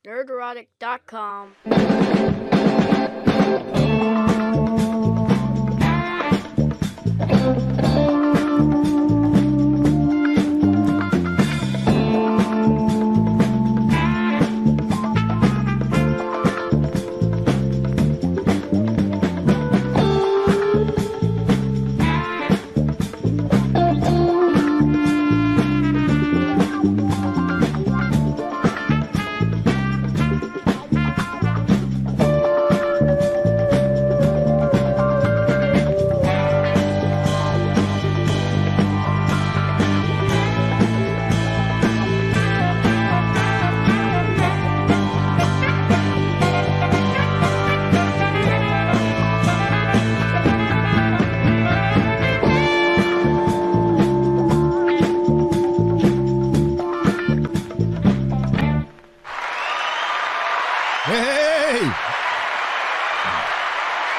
Nerdrotic.com.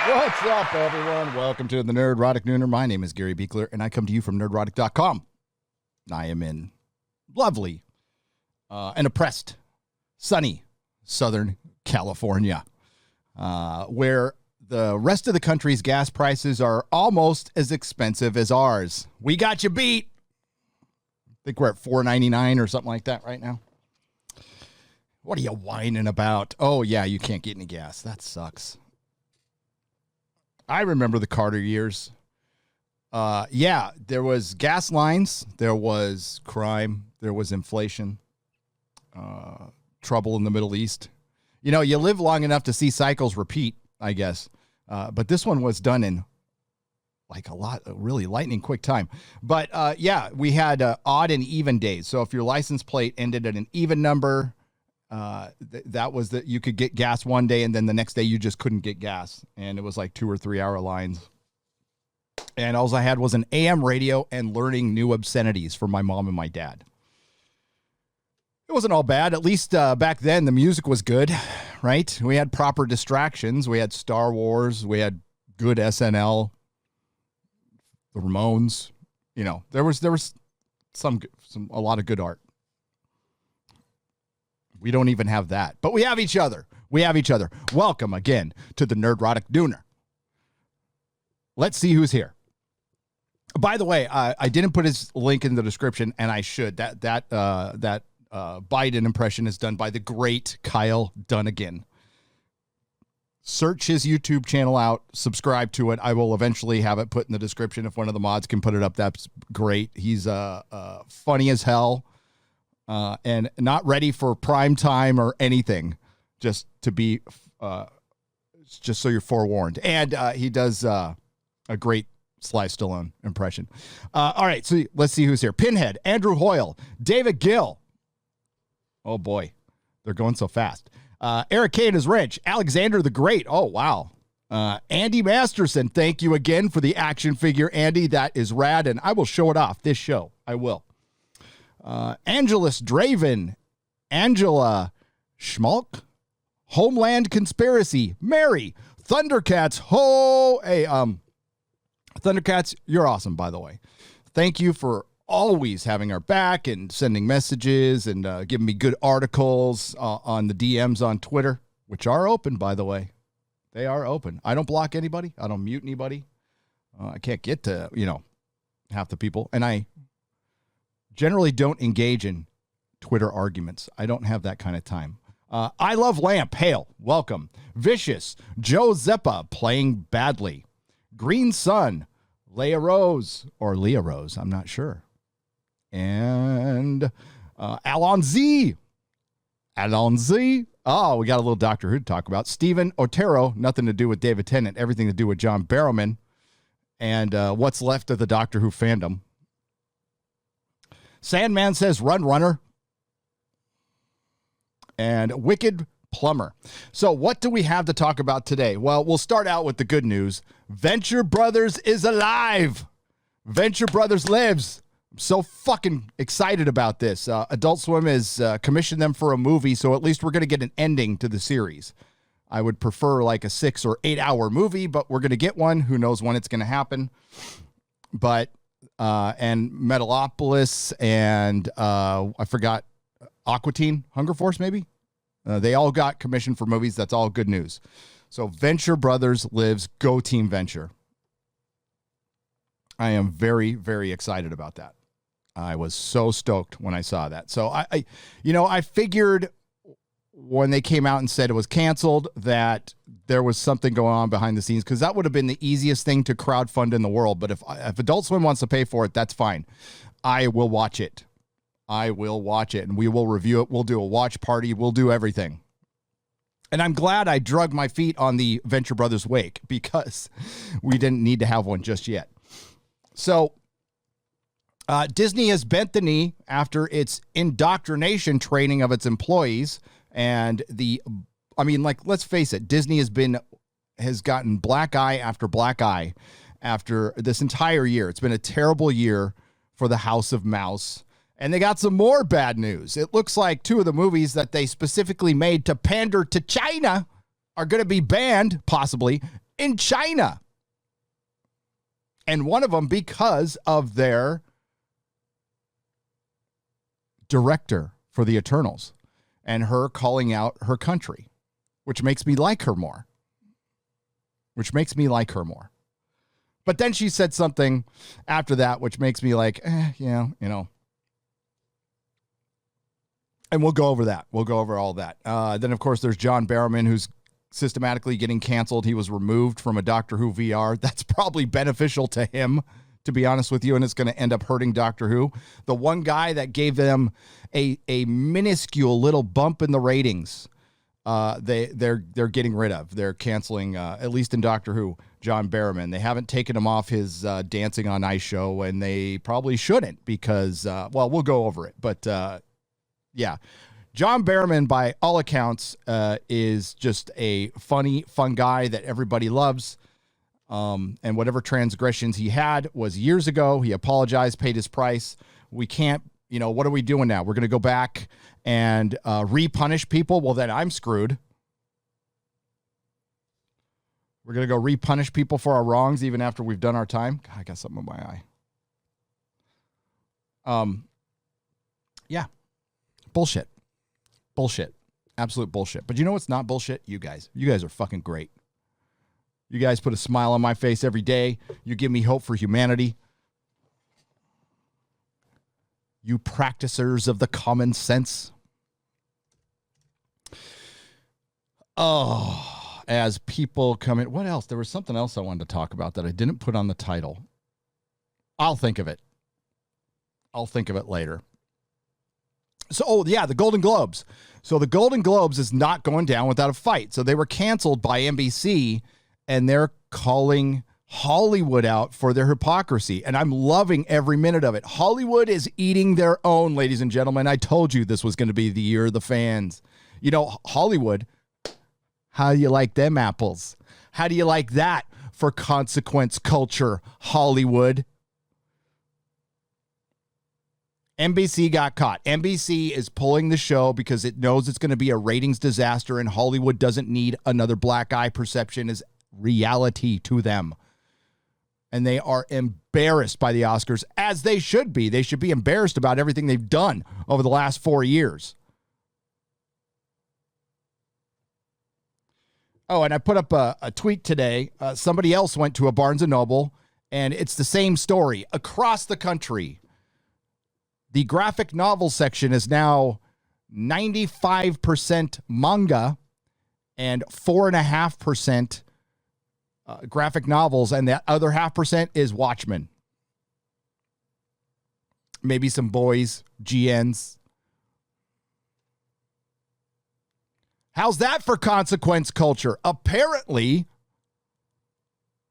What's up, everyone? Welcome to the Nerdrotic Nooner. My name is Gary Beekler, and I come to you from Nerdrotic.com. I am in lovely and oppressed, sunny Southern California, where the rest of the country's gas prices are almost as expensive as ours. We got you beat. I think we're at $4.99 or something like that right now. What are you whining about? Oh, yeah, you can't get any gas. That sucks. I remember the Carter years. Yeah, there was gas lines, there was crime, there was inflation, trouble in the Middle East. You know, you live long enough to see cycles repeat, I guess. But this one was done in like really lightning quick time. But yeah, we had odd and even days. So if your license plate ended at an even number, that was that you could get gas one day and then the next day you just couldn't get gas. And it was like 2 or 3 hour lines. And all I had was an AM radio and learning new obscenities from my mom and my dad. It wasn't all bad. At least back then the music was good, right? We had proper distractions. We had Star Wars. We had good SNL, the Ramones. You know, there was a lot of good art. We don't even have that, but we have each other. Welcome again to the Nerdrotic Nooner. Let's see who's here. By the way, I didn't put his link in the description, and I should. That Biden impression is done by the great Kyle Dunnigan. Search his YouTube channel out. Subscribe to it. I will eventually have it put in the description. If one of the mods can put it up, that's great. He's funny as hell. And not ready for prime time or anything, just to be, just so you're forewarned. And he does a great Sly Stallone impression. All right, so let's see who's here. Pinhead, Andrew Hoyle, David Gill. Oh boy, they're going so fast. Eric Kane is Wrench, Alexander the Great. Oh wow. Andy Masterson, thank you again for the action figure, Andy. That is rad, and I will show it off this show. I will. Angelus Draven, Angela Schmalk, Homeland Conspiracy, Mary, Thundercats, hey, Thundercats, you're awesome, by the way. Thank you for always having our back and sending messages and giving me good articles on the DMs on Twitter, which are open, by the way. They are open. I don't block anybody. I don't mute anybody. I can't get to, half the people, and I generally don't engage in Twitter arguments. I don't have that kind of time. I Love Lamp, hail, welcome. Vicious, Joe Zeppa, playing badly. Green Sun, Leah Rose, I'm not sure. And Alon Z. Oh, we got a little Doctor Who to talk about. Stephen Otero, nothing to do with David Tennant, everything to do with John Barrowman. And what's left of the Doctor Who fandom. Sandman says, run, runner. And Wicked Plumber. So what do we have to talk about today? Well, we'll start out with the good news. Venture Brothers is alive. Venture Brothers lives. I'm so fucking excited about this. Adult Swim has commissioned them for a movie, so at least we're going to get an ending to the series. I would prefer like a 6 or 8 hour movie, but we're going to get one. Who knows when it's going to happen. But and Metalopolis and I forgot Aqua Teen, Hunger Force maybe? They all got commissioned for movies. That's all good news. So Venture Brothers lives. Go Team Venture. I am very, very excited about that. I was so stoked when I saw that. So I figured when they came out and said it was canceled that there was something going on behind the scenes, because that would have been the easiest thing to crowdfund in the world. But if Adult Swim wants to pay for it, that's fine. I will watch it. I will watch it, and we will review it. We'll do a watch party. We'll do everything. And I'm glad I drug my feet on the Venture Brothers wake, because we didn't need to have one just yet. So Disney has bent the knee after its indoctrination training of its employees. And let's face it, Disney has gotten black eye after black eye after this entire year. It's been a terrible year for the House of Mouse. And they got some more bad news. It looks like 2 of the movies that they specifically made to pander to China are going to be banned, possibly, in China. And one of them because of their director for the Eternals and her calling out her country, which makes me like her more. But then she said something after that, which makes me like, And we'll go over that. We'll go over all that. Then, of course, there's John Barrowman, who's systematically getting canceled. He was removed from a Doctor Who VR. That's probably beneficial to him, to be honest with you, and it's going to end up hurting Doctor Who. The one guy that gave them a minuscule little bump in the ratings, they're getting rid of. They're canceling, at least in Doctor Who, John Barrowman. They haven't taken him off his Dancing on Ice show, and they probably shouldn't because, we'll go over it. But, yeah, John Barrowman, by all accounts, is just a fun guy that everybody loves. And whatever transgressions he had was years ago. He apologized, paid his price. We can't, what are we doing now? We're going to go back and repunish people? Well, then I'm screwed. We're going to go repunish people for our wrongs even after we've done our time. God, I got something in my eye. Yeah. Bullshit. Absolute bullshit. But you know what's not bullshit? You guys. You guys are fucking great. You guys put a smile on my face every day. You give me hope for humanity. You practicers of the common sense. Oh, as people come in. What else? There was something else I wanted to talk about that I didn't put on the title. I'll think of it. Later. So, the Golden Globes. So the Golden Globes is not going down without a fight. So they were canceled by NBC, and they're calling Hollywood out for their hypocrisy. And I'm loving every minute of it. Hollywood is eating their own, ladies and gentlemen. I told you this was going to be the year of the fans. Hollywood, how do you like them apples? How do you like that for consequence culture, Hollywood? NBC got caught. NBC is pulling the show because it knows it's going to be a ratings disaster, and Hollywood doesn't need another black eye perception as reality to them. And they are embarrassed by the Oscars, as they should be. They should be embarrassed about everything they've done over the last 4 years. Oh, and I put up a tweet today. Somebody else went to a Barnes & Noble, and it's the same story across the country. The graphic novel section is now 95% manga and 4.5% graphic novels, and the other 0.5% is Watchmen. Maybe some boys, GNs. How's that for consequence culture? Apparently,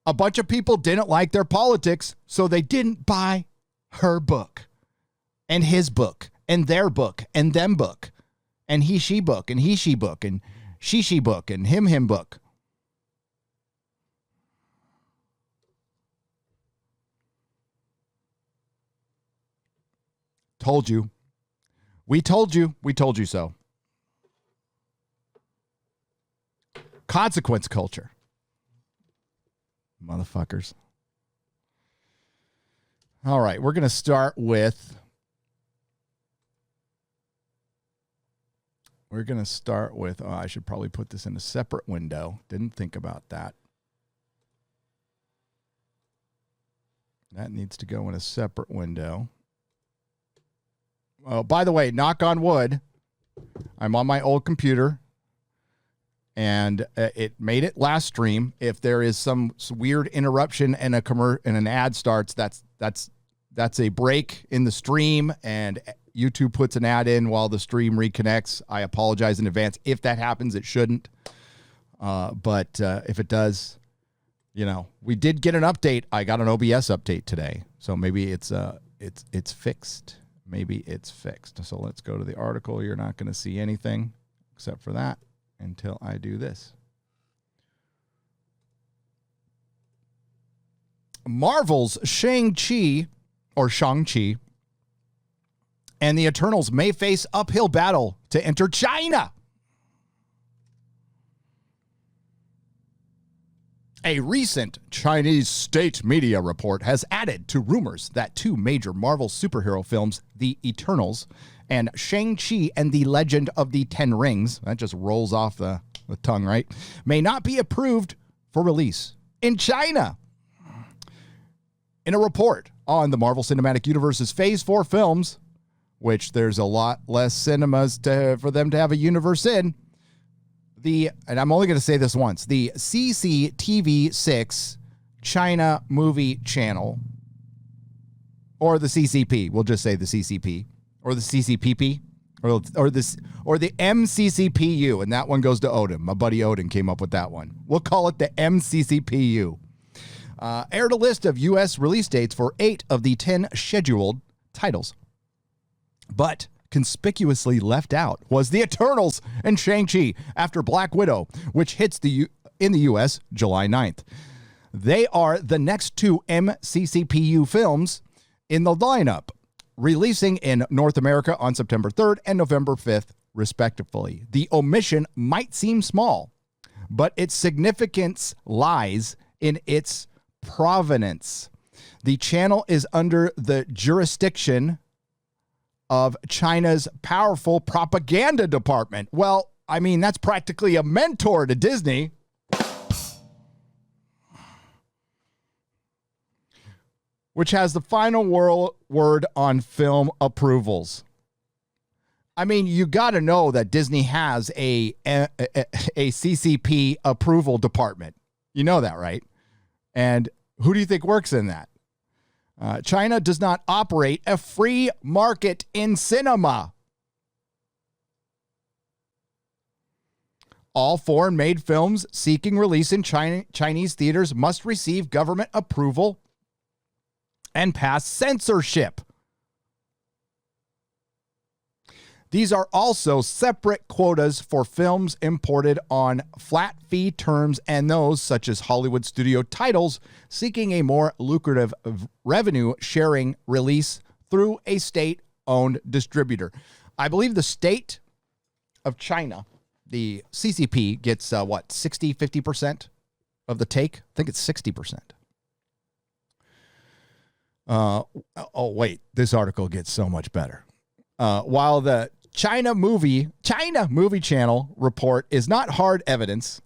a bunch of people didn't like their politics, so they didn't buy her book. And his book, and their book, and them book, and he, she book, and he, she book, and she book, and him book. Told you. We told you. We told you so. Consequence culture. Motherfuckers. All right, we're going to start with we're going to start with, I should probably put this in a separate window. Didn't think about that. That needs to go in a separate window. Oh, by the way, knock on wood, I'm on my old computer, and it made it last stream. If there is some weird interruption and an ad starts, that's a break in the stream, and YouTube puts an ad in while the stream reconnects. I apologize in advance. If that happens, it shouldn't. But if it does, we did get an update. I got an OBS update today, so maybe it's fixed. Maybe it's fixed. So let's go to the article. You're not going to see anything except for that until I do this. Marvel's Shang-Chi and the Eternals may face uphill battle to enter China. A recent Chinese state media report has added to rumors that two major Marvel superhero films, The Eternals and Shang-Chi and the Legend of the Ten Rings, that just rolls off the tongue, right, may not be approved for release in China. In a report on the Marvel Cinematic Universe's Phase 4 films, which there's a lot less cinemas for them to have a universe in, and I'm only going to say this once, the CCTV6 China Movie Channel, or the CCP, we'll just say the CCP, or the CCPP, or the MCCPU, and that one goes to Odin. My buddy Odin came up with that one. We'll call it the MCCPU. Aired a list of U.S. release dates for 8 of the 10 scheduled titles. But conspicuously left out was The Eternals and Shang-Chi after Black Widow, which hits in the U.S. July 9th. They are the next two MCCPU films in the lineup, releasing in North America on September 3rd and November 5th, respectively. The omission might seem small, but its significance lies in its provenance. The channel is under the jurisdiction of China's powerful propaganda department. Well, I mean, that's practically a mentor to Disney. Which has the final word on film approvals. I mean, you got to know that Disney has a CCP approval department. You know that, right? And who do you think works in that? China does not operate a free market in cinema. All foreign-made films seeking release in Chinese theaters must receive government approval and pass censorship. These are also separate quotas for films imported on flat fee terms and those, such as Hollywood studio titles, seeking a more lucrative revenue sharing release through a state-owned distributor. I believe the state of China, the CCP, gets 60, 50% of the take? I think it's 60%. Wait, this article gets so much better. While the China Movie Channel report is not hard evidence,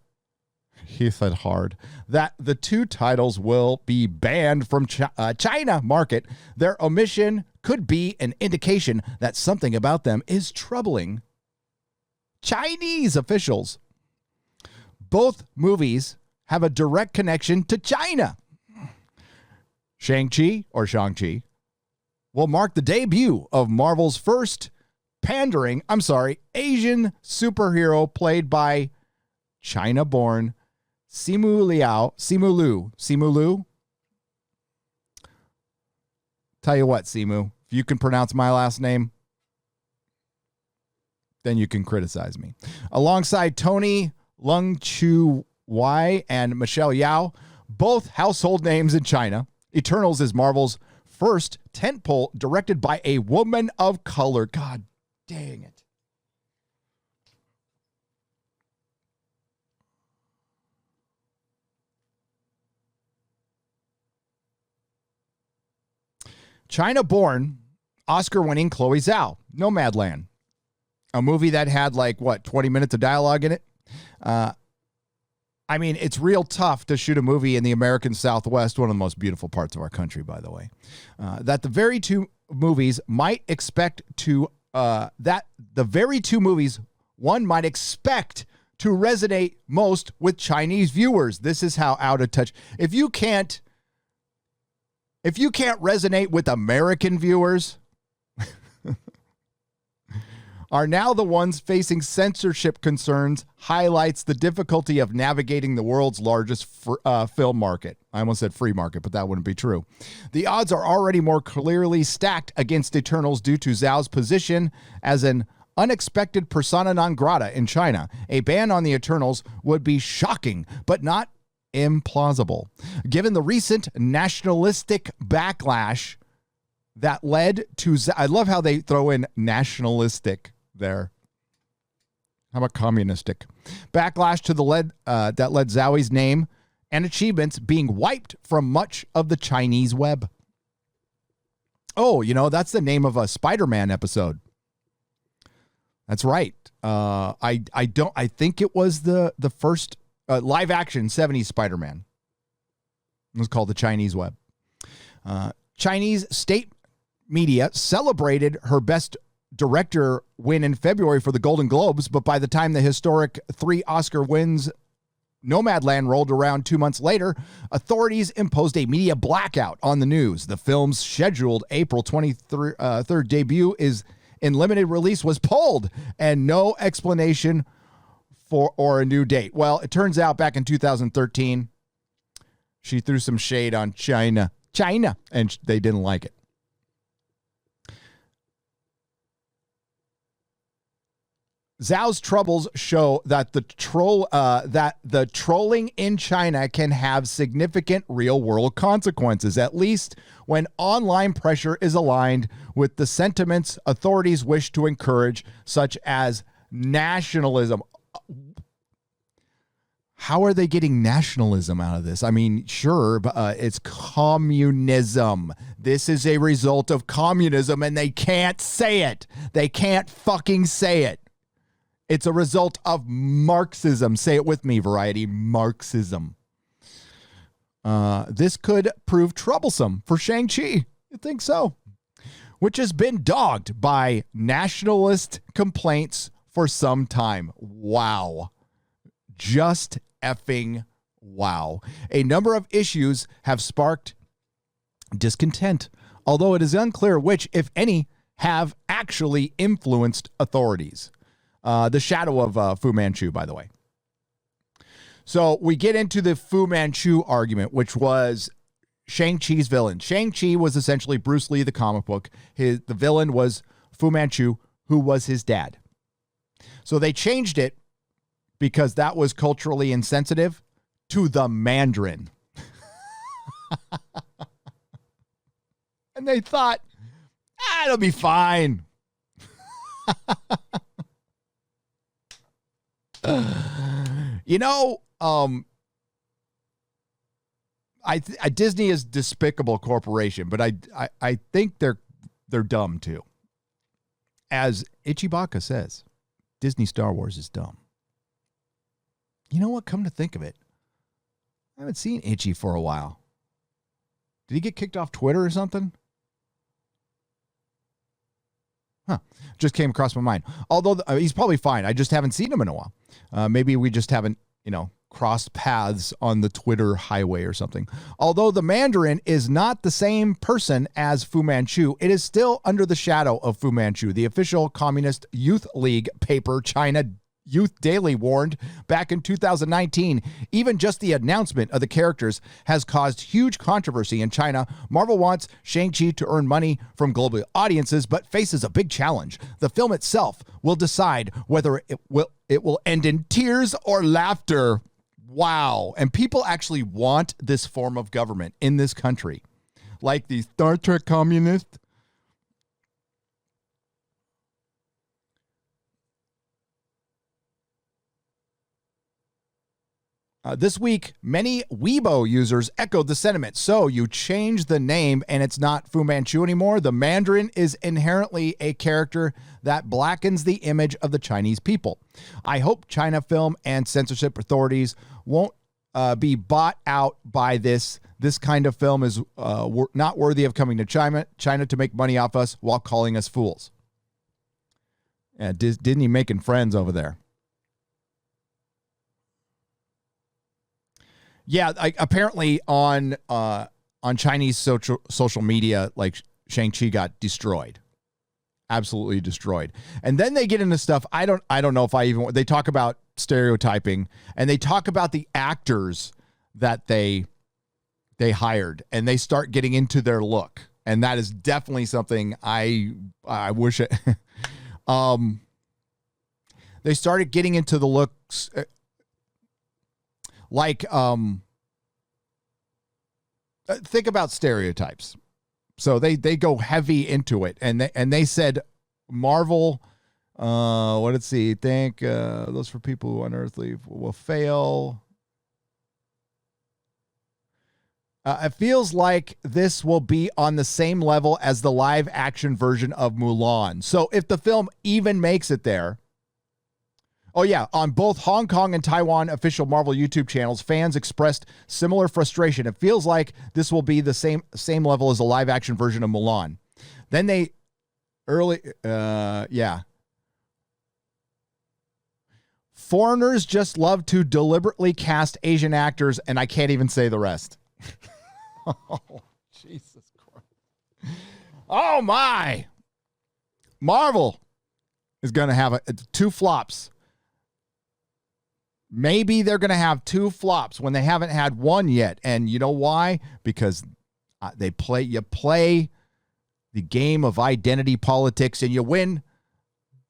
he said hard, that the two titles will be banned from China market, their omission could be an indication that something about them is troubling Chinese officials. Both movies have a direct connection to China. Shang-Chi will mark the debut of Marvel's first Asian superhero played by China-born Simu Lu. Tell you what, Simu, if you can pronounce my last name, then you can criticize me. Alongside Tony Lung Chu Wai and Michelle Yao, both household names in China, Eternals is Marvel's first tentpole directed by a woman of color. God dang it. China-born, Oscar-winning Chloe Zhao, Nomadland. A movie that had 20 minutes of dialogue in it. I mean, it's real tough to shoot a movie in the American Southwest, one of the most beautiful parts of our country, by the way. That the very two movies one might expect to resonate most with Chinese viewers. This is how out of touch. If you can't resonate with American viewers, are now the ones facing censorship concerns, highlights the difficulty of navigating the world's largest film market. I almost said free market, but that wouldn't be true. The odds are already more clearly stacked against Eternals due to Zhao's position as an unexpected persona non grata in China. A ban on the Eternals would be shocking, but not implausible. Given the recent nationalistic backlash that led to... I love how they throw in nationalistic there. How about communistic? Backlash to that led Zhao's name and achievements being wiped from much of the Chinese web. Oh, that's the name of a Spider-Man episode. That's right. I think it was the first live action 70s Spider-Man. It was called the Chinese web. Chinese state media celebrated her best director win in February for the Golden Globes, but by the time the historic 3 Oscar wins Nomadland rolled around 2 months later, authorities imposed a media blackout on the news. The film's scheduled April 23rd debut in limited release was pulled, and no explanation or a new date. Well, it turns out back in 2013, she threw some shade on China, and they didn't like it. Zhao's troubles show that the trolling in China can have significant real-world consequences, at least when online pressure is aligned with the sentiments authorities wish to encourage, such as nationalism. How are they getting nationalism out of this? I mean, sure, but it's communism. This is a result of communism, and they can't say it. They can't fucking say it. It's a result of Marxism. Say it with me, Variety. Marxism. This could prove troublesome for Shang-Chi. You think so? Which has been dogged by nationalist complaints for some time. Wow. Just effing wow. A number of issues have sparked discontent, although it is unclear which, if any, have actually influenced authorities. The shadow of Fu Manchu, by the way. So we get into the Fu Manchu argument, which was Shang-Chi's villain. Shang-Chi was essentially Bruce Lee, the comic book. The villain was Fu Manchu, who was his dad. So they changed it because that was culturally insensitive to the Mandarin. And they thought, it'll be fine. Disney is a despicable corporation, but I think they're dumb too. As Ichibaka says, Disney Star Wars is dumb. You know what? Come to think of it, I haven't seen Itchy for a while. Did he get kicked off Twitter or something? Huh. Just came across my mind. Although he's probably fine. I just haven't seen him in a while. Maybe we just haven't, crossed paths on the Twitter highway or something. Although the Mandarin is not the same person as Fu Manchu, it is still under the shadow of Fu Manchu. The official Communist Youth League paper, China Youth Daily, warned back in 2019, even just the announcement of the characters has caused huge controversy in China. Marvel wants Shang-Chi to earn money from global audiences, but faces a big challenge. The film itself will decide whether it will end in tears or laughter. Wow. And people actually want this form of government in this country. Like the Star Trek communists. This week, many Weibo users echoed the sentiment. So you change the name and it's not Fu Manchu anymore. The Mandarin is inherently a character that blackens the image of the Chinese people. I hope China film and censorship authorities won't be bought out by this. This kind of film is not worthy of coming to China to make money off us while calling us fools. Yeah, Disney making friends over there. Yeah, apparently on Chinese social media, like Shang-Chi got destroyed, absolutely destroyed. And then they get into stuff. I don't know if they talk about stereotyping, and they talk about the actors that they hired, and they start getting into their look, and that is definitely something I wish it. They started getting into the looks. Like, think about stereotypes. So they go heavy into it, and they said Marvel, what did he think? Those for people who unearthly will fail. It feels like this will be on the same level as the live action version of Mulan. So if the film even makes it there. Oh, yeah. On both Hong Kong and Taiwan official Marvel YouTube channels, fans expressed similar frustration. It feels like this will be the same level as a live action version of Mulan. Then Foreigners just love to deliberately cast Asian actors, and I can't even say the rest. Oh, Jesus Christ. Oh, my. Marvel is going to have two flops. Maybe they're going to have two flops when they haven't had one yet. And you know why? Because you play the game of identity politics, and you win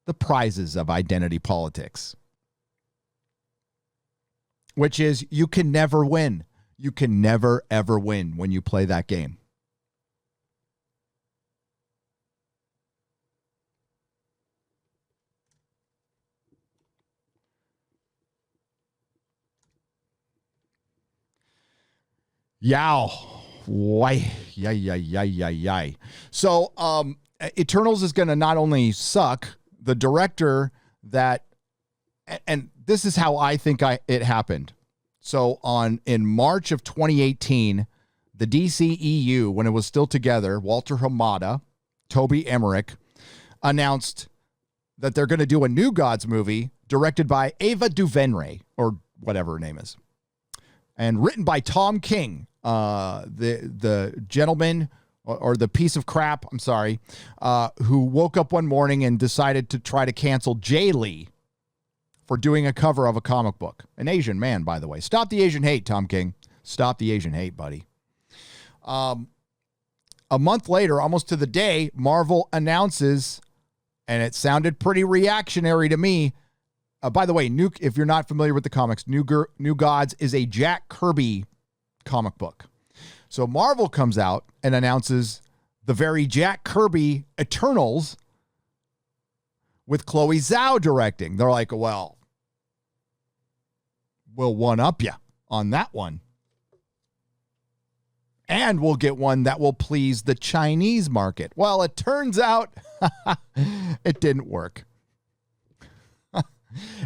the prizes of identity politics, which is you can never win. You can never, ever win when you play that game. Yow. Why? Yay. So, Eternals is going to not only suck, the director and this is how I think it happened. So in March of 2018, the DCEU, when it was still together, Walter Hamada, Toby Emmerich, announced that they're going to do a New Gods movie directed by Ava DuVernay, or whatever her name is, and written by Tom King, the gentleman or the piece of crap, I'm sorry, who woke up one morning and decided to try to cancel Jay Lee for doing a cover of a comic book. An Asian man, by the way. Stop the Asian hate, Tom King. Stop the Asian hate, buddy. A month later, almost to the day, Marvel announces, and it sounded pretty reactionary to me. By the way, if you're not familiar with the comics, New Gods is a Jack Kirby comic book. So Marvel comes out and announces the very Jack Kirby Eternals with Chloe Zhao directing. They're like, well, we'll one-up you on that one. And we'll get one that will please the Chinese market. Well, it turns out it didn't work.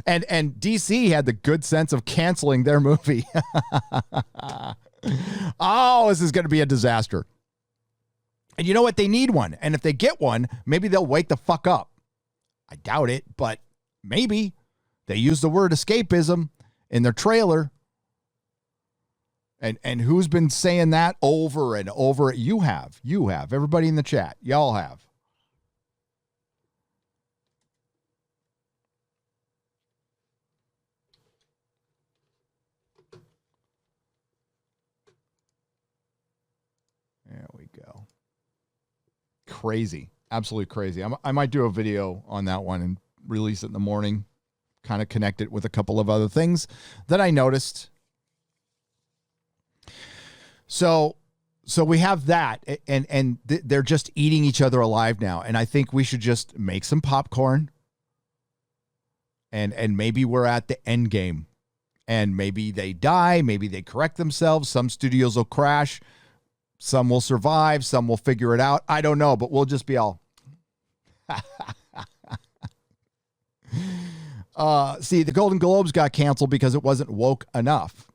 And DC had the good sense of canceling their movie. Oh, this is going to be a disaster. And you know what? They need one. And if they get one, maybe they'll wake the fuck up. I doubt it, but maybe. They use the word escapism in their trailer. And who's been saying that over and over? You have. Everybody in the chat. Y'all have. There we go. Crazy. Absolutely crazy. I might do a video on that one and release it in the morning. Kind of connect it with a couple of other things that I noticed. So we have that, and they're just eating each other alive now. And I think we should just make some popcorn, and maybe we're at the end game, And maybe they die, maybe they correct themselves. Some studios will crash, some will survive, some will figure it out. I don't know, but we'll just be all. See, the Golden Globes got canceled because it wasn't woke enough.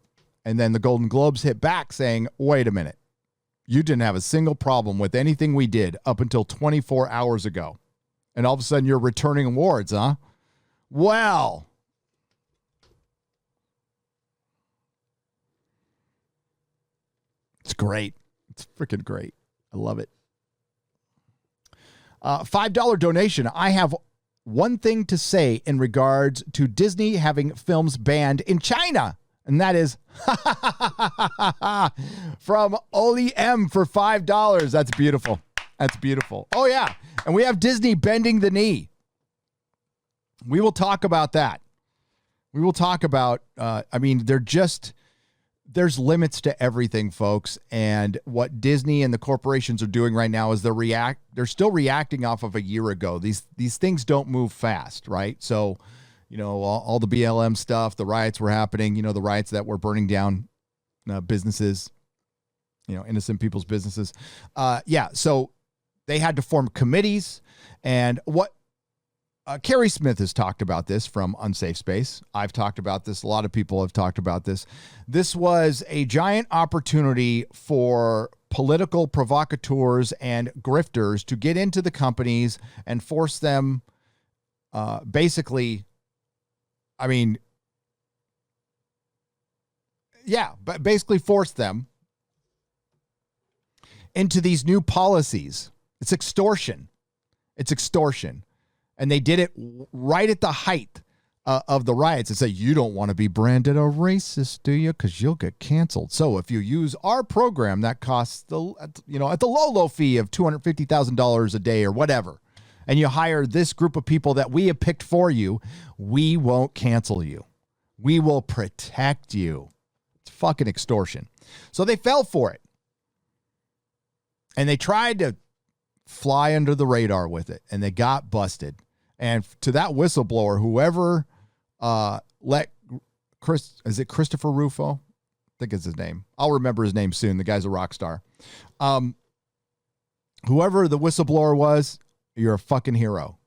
And then the Golden Globes hit back saying, wait a minute, you didn't have a single problem with anything we did up until 24 hours ago. And all of a sudden you're returning awards, huh? Well, it's great. It's freaking great. I love it. $5 donation. I have one thing to say in regards to Disney having films banned in China. And that is from Oli M for $5. That's beautiful. That's beautiful. Oh, yeah. And we have Disney bending the knee. We will talk about that. We will talk about, there's limits to everything, folks. And what Disney and the corporations are doing right now is they're still reacting off of a year ago. These things don't move fast, right? So, all the BLM stuff, the riots were happening, the riots that were burning down businesses, innocent people's businesses. So they had to form committees. And what Carrie Smith has talked about this from Unsafe Space. I've talked about this. A lot of people have talked about this. This was a giant opportunity for political provocateurs and grifters to get into the companies and force them basically force them into these new policies. It's extortion. And they did it right at the height of the riots and say, you don't want to be branded a racist, do you? Because you'll get canceled. So if you use our program that costs at the low fee of $250,000 a day or whatever, and you hire this group of people that we have picked for you, we won't cancel you. We will protect you. It's fucking extortion. So they fell for it. And they tried to fly under the radar with it, and they got busted. And to that whistleblower, whoever is it Christopher Rufo? I think it's his name. I'll remember his name soon. The guy's a rock star. Whoever the whistleblower was, you're a fucking hero.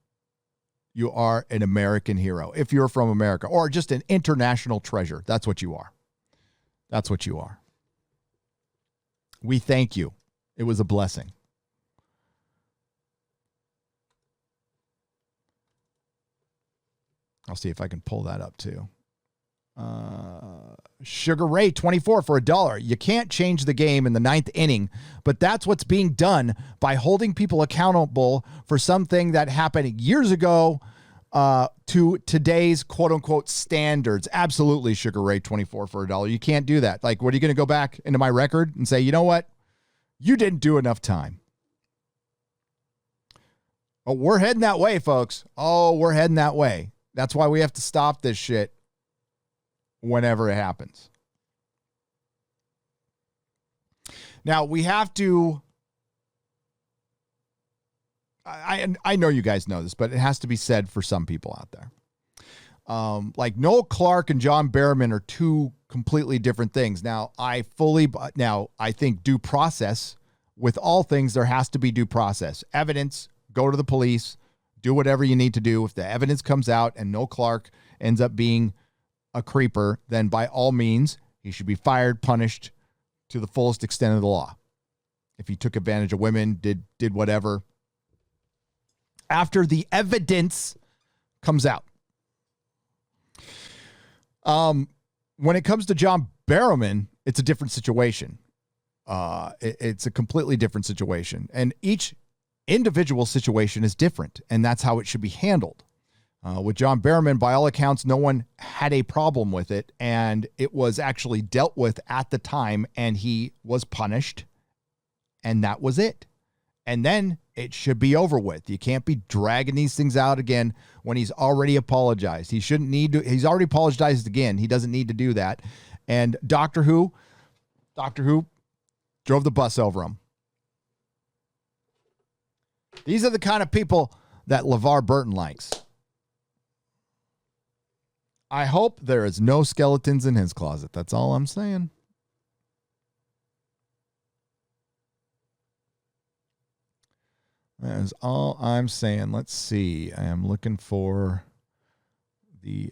You are an American hero. If you're from America, or just an international treasure, that's what you are. That's what you are. We thank you. It was a blessing. I'll see if I can pull that up too. Sugar Ray 24 for $1. You can't change the game in the ninth inning, but that's what's being done by holding people accountable for something that happened years ago to today's quote unquote standards. Absolutely, Sugar Ray 24 for $1. You can't do that. Like, what are you going to go back into my record and say, you know what? You didn't do enough time. Oh, we're heading that way, folks. Oh, we're heading that way. That's why we have to stop this shit whenever it happens. Now, we have to... I know you guys know this, but it has to be said for some people out there. Like Noel Clarke and John Barrowman are two completely different things. Now, I think due process, with all things, there has to be due process. Evidence, go to the police, do whatever you need to do. If the evidence comes out and Noel Clarke ends up being a creeper, then by all means, he should be fired, punished to the fullest extent of the law. If he took advantage of women, did whatever, after the evidence comes out. When it comes to John Barrowman, it's a different situation. It's a completely different situation. And each individual situation is different, and that's how it should be handled. With John Barrowman, by all accounts, no one had a problem with it, and it was actually dealt with at the time, and he was punished, and that was it. And then it should be over with. You can't be dragging these things out again when he's already apologized. He shouldn't need to. He's already apologized again. He doesn't need to do that. And Doctor Who drove the bus over him. These are the kind of people that LeVar Burton likes. I hope there is no skeletons in his closet. That's all I'm saying. That is all I'm saying. Let's see. I am looking for the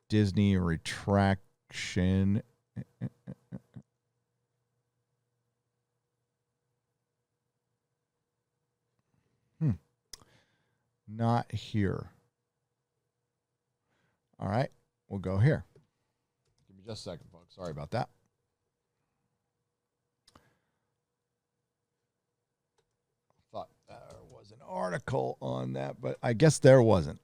Disney retraction. Not here. All right. We'll go here. Give me just a second, folks. Sorry about that. Thought there was an article on that, but I guess there wasn't.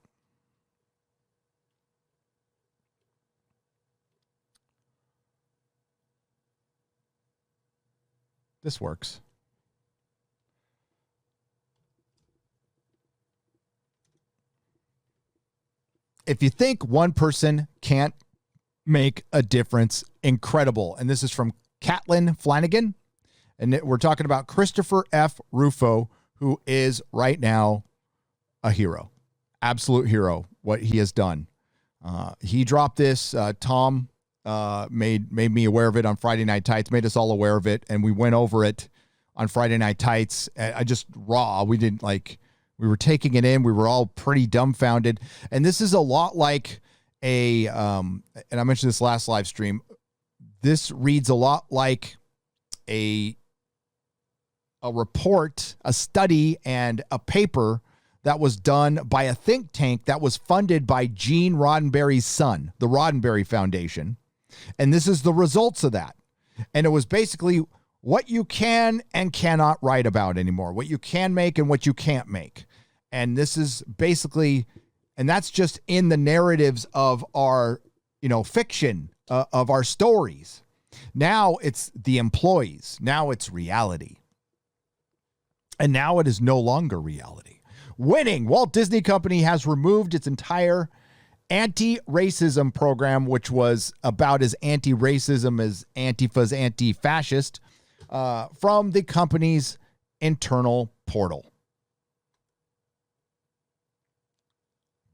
This works. If you think one person can't make a difference, incredible. And this is from Caitlin Flanagan. And we're talking about Christopher F. Rufo, who is right now a hero. Absolute hero, what he has done. He dropped this. Tom made me aware of it on Friday Night Tights, made us all aware of it. And we went over it on Friday Night Tights. I just raw. We didn't like... We were taking it in. We were all pretty dumbfounded. And this is a lot like and I mentioned this last live stream. This reads a lot like a report, a study, and a paper that was done by a think tank that was funded by Gene Roddenberry's son, the Roddenberry Foundation. And this is the results of that. And it was basically what you can and cannot write about anymore, what you can make and what you can't make. And this is basically, and that's just in the narratives of our, fiction, of our stories. Now it's the employees. Now it's reality. And now it is no longer reality. Winning. Walt Disney Company has removed its entire anti-racism program, which was about as anti-racism as Antifa's anti-fascist, from the company's internal portal.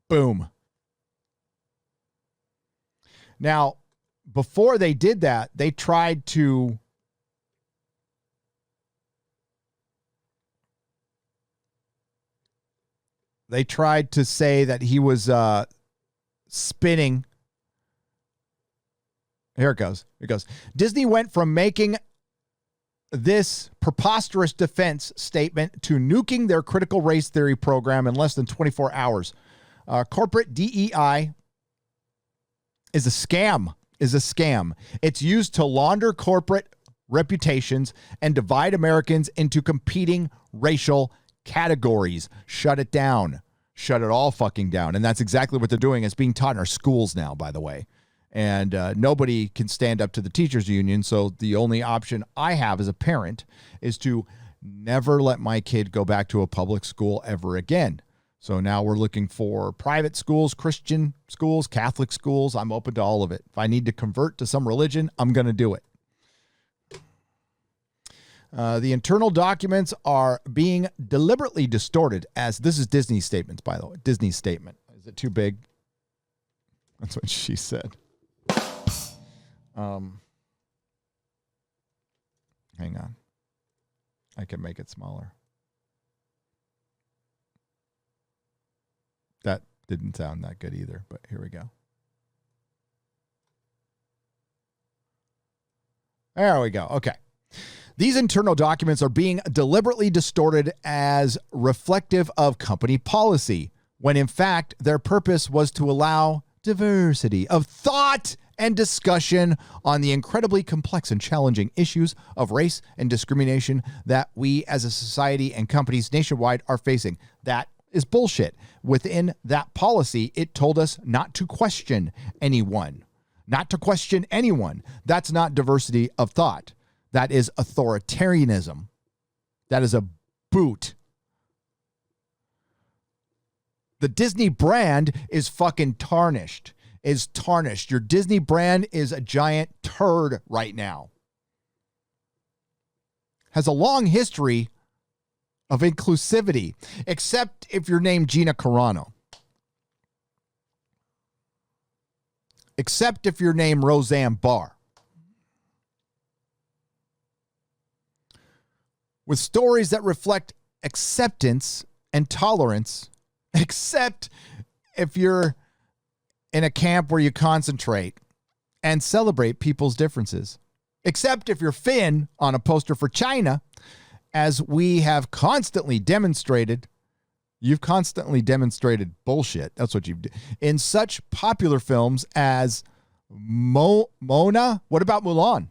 Boom. Now, before they did that, they tried to say that he was spinning. Here it goes. Disney went from making this preposterous defense statement to nuking their critical race theory program in less than 24 hours. Corporate DEI is a scam. It's used to launder corporate reputations and divide Americans into competing racial categories. Shut it down. Shut it all fucking down. And that's exactly what they're doing. It's being taught in our schools now, by the way. And nobody can stand up to the teachers union. So the only option I have as a parent is to never let my kid go back to a public school ever again. So now we're looking for private schools, Christian schools, Catholic schools. I'm open to all of it. If I need to convert to some religion, I'm going to do it. The internal documents are being deliberately distorted as this is Disney's statements, by the way. Disney's statement. Is it too big? That's what she said. Hang on. I can make it smaller. That didn't sound that good either, but here we go. There we go. Okay. These internal documents are being deliberately distorted as reflective of company policy, when in fact their purpose was to allow diversity of thought and discussion on the incredibly complex and challenging issues of race and discrimination that we as a society and companies nationwide are facing. That is bullshit. Within that policy, it told us not to question anyone. Not to question anyone. That's not diversity of thought. That is authoritarianism. That is a boot. The Disney brand is fucking tarnished. Your Disney brand is a giant turd right now. Has a long history of inclusivity, except if you're named Gina Carano. except if you're named Roseanne Barr. With stories that reflect acceptance and tolerance, except if you're in a camp where you concentrate and celebrate people's differences. Except if you're Finn on a poster for China, as we have constantly demonstrated. You've constantly demonstrated bullshit. That's what you've done. In such popular films as Mona, what about Mulan?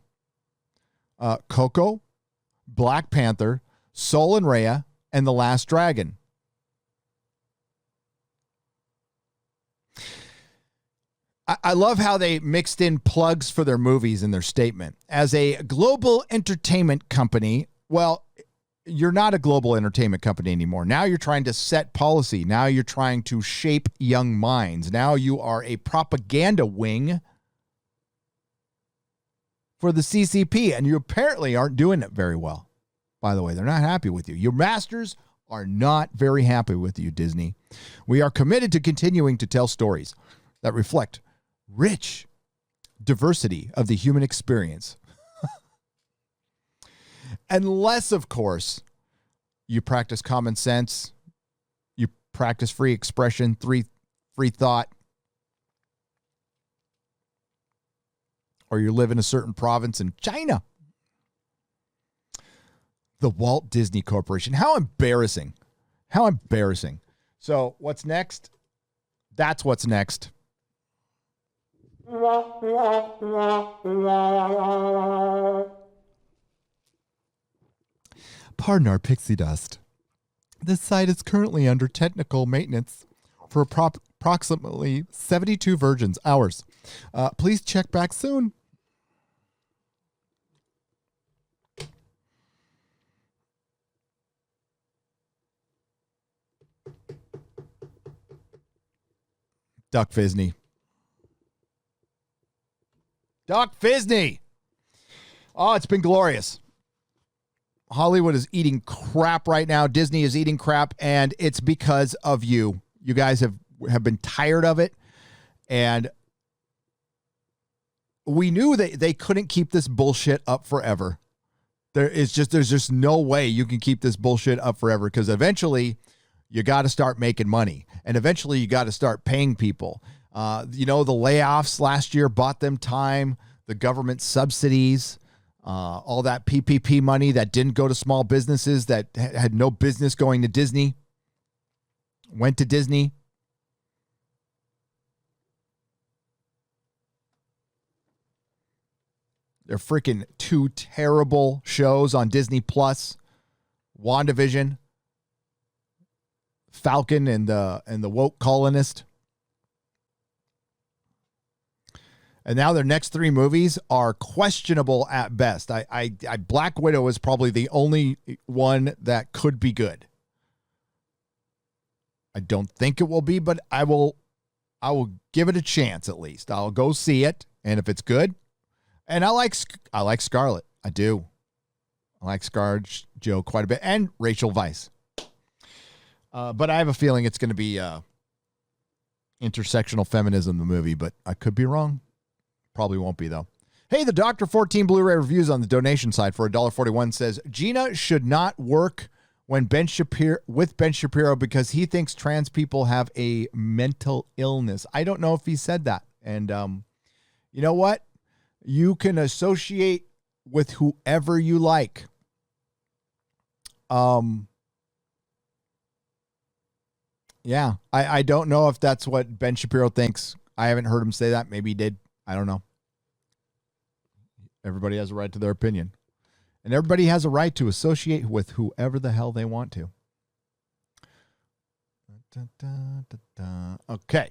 Coco, Black Panther, Soul and Rhea, and The Last Dragon. I love how they mixed in plugs for their movies in their statement. As a global entertainment company, well, you're not a global entertainment company anymore. Now you're trying to set policy. Now you're trying to shape young minds. Now you are a propaganda wing for the CCP, and you apparently aren't doing it very well. By the way, they're not happy with you. Your masters are not very happy with you, Disney. We are committed to continuing to tell stories that reflect rich diversity of the human experience. Unless, of course, you practice common sense, you practice free expression, free thought, or you live in a certain province in China. The Walt Disney Corporation. How embarrassing. How embarrassing. So what's next? That's what's next. Pardon our pixie dust. This site is currently under technical maintenance for approximately 72 Virgins hours. Please check back soon. Duck Fisney. Duck Fisney. Oh, it's been glorious. Hollywood is eating crap right now. Disney is eating crap, and it's because of you. You guys have been tired of it, and we knew that they couldn't keep this bullshit up forever. There's just no way you can keep this bullshit up forever, because eventually you got to start making money, and eventually you got to start paying people. The layoffs last year bought them time, the government subsidies, all that PPP money that didn't go to small businesses that had no business going to Disney, went to Disney. They're freaking two terrible shows on Disney Plus, WandaVision, Falcon and the Woke Colonist. And now their next three movies are questionable at best. Black Widow is probably the only one that could be good. I don't think it will be, but I will give it a chance at least. I'll go see it, and if it's good, and I like Scarlett. I do. I like ScarJo quite a bit, and Rachel Weisz. But I have a feeling it's going to be intersectional feminism, the movie, but I could be wrong. Probably won't be, though. Hey, the Dr. 14 Blu-ray reviews on the donation side for $1.41 says, Gina should not work with Ben Shapiro because he thinks trans people have a mental illness. I don't know if he said that. And you know what? You can associate with whoever you like. Yeah, I don't know if that's what Ben Shapiro thinks. I haven't heard him say that. Maybe he did. I don't know. Everybody has a right to their opinion. And everybody has a right to associate with whoever the hell they want to. Okay.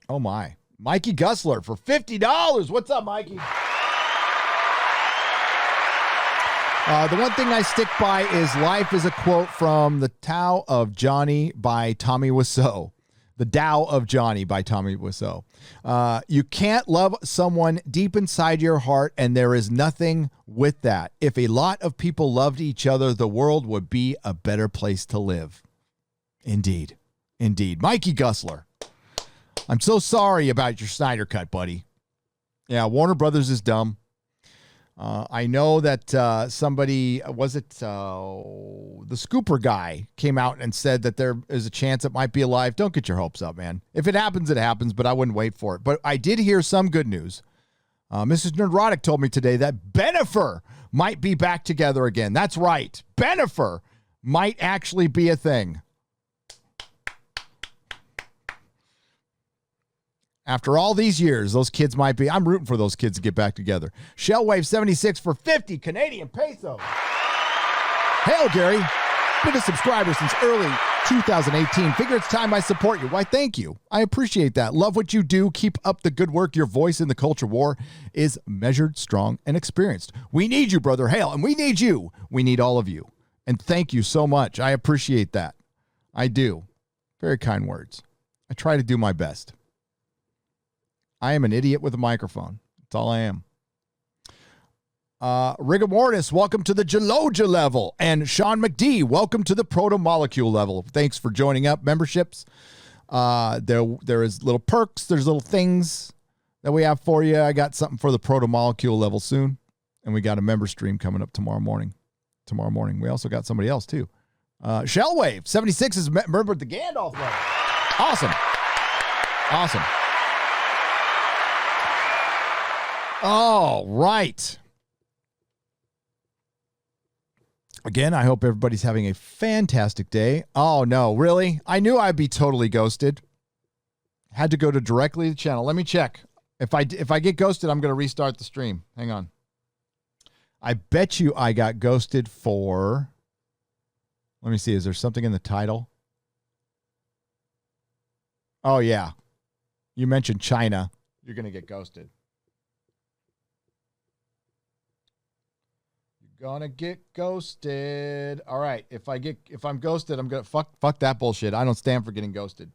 Oh, my. Mikey Gussler for $50. What's up, Mikey? The one thing I stick by is life is a quote from The Tao of Johnny by Tommy Wiseau. The Tao of Johnny by Tommy Wiseau. You can't love someone deep inside your heart, and there is nothing with that. If a lot of people loved each other, the world would be a better place to live. Indeed. Indeed. Mikey Gusler, I'm so sorry about your Snyder cut, buddy. Yeah, Warner Brothers is dumb. I know that somebody, was it the Scooper guy, came out and said that there is a chance it might be alive. Don't get your hopes up, man. If it happens, it happens, but I wouldn't wait for it. But I did hear some good news. Mrs. Nerdrotic told me today that Bennifer might be back together again. That's right. Bennifer might actually be a thing. After all these years, those kids might be. I'm rooting for those kids to get back together. Shellwave 76 for 50 Canadian pesos. Hail, Gary. Been a subscriber since early 2018. Figure it's time I support you. Why, thank you. I appreciate that. Love what you do. Keep up the good work. Your voice in the culture war is measured, strong, and experienced. We need you, brother Hail, and we need you. We need all of you. And thank you so much. I appreciate that. I do. Very kind words. I try to do my best. I am an idiot with a microphone. That's all I am. Rigor Mortis, welcome to the Geloja level. And Sean McD, welcome to the Proto-Molecule level. Thanks for joining up. Memberships. There is little perks. There's little things that we have for you. I got something for the Proto-Molecule level soon. And we got a member stream coming up tomorrow morning. We also got somebody else, too. Shellwave 76 is remembered the Gandalf level. Awesome. All right. Again, I hope everybody's having a fantastic day. Oh, no, really? I knew I'd be totally ghosted. Had to go to directly to the channel. Let me check. If I get ghosted, I'm going to restart the stream. Hang on. I bet you I got ghosted for... Let me see. Is there something in the title? Oh, yeah. You mentioned China. You're going to get ghosted. Gonna get ghosted. All right. If I'm ghosted, I'm gonna fuck that bullshit. I don't stand for getting ghosted.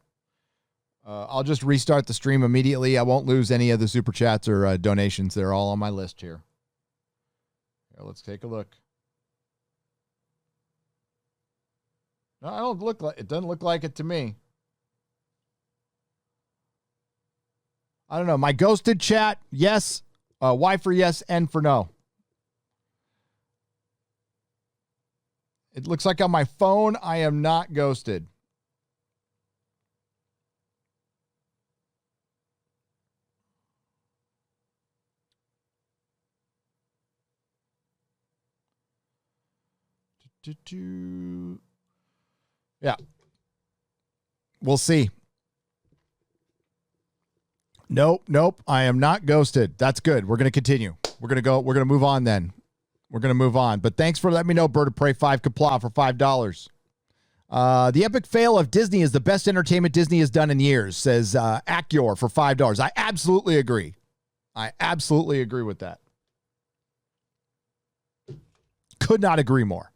I'll just restart the stream immediately. I won't lose any of the super chats or donations. They're all on my list here. Let's take a look. No, I don't look like it. Doesn't look like it to me. I don't know. My ghosted chat, yes. Y for yes, N for no. It looks like on my phone, I am not ghosted. Yeah. We'll see. Nope. I am not ghosted. That's good. We're going to continue. We're going to move on then. We're going to move on. But thanks for letting me know, Bird of Prey 5 Kapla for $5. The epic fail of Disney is the best entertainment Disney has done in years, says Acyor for $5. I absolutely agree. With that. Could not agree more.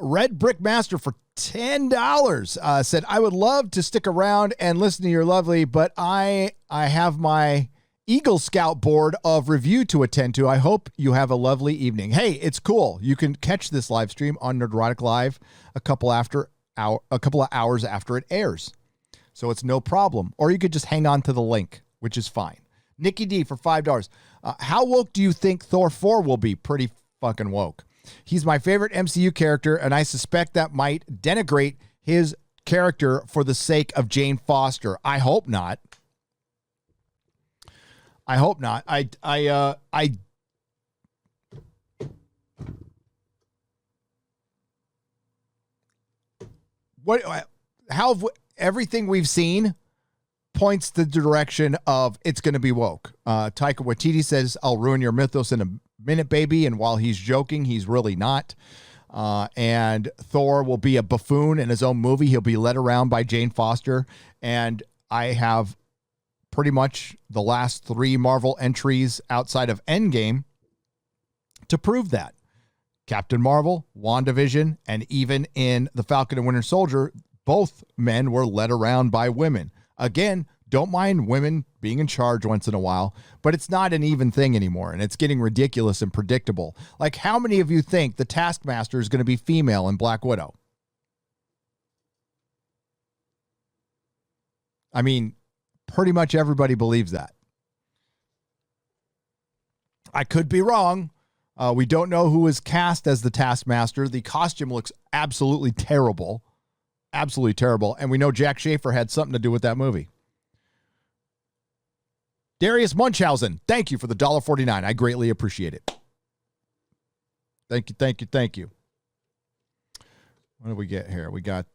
Red Brick Master for $10 said, I would love to stick around and listen to your lovely, but I have my Eagle Scout board of review to attend to. I hope you have a lovely evening. Hey, it's cool. You can catch this live stream on Nerdrotic Live a couple of hours after it airs. So it's no problem. Or you could just hang on to the link, which is fine. Nikki D for $5. How woke do you think Thor 4 will be? Pretty fucking woke. He's my favorite MCU character, and I suspect that might denigrate his character for the sake of Jane Foster. I hope not. Everything we've seen points the direction of it's going to be woke. Taika Waititi says, I'll ruin your mythos in a minute, baby. And while he's joking, he's really not. And Thor will be a buffoon in his own movie. He'll be led around by Jane Foster. And I have pretty much the last 3 Marvel entries outside of Endgame to prove that. Captain Marvel, WandaVision, and even in The Falcon and Winter Soldier, both men were led around by women. Again, don't mind women being in charge once in a while, but it's not an even thing anymore, and it's getting ridiculous and predictable. Like, how many of you think the Taskmaster is going to be female in Black Widow? I mean, pretty much everybody believes that. I could be wrong. We don't know who is cast as the Taskmaster. The costume looks absolutely terrible. Absolutely terrible. And we know Jack Schaefer had something to do with that movie. Darius Munchausen, thank you for the $1.49. I greatly appreciate it. Thank you, thank you, thank you. What do we get here? We got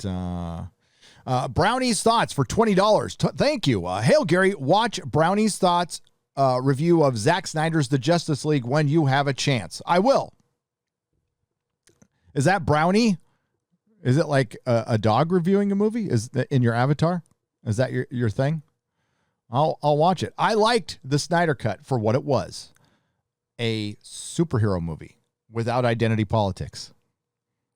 Brownie's Thoughts for $20. Thank you. Hail, Gary. Watch Brownie's Thoughts review of Zack Snyder's The Justice League when you have a chance. I will. Is that Brownie? Is it like a dog reviewing a movie? Is that in your avatar? Is that your thing? I'll watch it. I liked the Snyder Cut for what it was. A superhero movie without identity politics.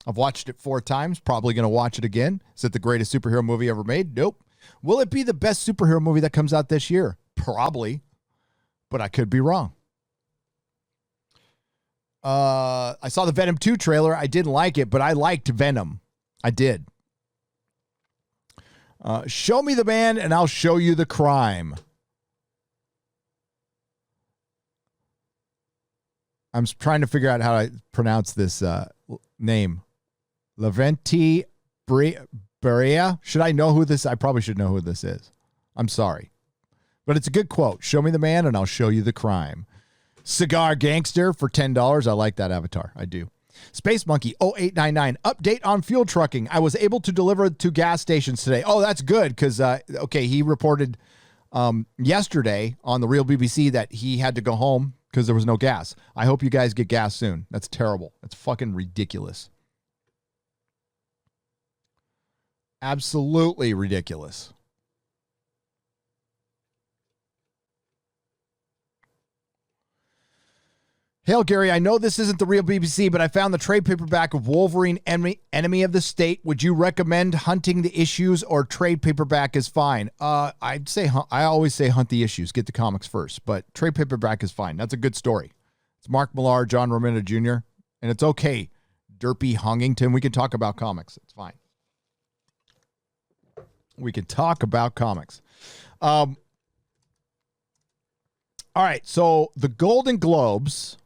I've watched it 4 times. Probably going to watch it again. Is it the greatest superhero movie ever made? Nope. Will it be the best superhero movie that comes out this year? Probably. But I could be wrong. I saw the Venom 2 trailer. I didn't like it, but I liked Venom. I did. Show me the man and I'll show you the crime. I'm trying to figure out how to pronounce this name. Lavrenti Berea. Should I know who this? I probably should know who this is. I'm sorry. But it's a good quote. Show me the man and I'll show you the crime. Cigar Gangster for $10. I like that avatar. I do. Space Monkey 0899. Update on fuel trucking. I was able to deliver to gas stations today. Oh, that's good because, he reported yesterday on the Real BBC that he had to go home because there was no gas. I hope you guys get gas soon. That's terrible. That's fucking ridiculous. Absolutely ridiculous. Hail, Gary, I know this isn't the Real BBC, but I found the trade paperback of Wolverine, Enemy of the State. Would you recommend hunting the issues or trade paperback is fine? I always say hunt the issues. Get the comics first, but trade paperback is fine. That's a good story. It's Mark Millar, John Romita Jr., and it's okay. Derpy Hungington, we can talk about comics. It's fine. We can talk about comics. All right, so the Golden Globes...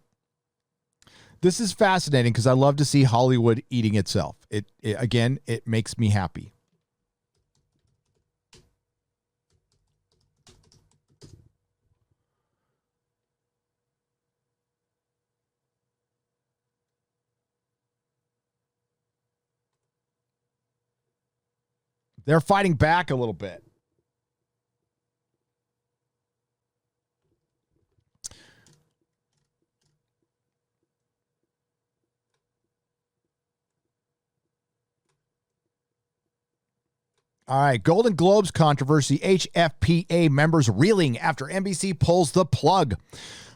This is fascinating because I love to see Hollywood eating itself. It makes me happy. They're fighting back a little bit. All right, Golden Globes controversy. HFPA members reeling after NBC pulls the plug.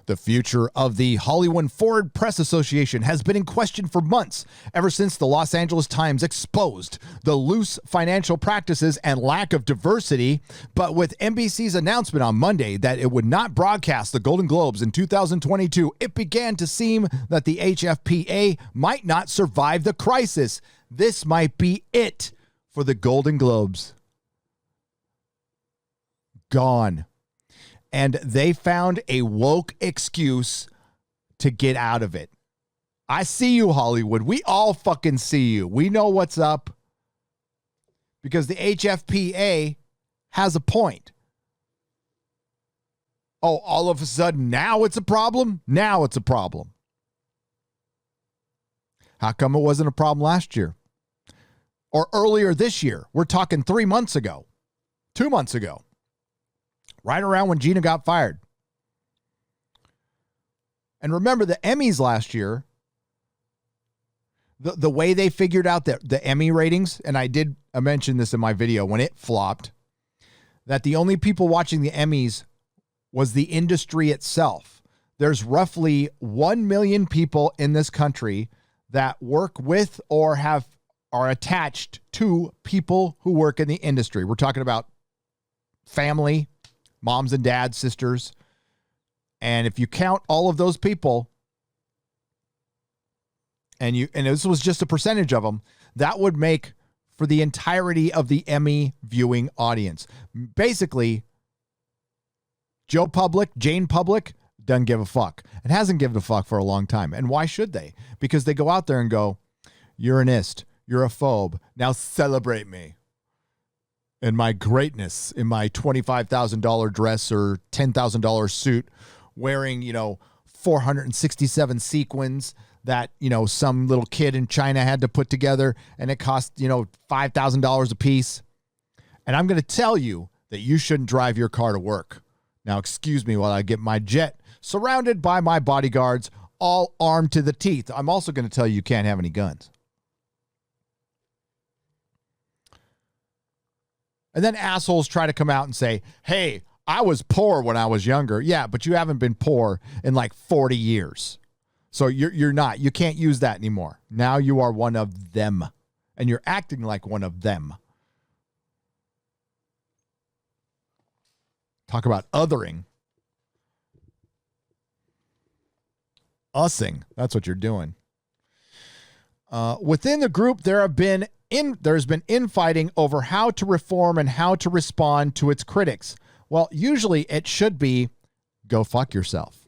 The future of the Hollywood Foreign Press Association has been in question for months, ever since the Los Angeles Times exposed the loose financial practices and lack of diversity. But with NBC's announcement on Monday that it would not broadcast the Golden Globes in 2022, it began to seem that the HFPA might not survive the crisis. This might be it for the Golden Globes. Gone. And they found a woke excuse to get out of it. I see you, Hollywood. We all fucking see you. We know what's up. Because the HFPA has a point. Oh, all of a sudden, now it's a problem? Now it's a problem. How come it wasn't a problem last year? Or earlier this year? We're talking 3 months ago. 2 months ago. Right around when Gina got fired. And remember the Emmys last year, the way they figured out the Emmy ratings, and I did mention this in my video when it flopped, that the only people watching the Emmys was the industry itself. there's roughly 1 million people in this country that work with or are attached to people who work in the industry. We're talking about family, moms and dads, sisters. And if you count all of those people, and this was just a percentage of them, that would make for the entirety of the Emmy viewing audience. Basically, Joe Public, Jane Public, doesn't give a fuck. It hasn't given a fuck for a long time. And why should they? Because they go out there and go, you're an ist, you're a phobe, now celebrate me in my greatness, in my $25,000 dress or $10,000 suit, wearing, 467 sequins that, some little kid in China had to put together, and it cost, $5,000 a piece. And I'm going to tell you that you shouldn't drive your car to work. Now, excuse me while I get my jet surrounded by my bodyguards, all armed to the teeth. I'm also going to tell you can't have any guns. And then assholes try to come out and say, hey, I was poor when I was younger. Yeah, but you haven't been poor in like 40 years. So you're not. You can't use that anymore. Now you are one of them, and you're acting like one of them. Talk about othering. Ussing. That's what you're doing. Within the group, there's been infighting over how to reform and how to respond to its critics. Well, usually it should be, go fuck yourself.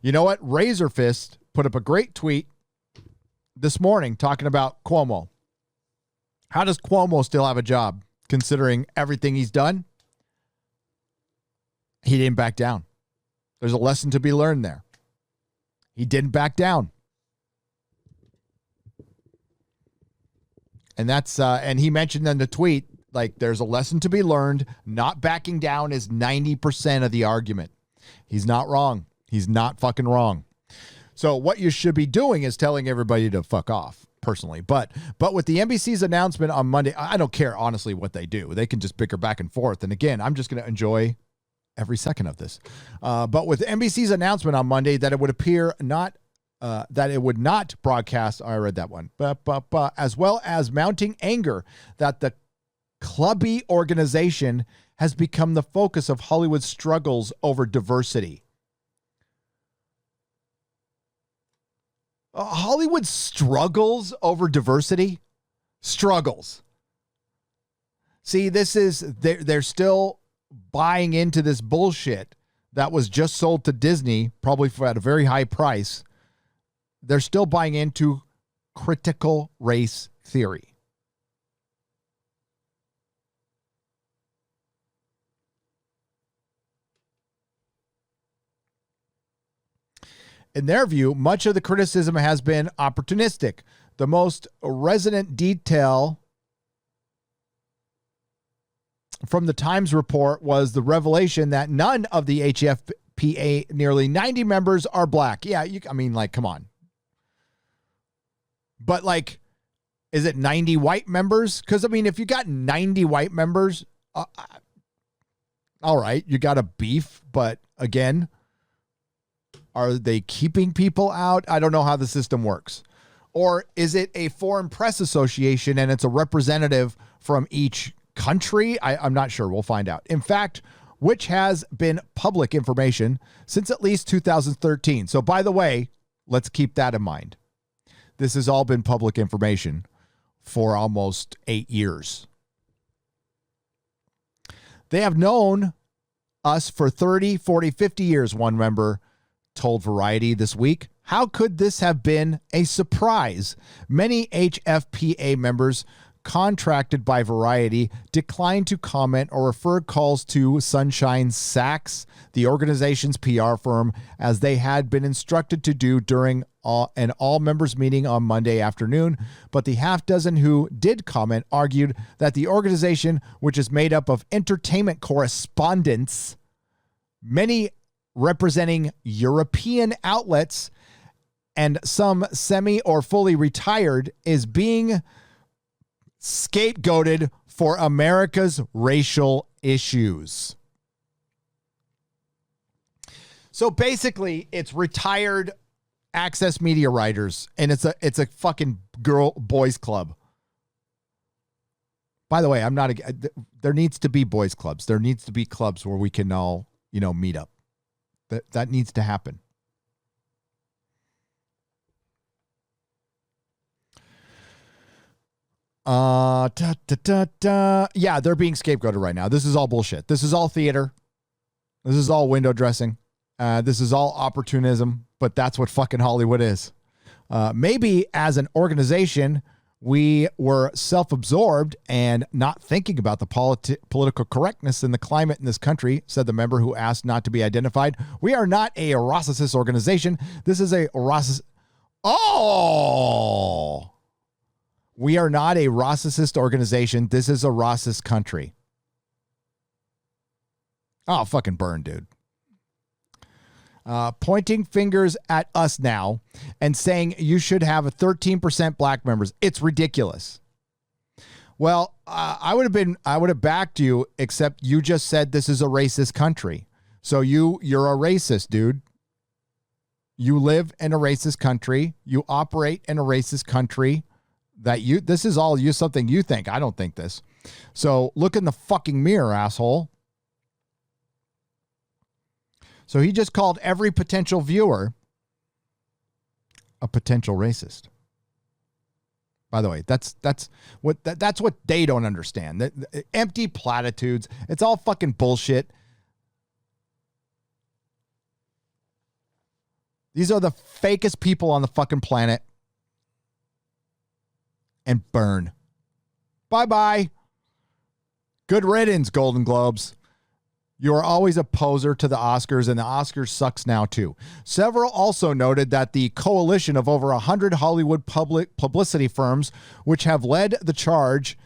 You know what? Razor Fist put up a great tweet this morning talking about Cuomo. How does Cuomo still have a job considering everything he's done? He didn't back down. There's a lesson to be learned there. He didn't back down. And and he mentioned in the tweet, like, there's a lesson to be learned. Not backing down is 90% of the argument. He's not wrong. He's not fucking wrong. So what you should be doing is telling everybody to fuck off, personally. But with the NBC's announcement on Monday, I don't care, honestly, what they do. They can just bicker back and forth. And again, I'm just going to enjoy every second of this. But with NBC's announcement on Monday that it would appear that it would not broadcast, I read that one, as well as mounting anger that the clubby organization has become the focus of Hollywood's struggles over diversity. Hollywood struggles over diversity? Struggles. See, they're still buying into this bullshit that was just sold to Disney, probably at a very high price. They're still buying into critical race theory. In their view, much of the criticism has been opportunistic. The most resonant detail from the Times report was the revelation that none of the HFPA nearly 90 members are black. Yeah, come on. But is it 90 white members? Because, if you got 90 white members, all right, you got a beef. But again, are they keeping people out? I don't know how the system works. Or is it a foreign press association and it's a representative from each country? I'm not sure. We'll find out. In fact, which has been public information since at least 2013. So by the way, let's keep that in mind. This has all been public information for almost 8 years. They have known us for 30, 40, 50 years, one member told Variety this week. How could this have been a surprise? Many HFPA members contracted by Variety declined to comment or refer calls to Sunshine Sachs, the organization's PR firm, as they had been instructed to do during an all-members meeting on Monday afternoon. But the half dozen who did comment argued that the organization, which is made up of entertainment correspondents, many representing European outlets and some semi or fully retired, is being scapegoated for America's racial issues. So basically, it's retired Access Media writers, and it's a fucking boys club. By the way, I'm not. There needs to be boys clubs. There needs to be clubs where we can all, meet up. That needs to happen. Yeah, they're being scapegoated right now. This is all bullshit. This is all theater. This is all window dressing. This is all opportunism, but that's what fucking Hollywood is. Maybe as an organization, we were self-absorbed and not thinking about the political correctness in the climate in this country, said the member who asked not to be identified. We are not a racist organization. This is a racist. Oh! We are not a racist organization. This is a racist country. Oh, fucking burn, dude. Pointing fingers at us now and saying you should have a 13% black members. It's ridiculous. Well, I would have backed you, except you just said this is a racist country. So you're a racist, dude. You live in a racist country. You operate in a racist country. This is all something you think. I don't think this. So look in the fucking mirror, asshole. So he just called every potential viewer a potential racist. By the way, that's what they don't understand. The empty platitudes. It's all fucking bullshit. These are the fakest people on the fucking planet. And burn. Bye-bye. Good riddance, Golden Globes. You are always a poser to the Oscars, and the Oscars sucks now, too. Several also noted that the coalition of over 100 Hollywood publicity firms, which have led the charge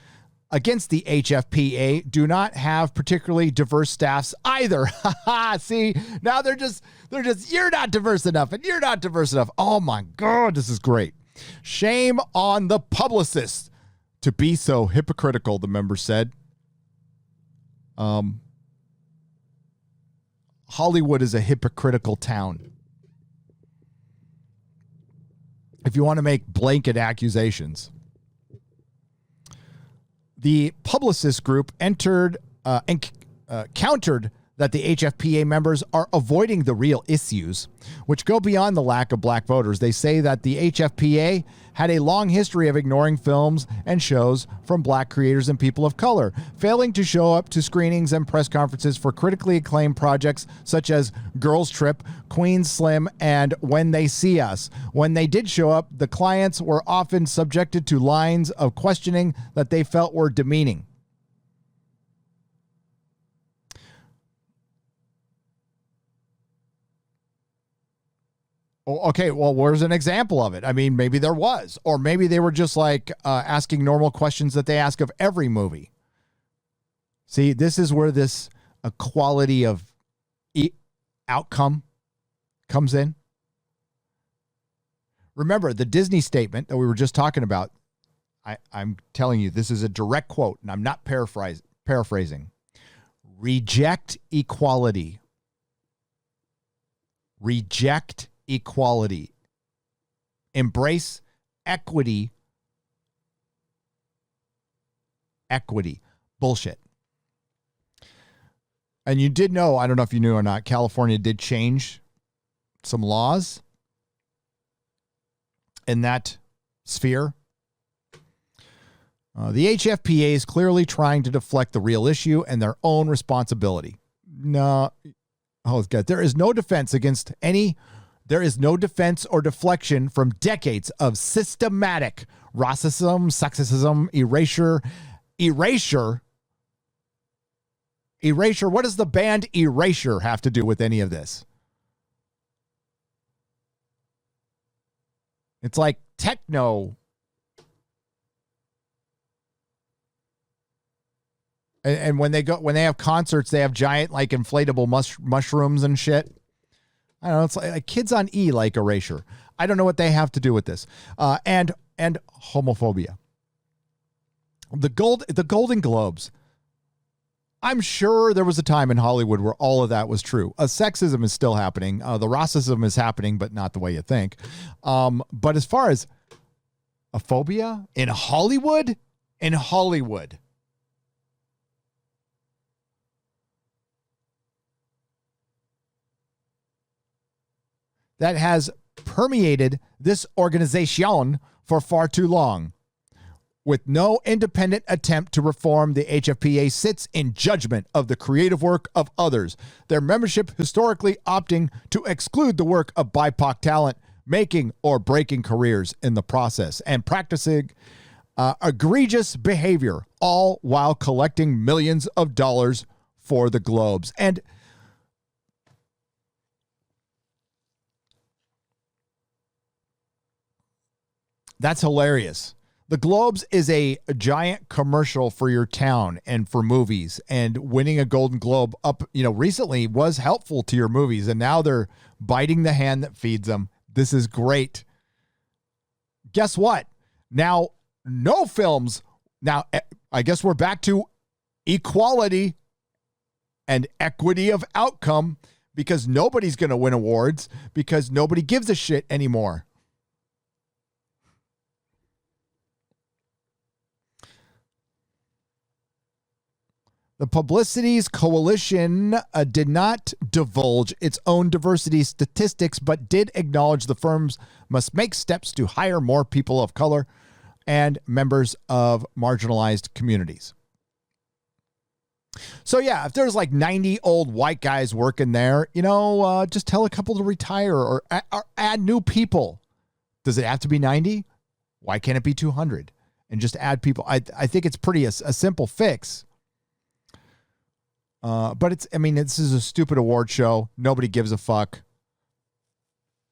against the HFPA, do not have particularly diverse staffs either. See, now they're just, you're not diverse enough, and you're not diverse enough. Oh, my God, this is great. Shame on the publicists to be so hypocritical, the member said. Hollywood is a hypocritical town. If you want to make blanket accusations. The publicist group entered and countered that the HFPA members are avoiding the real issues, which go beyond the lack of black voters. They say that the HFPA had a long history of ignoring films and shows from black creators and people of color, failing to show up to screenings and press conferences for critically acclaimed projects such as Girls Trip, Queen Slim, and When They See Us. When they did show up, the clients were often subjected to lines of questioning that they felt were demeaning. Okay, well, where's an example of it? I mean, maybe there was. Or maybe they were just like asking normal questions that they ask of every movie. See, this is where this equality of outcome comes in. Remember, the Disney statement that we were just talking about, I'm telling you, this is a direct quote, and I'm not paraphrasing. Reject equality. Reject equality. Embrace equity. Equity. Bullshit. And you did know, I don't know if you knew or not, California did change some laws in that sphere. The HFPA is clearly trying to deflect the real issue and their own responsibility. No. Oh, God. There is no defense or deflection from decades of systematic racism, sexism, erasure. What does the band Erasure have to do with any of this? It's like techno. And when they have concerts, they have giant like inflatable mushrooms and shit. I don't know. It's like kids on E like Erasure. I don't know what they have to do with this. And homophobia. The Golden Globes I'm sure there was a time in Hollywood where all of that was true. Sexism is still happening. The racism is happening, but not the way you think. But as far as a phobia in Hollywood, that has permeated this organization for far too long. With no independent attempt to reform, the HFPA sits in judgment of the creative work of others, their membership historically opting to exclude the work of BIPOC talent, making or breaking careers in the process, and practicing egregious behavior, all while collecting millions of dollars for the Globes. And that's hilarious. The Globes is a giant commercial for your town and for movies, and winning a Golden Globe up, recently was helpful to your movies, and now they're biting the hand that feeds them. This is great. Guess what? Now, no films. Now, I guess we're back to equality and equity of outcome, because nobody's going to win awards because nobody gives a shit anymore. The Publicities Coalition did not divulge its own diversity statistics, but did acknowledge the firms must make steps to hire more people of color and members of marginalized communities. So yeah, if there's like 90 old white guys working there, just tell a couple to retire or add new people. Does it have to be 90? Why can't it be 200? And just add people. I think it's pretty a simple fix. But this is a stupid award show. Nobody gives a fuck.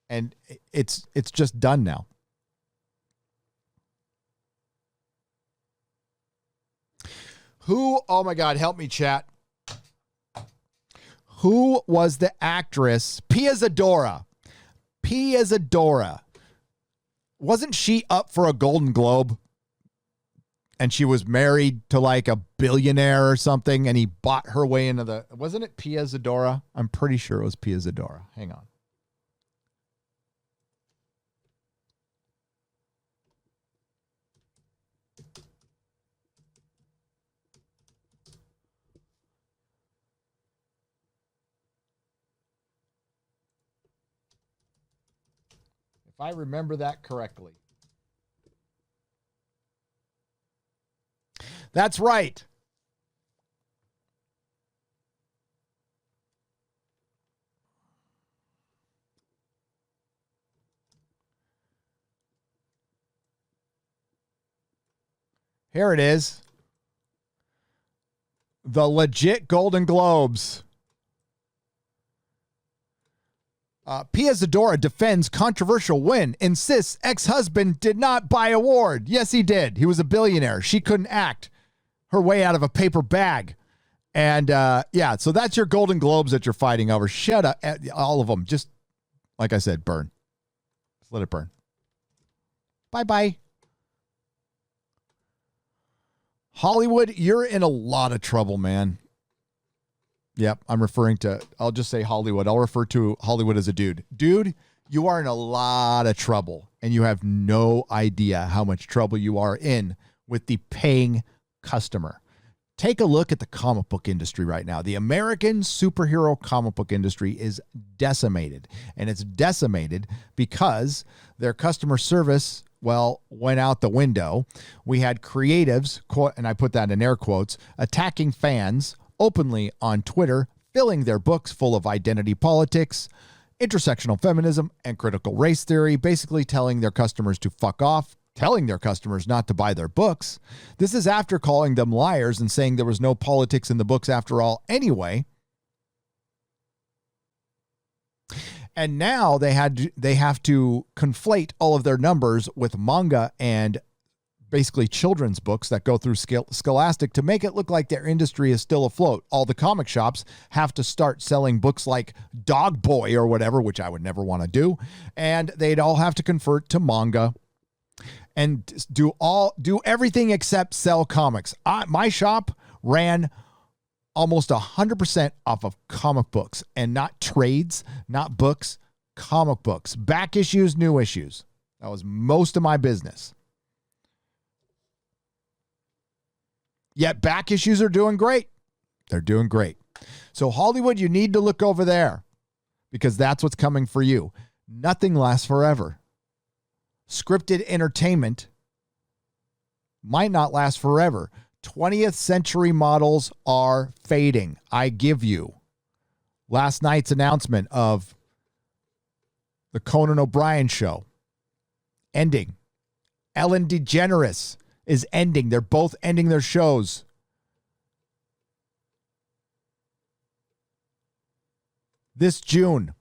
And it's just done now. Oh my God, help me, chat. Who was the actress? Pia Zadora. Wasn't she up for a Golden Globe? And she was married to like a billionaire or something, and he bought her way into wasn't it Pia Zadora? I'm pretty sure it was Pia Zadora. Hang on. If I remember that correctly. That's right. Here it is. The legit Golden Globes. Pia Zadora defends controversial win, insists ex-husband did not buy award. Yes, he did. He was a billionaire. She couldn't act her way out of a paper bag. And so that's your Golden Globes that you're fighting over. Shut up. All of them. Just, like I said, burn. Just let it burn. Bye-bye. Hollywood, you're in a lot of trouble, man. Yep, I'll just say Hollywood. I'll refer to Hollywood as a dude. Dude, you are in a lot of trouble, and you have no idea how much trouble you are in with the paying customer. Take a look at the comic book industry right now. The American superhero comic book industry is decimated, and it's decimated because their customer service, went out the window. We had creatives, and I put that in air quotes, attacking fans openly on Twitter, filling their books full of identity politics, intersectional feminism, and critical race theory, basically telling their customers to fuck off, telling their customers not to buy their books. This is after calling them liars and saying there was no politics in the books after all anyway. And now they have to conflate all of their numbers with manga and basically children's books that go through Scholastic to make it look like their industry is still afloat. All the comic shops have to start selling books like Dog Boy or whatever, which I would never want to do. And they'd all have to convert to manga and do everything except sell comics. My shop ran almost 100% off of comic books, and not trades, not books, comic books, back issues, new issues. That was most of my business. Yet back issues are doing great. They're doing great. So Hollywood, you need to look over there because that's what's coming for you. Nothing lasts forever. Scripted entertainment might not last forever. 20th century models are fading. I give you. Last night's announcement of the Conan O'Brien show ending. Ellen DeGeneres is ending. They're both ending their shows. This June.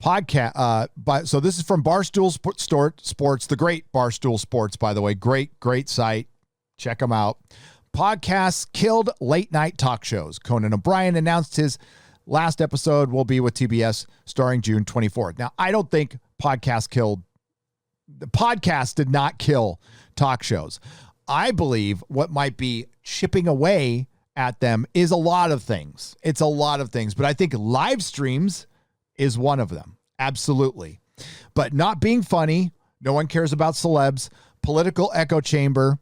Podcast. So this is from Barstool Sports, the great Barstool Sports, by the way. Great site. Check them out. Podcasts killed late night talk shows. Conan O'Brien announced his last episode will be with TBS starring June 24th. Now, I don't think the podcast did not kill talk shows. I believe what might be chipping away at them is a lot of things. It's a lot of things, but I think live streams is one of them. Absolutely. But not being funny. No one cares about celebs. Political echo chamber.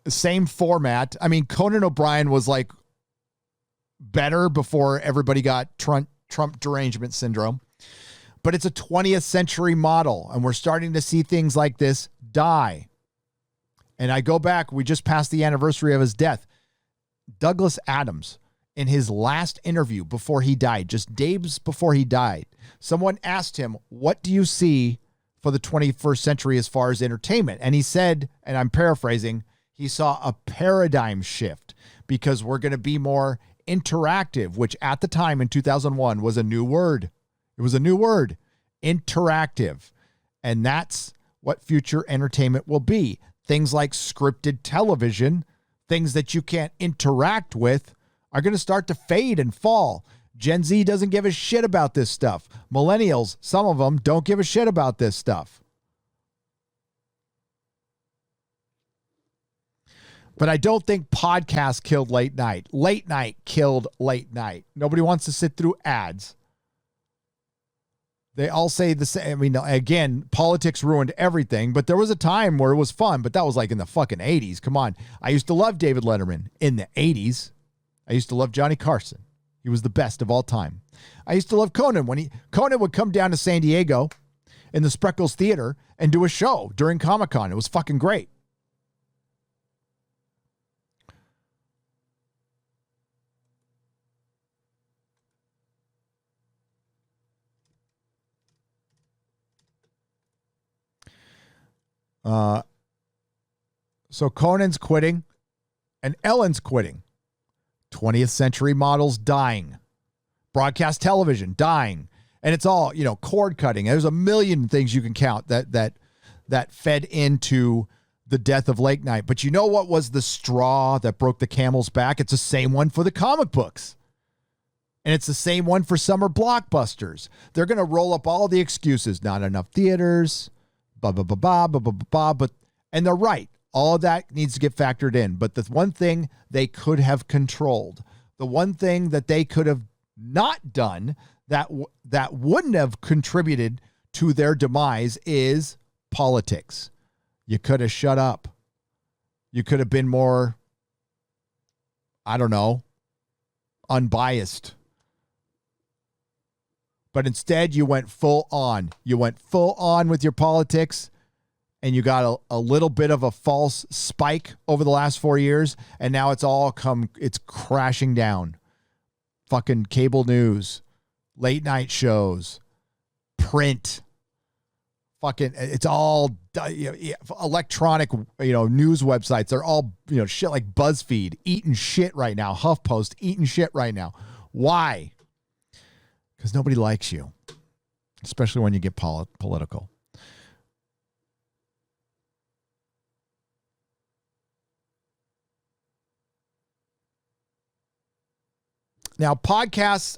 Same format. I mean, Conan O'Brien was like better before everybody got Trump derangement syndrome. But it's a 20th century model, and we're starting to see things like this die. And I go back, we just passed the anniversary of his death. Douglas Adams, in his last interview before he died, just days before he died, someone asked him, what do you see for the 21st century as far as entertainment? And he said, and I'm paraphrasing, he saw a paradigm shift because we're going to be more interactive, which at the time in 2001 was a new word. It was a new word, interactive. And that's what future entertainment will be. Things like scripted television, things that you can't interact with, are going to start to fade and fall. Gen Z doesn't give a shit about this stuff. Millennials, some of them, don't give a shit about this stuff. But I don't think podcasts killed late night. Late night killed late night. Nobody wants to sit through ads. They all say the same. I mean, again, politics ruined everything, but there was a time where it was fun, but that was like in the fucking 80s. Come on. I used to love David Letterman in the 80s. I used to love Johnny Carson. He was the best of all time. I used to love Conan. Conan would come down to San Diego in the Spreckles Theater and do a show during Comic-Con. It was fucking great. So Conan's quitting and Ellen's quitting. 20th century models dying. Broadcast television dying. And it's all, cord cutting. There's a million things you can count that fed into the death of late night. But you know what was the straw that broke the camel's back? It's the same one for the comic books. And it's the same one for summer blockbusters. They're going to roll up all the excuses. Not enough theaters, and they're right. All of that needs to get factored in. But the one thing they could have controlled, the one thing that they could have not done that wouldn't have contributed to their demise is politics. You could have shut up. You could have been more, unbiased. But instead, you went full on. You went full on with your politics, and you got a little bit of a false spike over the last 4 years, and now it's crashing down. Fucking cable news, late night shows, print, it's all electronic, news websites. They're all, shit like BuzzFeed eating shit right now. HuffPost eating shit right now. Why? Because nobody likes you, especially when you get political. Now, podcasts,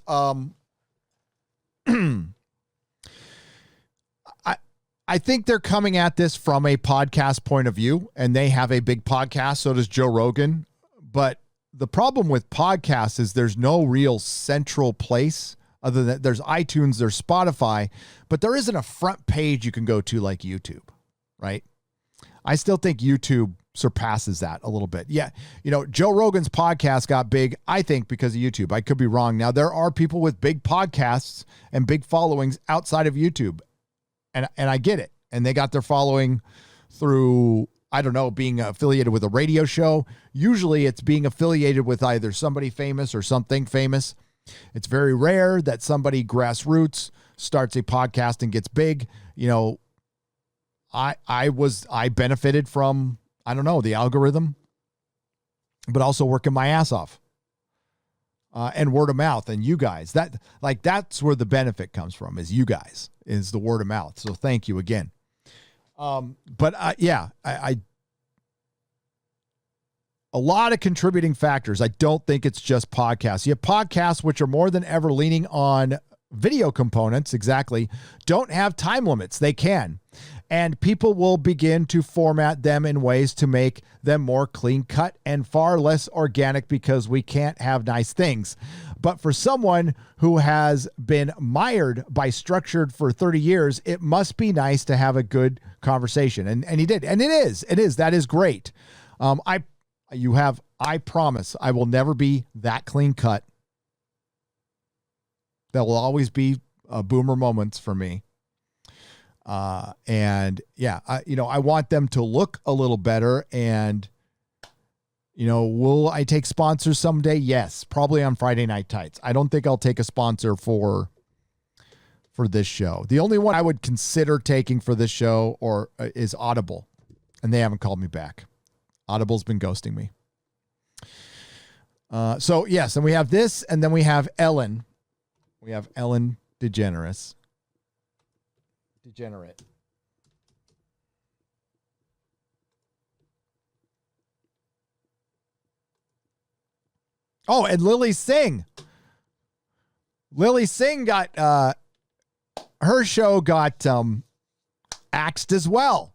I think they're coming at this from a podcast point of view, and they have a big podcast. So does Joe Rogan. But the problem with podcasts is there's no real central place other than there's iTunes, there's Spotify, but there isn't a front page you can go to like YouTube, right? I still think YouTube surpasses that a little bit. Yeah. You know, Joe Rogan's podcast got big, I think, because of YouTube. I could be wrong. Now, there are people with big podcasts and big followings outside of YouTube. And I get it. And they got their following through, I don't know, being affiliated with a radio show. Usually it's being affiliated with either somebody famous or something famous. It's very rare that somebody grassroots starts a podcast and gets big. You know, I benefited from, I don't know, the algorithm, but also working my ass off. And word of mouth, and you guys, that's where the benefit comes from, is you guys, is the word of mouth. So thank you again. But yeah, I a lot of contributing factors. I don't think it's just podcasts. You have podcasts which are more than ever leaning on video components. Exactly. Don't have time limits. They can. And people will begin to format them in ways to make them more clean cut and far less organic, because we can't have nice things. But for someone who has been mired by structured for 30 years, it must be nice to have a good conversation. And he did. And it is. That is great. I promise I will never be that clean cut. There will always be boomer moments for me. And yeah, I want them to look a little better. And, will I take sponsors someday? Yes, probably on Friday Night Tights. I don't think I'll take a sponsor for this show. The only one I would consider taking for this show is Audible, and they haven't called me back. Audible's been ghosting me. So yes, and we have this, and then we have Ellen. We have Ellen DeGeneres. Degenerate. Oh, and Lily Singh. Lily Singh got her show got axed as well.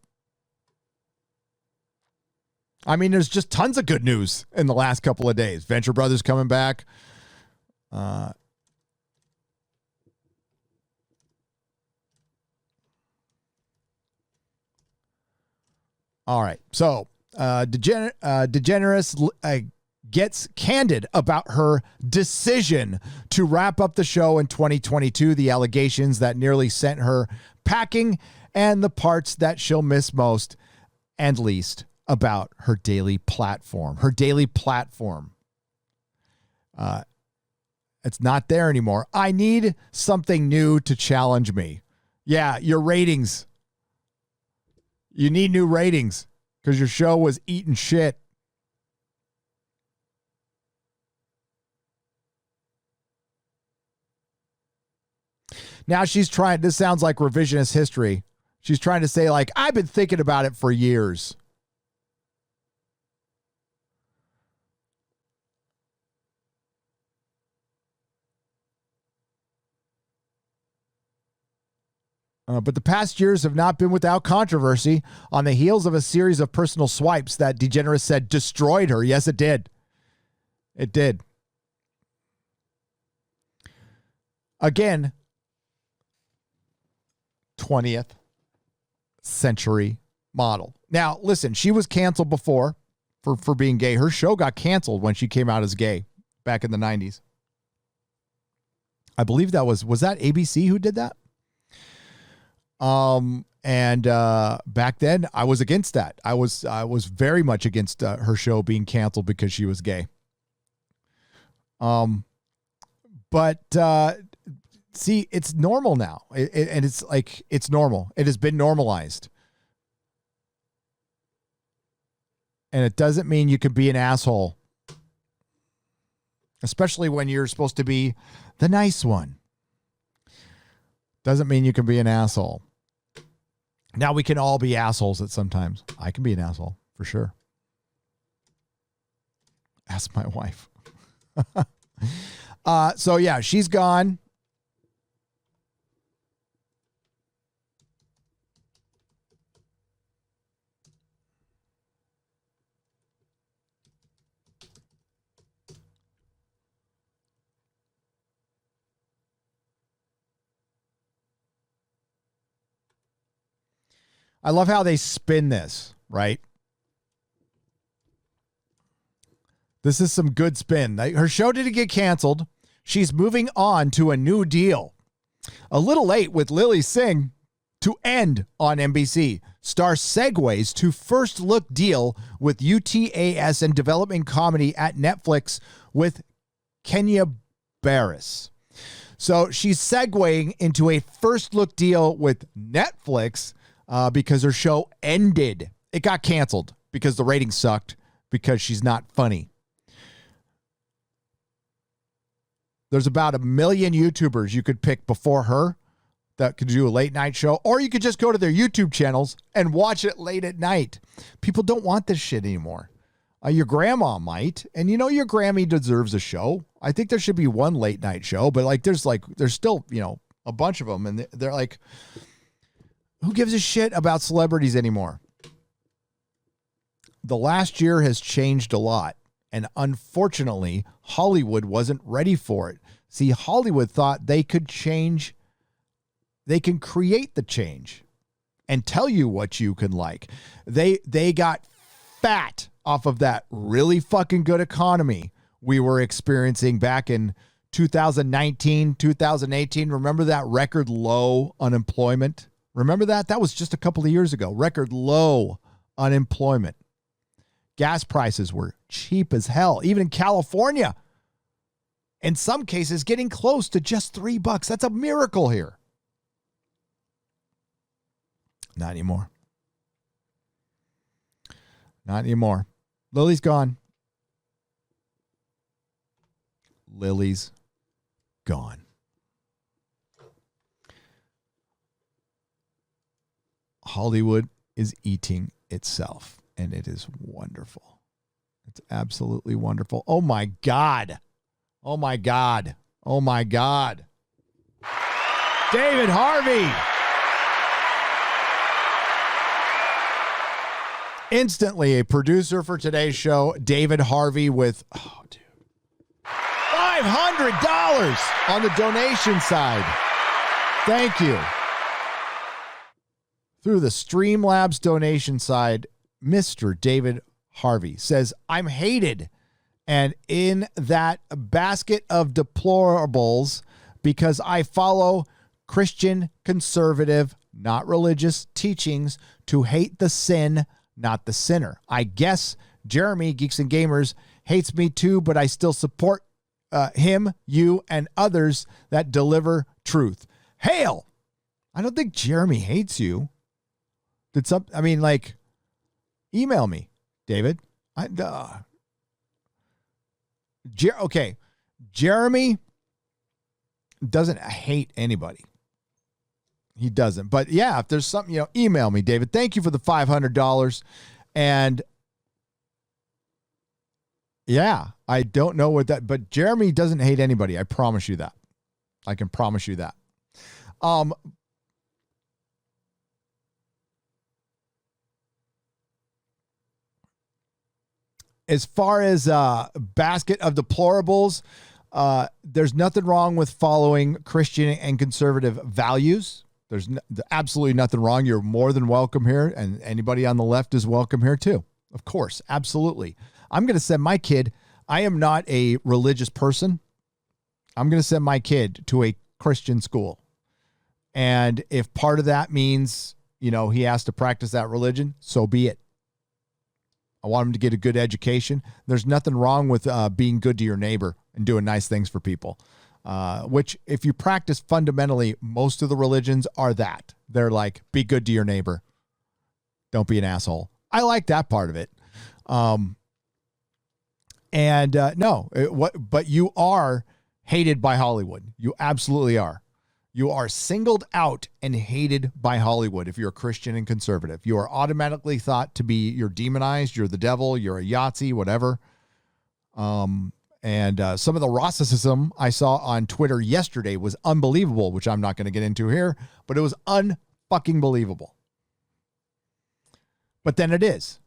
I mean, there's just tons of good news in the last couple of days. Venture Brothers coming back. All right. So DeGeneres gets candid about her decision to wrap up the show in 2022, the allegations that nearly sent her packing, and the parts that she'll miss most and least about her daily platform. Her daily platform. It's not there anymore. I need something new to challenge me. Yeah, your ratings. You need new ratings because your show was eating shit. Now she's trying, this sounds like revisionist history. She's trying to say, like, I've been thinking about it for years. But the past years have not been without controversy. On the heels of a series of personal swipes that DeGeneres said destroyed her. Yes, it did. It did. Again, 20th century model. Now, listen, she was canceled before for being gay. Her show got canceled when she came out as gay back in the 90s. I believe that was that ABC who did that? And back then I was against that. I was very much against her show being canceled because she was gay. But see, it's normal now. And it's like, it's normal. It has been normalized. And it doesn't mean you can be an asshole, especially when you're supposed to be the nice one. Doesn't mean you can be an asshole. Now we can all be assholes at sometimes. I can be an asshole for sure. Ask my wife. So yeah, she's gone. I love how they spin this, right? This is some good spin. Her show didn't get canceled. She's moving on to a new deal. A little late with Lily Singh to end on NBC. Star segues to first look deal with UTAS and development comedy at Netflix with Kenya Barris. So she's segueing into a first look deal with Netflix because her show ended. It got canceled because the ratings sucked because she's not funny. There's about 1 million YouTubers you could pick before her that could do a late night show, or you could just go to their YouTube channels and watch it late at night. People don't want this shit anymore. Your grandma might, and your Grammy deserves a show. I think there should be one late night show, but there's still, a bunch of them, and they're like, who gives a shit about celebrities anymore? The last year has changed a lot. And unfortunately, Hollywood wasn't ready for it. See, Hollywood thought they could change. They can create the change and tell you what you can like. They got fat off of that really fucking good economy we were experiencing back in 2019, 2018. Remember that record low unemployment? Remember that? That was just a couple of years ago. Record low unemployment. Gas prices were cheap as hell, even in California. In some cases, getting close to just $3. That's a miracle here. Not anymore. Not anymore. Lily's gone. Lily's gone. Hollywood is eating itself. And it is wonderful. It's absolutely wonderful. Oh, my God. Oh, my God. Oh, my God. David Harvey. Instantly a producer for today's show, David Harvey with, $500 on the donation side. Thank you. Through the Streamlabs donation side, Mr. David Harvey says, I'm hated and in that basket of deplorables because I follow Christian conservative, not religious teachings to hate the sin, not the sinner. I guess Jeremy, Geeks and Gamers, hates me too, but I still support him, you, and others that deliver truth. Hail! I don't think Jeremy hates you. Email me, David. Okay. Jeremy doesn't hate anybody. He doesn't. But yeah, if there's something, email me, David. Thank you for the $500. And yeah, I don't know what that, but Jeremy doesn't hate anybody. I promise you that. I can promise you that. As far as basket of deplorables, there's nothing wrong with following Christian and conservative values. There's absolutely nothing wrong. You're more than welcome here, and anybody on the left is welcome here too. Of course, absolutely. I'm going to send my kid. I am not a religious person. I'm going to send my kid to a Christian school. And if part of that means, he has to practice that religion, so be it. I want him to get a good education. There's nothing wrong with being good to your neighbor and doing nice things for people, which if you practice fundamentally, most of the religions are that. They're like, be good to your neighbor. Don't be an asshole. I like that part of it. But you are hated by Hollywood. You absolutely are. You are singled out and hated by Hollywood if you're a Christian and conservative. You are automatically thought to be, you're demonized, you're the devil, you're a Yahtzee, whatever. And some of the racism I saw on Twitter yesterday was unbelievable, which I'm not going to get into here, but it was unfucking believable. But then it is.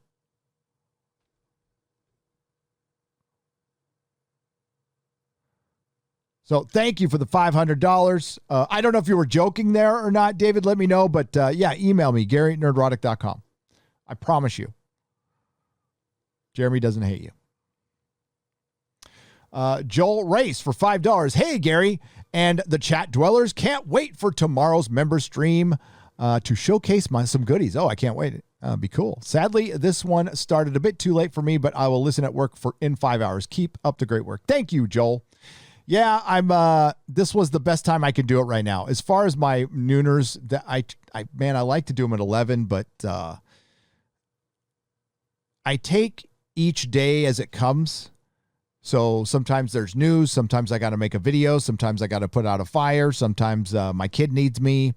So thank you for the $500. I don't know if you were joking there or not, David. Let me know. But yeah, email me, Gary@nerdrotic.com. I promise you. Jeremy doesn't hate you. Joel Race for $5. Hey, Gary and the chat dwellers. Can't wait for tomorrow's member stream to showcase some goodies. Oh, I can't wait. Be cool. Sadly, this one started a bit too late for me, but I will listen at work in 5 hours. Keep up the great work. Thank you, Joel. Yeah, this was the best time I could do it right now. As far as my nooners, that I like to do them at 11, but I take each day as it comes. So sometimes there's news. Sometimes I got to make a video. Sometimes I got to put out a fire. Sometimes my kid needs me.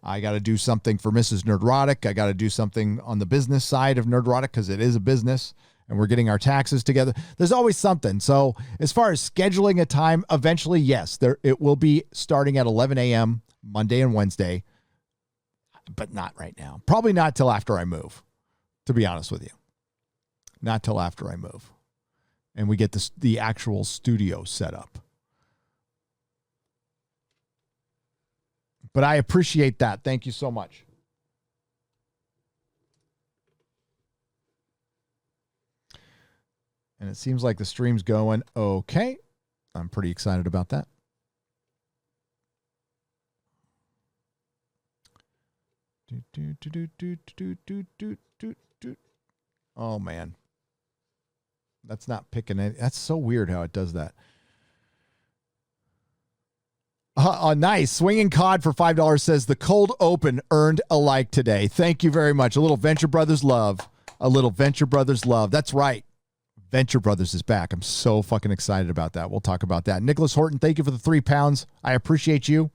I got to do something for Mrs. Nerdrotic. I got to do something on the business side of Nerdrotic because it is a business and we're getting our taxes together. There's always something. So as far as scheduling a time, eventually, yes, it will be starting at 11 a.m. Monday and Wednesday, but not right now. Probably not till after I move, to be honest with you. Not till after I move and we get the actual studio set up. But I appreciate that. Thank you so much. And it seems like the stream's going okay. I'm pretty excited about that. Oh, man. That's not picking it. That's so weird how it does that. Nice. Swinging Cod for $5 says the cold open earned a like today. Thank you very much. A little Venture Brothers love. A little Venture Brothers love. That's right. Venture Brothers is back. I'm so fucking excited about that. We'll talk about that. Nicholas Horton, thank you for the £3. I appreciate you.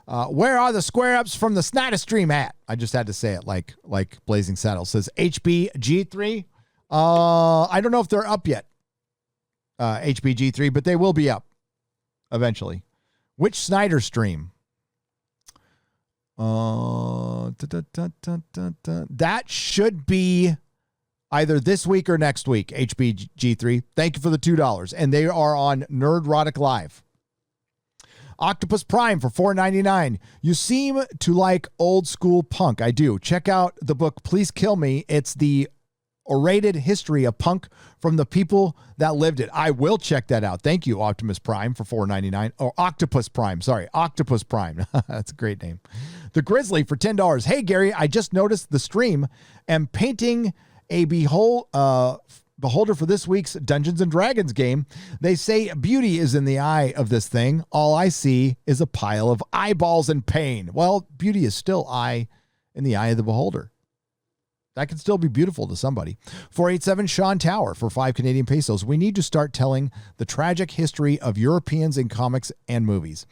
Where are the square ups from the Snyder stream at? I just had to say it like Blazing Saddle says HBG3. I don't know if they're up yet. HBG3, but they will be up eventually. Which Snyder stream? That should be either this week or next week, HBG3. Thank you for the $2. And they are on Nerdrotic Live. Octopus Prime for $4.99. You seem to like old school punk. I do. Check out the book Please Kill Me. It's the orated history of punk from the people that lived it. I will check that out. Thank you, Optimus Prime, for $4.99. Or Octopus Prime. Sorry, Octopus Prime. That's a great name. The Grizzly for $10. Hey, Gary, I just noticed the stream and painting a beholder for this week's Dungeons & Dragons game. They say beauty is in the eye of this thing. All I see is a pile of eyeballs and pain. Well, beauty is still in the eye of the beholder. That can still be beautiful to somebody. 487 Sean Tower for 5 Canadian pesos. We need to start telling the tragic history of Europeans in comics and movies.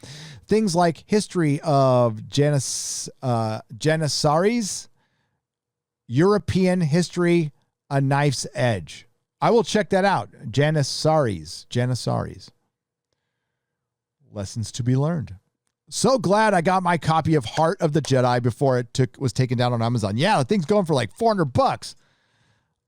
Things like history of Janissaries, European history, A Knife's Edge. I will check that out. Janissaries. Lessons to be learned. So glad I got my copy of Heart of the Jedi before it was taken down on Amazon. Yeah, the thing's going for like $400.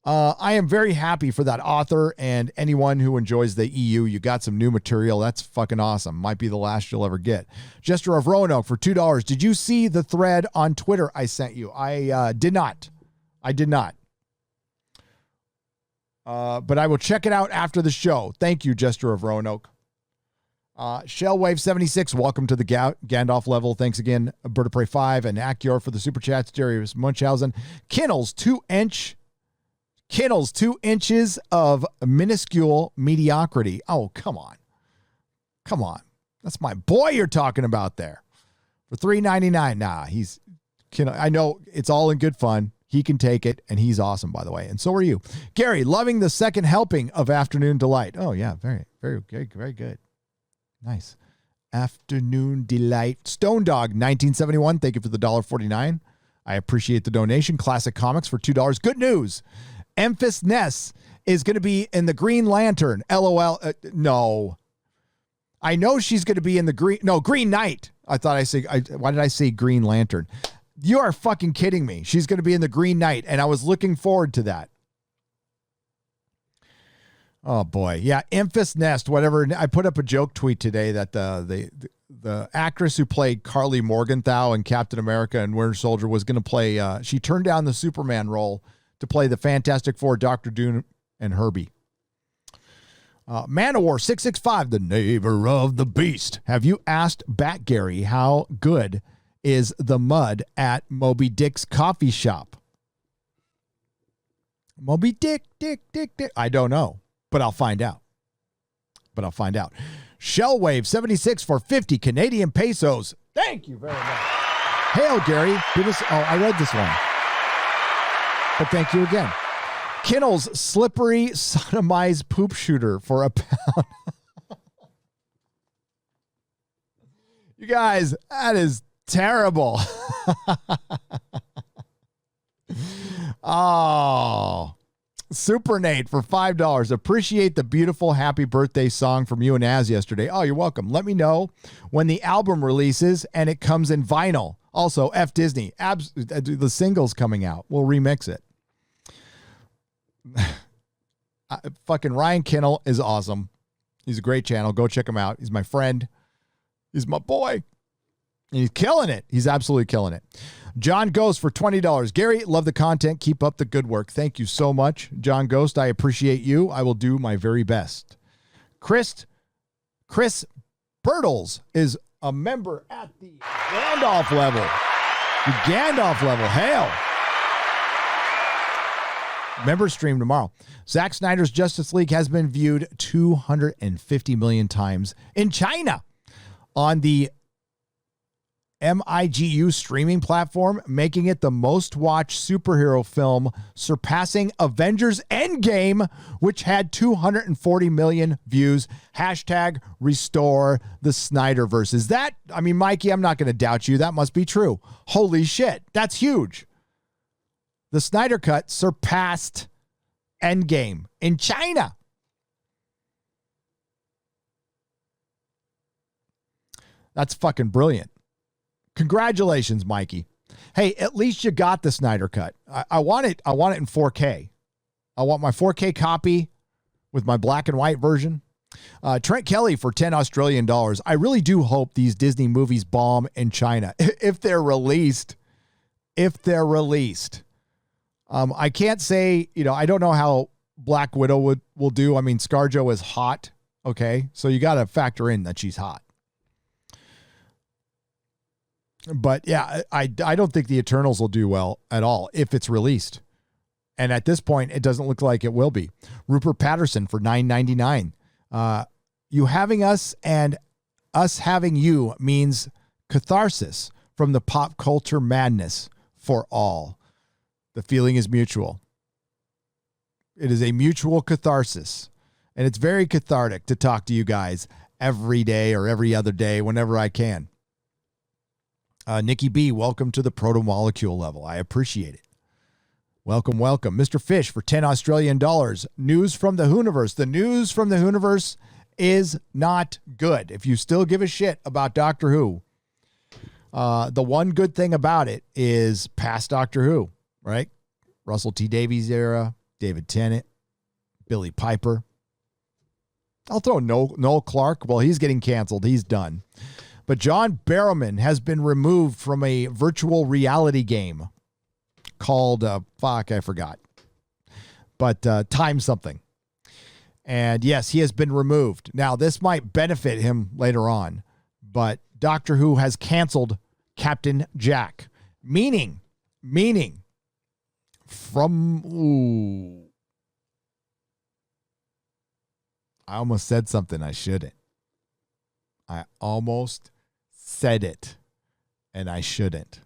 I am very happy for that author and anyone who enjoys the EU. You got some new material. That's fucking awesome. Might be the last you'll ever get. Jester of Roanoke for $2. Did you see the thread on Twitter I sent you? I did not. But I will check it out after the show. Thank you, Jester of Roanoke. Shellwave76, welcome to the Gandalf level. Thanks again, Bird of Prey 5 and Acure for the super chats. Darius Munchausen. Kinnels, 2 inches of minuscule mediocrity. Oh, come on. That's my boy you're talking about there. For $3.99. Nah, I know it's all in good fun. He can take it, and he's awesome, by the way. And so are you. Gary, loving the second helping of Afternoon Delight. Oh, yeah, very, very good. Very good. Nice. Afternoon Delight. Stone Dog, 1971. Thank you for the $1.49. I appreciate the donation. Classic Comics for $2. Good news. Emphas Ness is going to be in the Green Lantern. LOL. No. I know she's going to be in the Green Knight. Why did I say Green Lantern? You are fucking kidding me. She's going to be in the Green Knight, and I was looking forward to that. Oh boy. Yeah. Infus Nest, whatever. I put up a joke tweet today that the actress who played Carly Morgenthau in Captain America and Winter Soldier was going to play, she turned down the Superman role to play the Fantastic Four, Dr. Doom and Herbie. Manowar 665, the neighbor of the beast. Have you asked Bat Gary how good is the mud at Moby Dick's coffee shop? Moby Dick. I don't know, but I'll find out. Shellwave 76 for 50 Canadian pesos. Thank you very much. Hail, Gary. I read this one. But thank you again. Kinnell's slippery sodomized poop shooter for £1. You guys, that is terrible. Oh, Super Nate for $5. Appreciate the beautiful happy birthday song from you and Az yesterday. Oh, you're welcome. Let me know when the album releases and it comes in vinyl. Also, F Disney. The single's coming out. We'll remix it. Fucking Ryan Kinnell is awesome. He's a great channel. Go check him out. He's my friend. He's my boy. And he's killing it. He's absolutely killing it. John Ghost for $20. Gary, love the content. Keep up the good work. Thank you so much, John Ghost. I appreciate you. I will do my very best. Chris Bertles is a member at the Gandalf level. The Gandalf level. Hail. Member stream tomorrow. Zack Snyder's Justice League has been viewed 250 million times in China on the MIGU streaming platform, making it the most watched superhero film, surpassing Avengers Endgame, which had 240 million views. Hashtag restore the Snyderverse. Is that, I mean, Mikey, I'm not going to doubt you. That must be true. Holy shit. That's huge. The Snyder Cut surpassed Endgame in China. That's fucking brilliant. Congratulations, Mikey. Hey, at least you got the Snyder Cut. I want it in 4K. I want my 4K copy with my black and white version. Trent Kelly for 10 Australian dollars. I really do hope these Disney movies bomb in China. If they're released. I can't say, I don't know how Black Widow will do. I mean, ScarJo is hot. Okay. So you got to factor in that she's hot. But yeah, I don't think the Eternals will do well at all if it's released. And at this point, it doesn't look like it will be. Rupert Patterson for $9.99. You having us and us having you means catharsis from the pop culture madness for all. The feeling is mutual. It is a mutual catharsis. And it's very cathartic to talk to you guys every day or every other day whenever I can. Nikki B, welcome to the proto-molecule level. I appreciate it. Welcome. Mr. Fish for 10 Australian dollars. News from the Hooniverse. The news from the Hooniverse is not good. If you still give a shit about Doctor Who, the one good thing about it is past Doctor Who, right? Russell T. Davies era, David Tennant, Billy Piper. I'll throw Noel Clark. Well, he's getting canceled. He's done. But John Barrowman has been removed from a virtual reality game called, I forgot. But Time something. And yes, he has been removed. Now, this might benefit him later on. But Doctor Who has canceled Captain Jack. Meaning, from... I almost said something I shouldn't. I almost said it, and I shouldn't.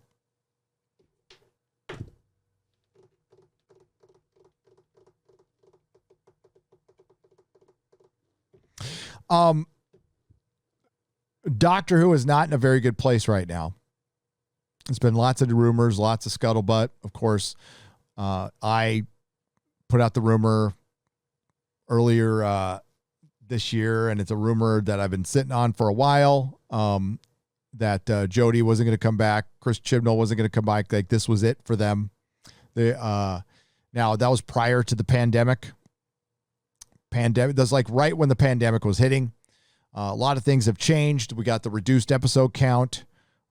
Doctor Who is not in a very good place right now. There's been lots of rumors, lots of scuttlebutt. Of course, I put out the rumor earlier this year, and it's a rumor that I've been sitting on for a while, that Jodie wasn't going to come back. Chris Chibnall wasn't going to come back. Like, this was it for them. Now, that was prior to the pandemic. pandemic. That's like right when the pandemic was hitting. A lot of things have changed. We got the reduced episode count.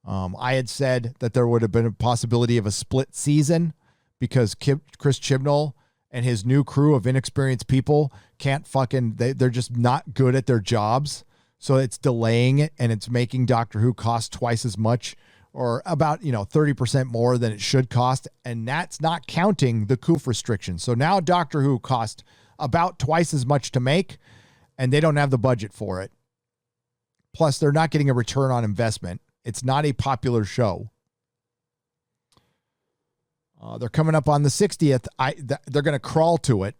I had said that there would have been a possibility of a split season because Chris Chibnall and his new crew of inexperienced people can't they're just not good at their jobs. So it's delaying it, and it's making Doctor Who cost twice as much, or about, 30% more than it should cost. And that's not counting the COOF restrictions. So now Doctor Who cost about twice as much to make, and they don't have the budget for it. Plus, they're not getting a return on investment. It's not a popular show. They're coming up on the 60th. They're going to crawl to it.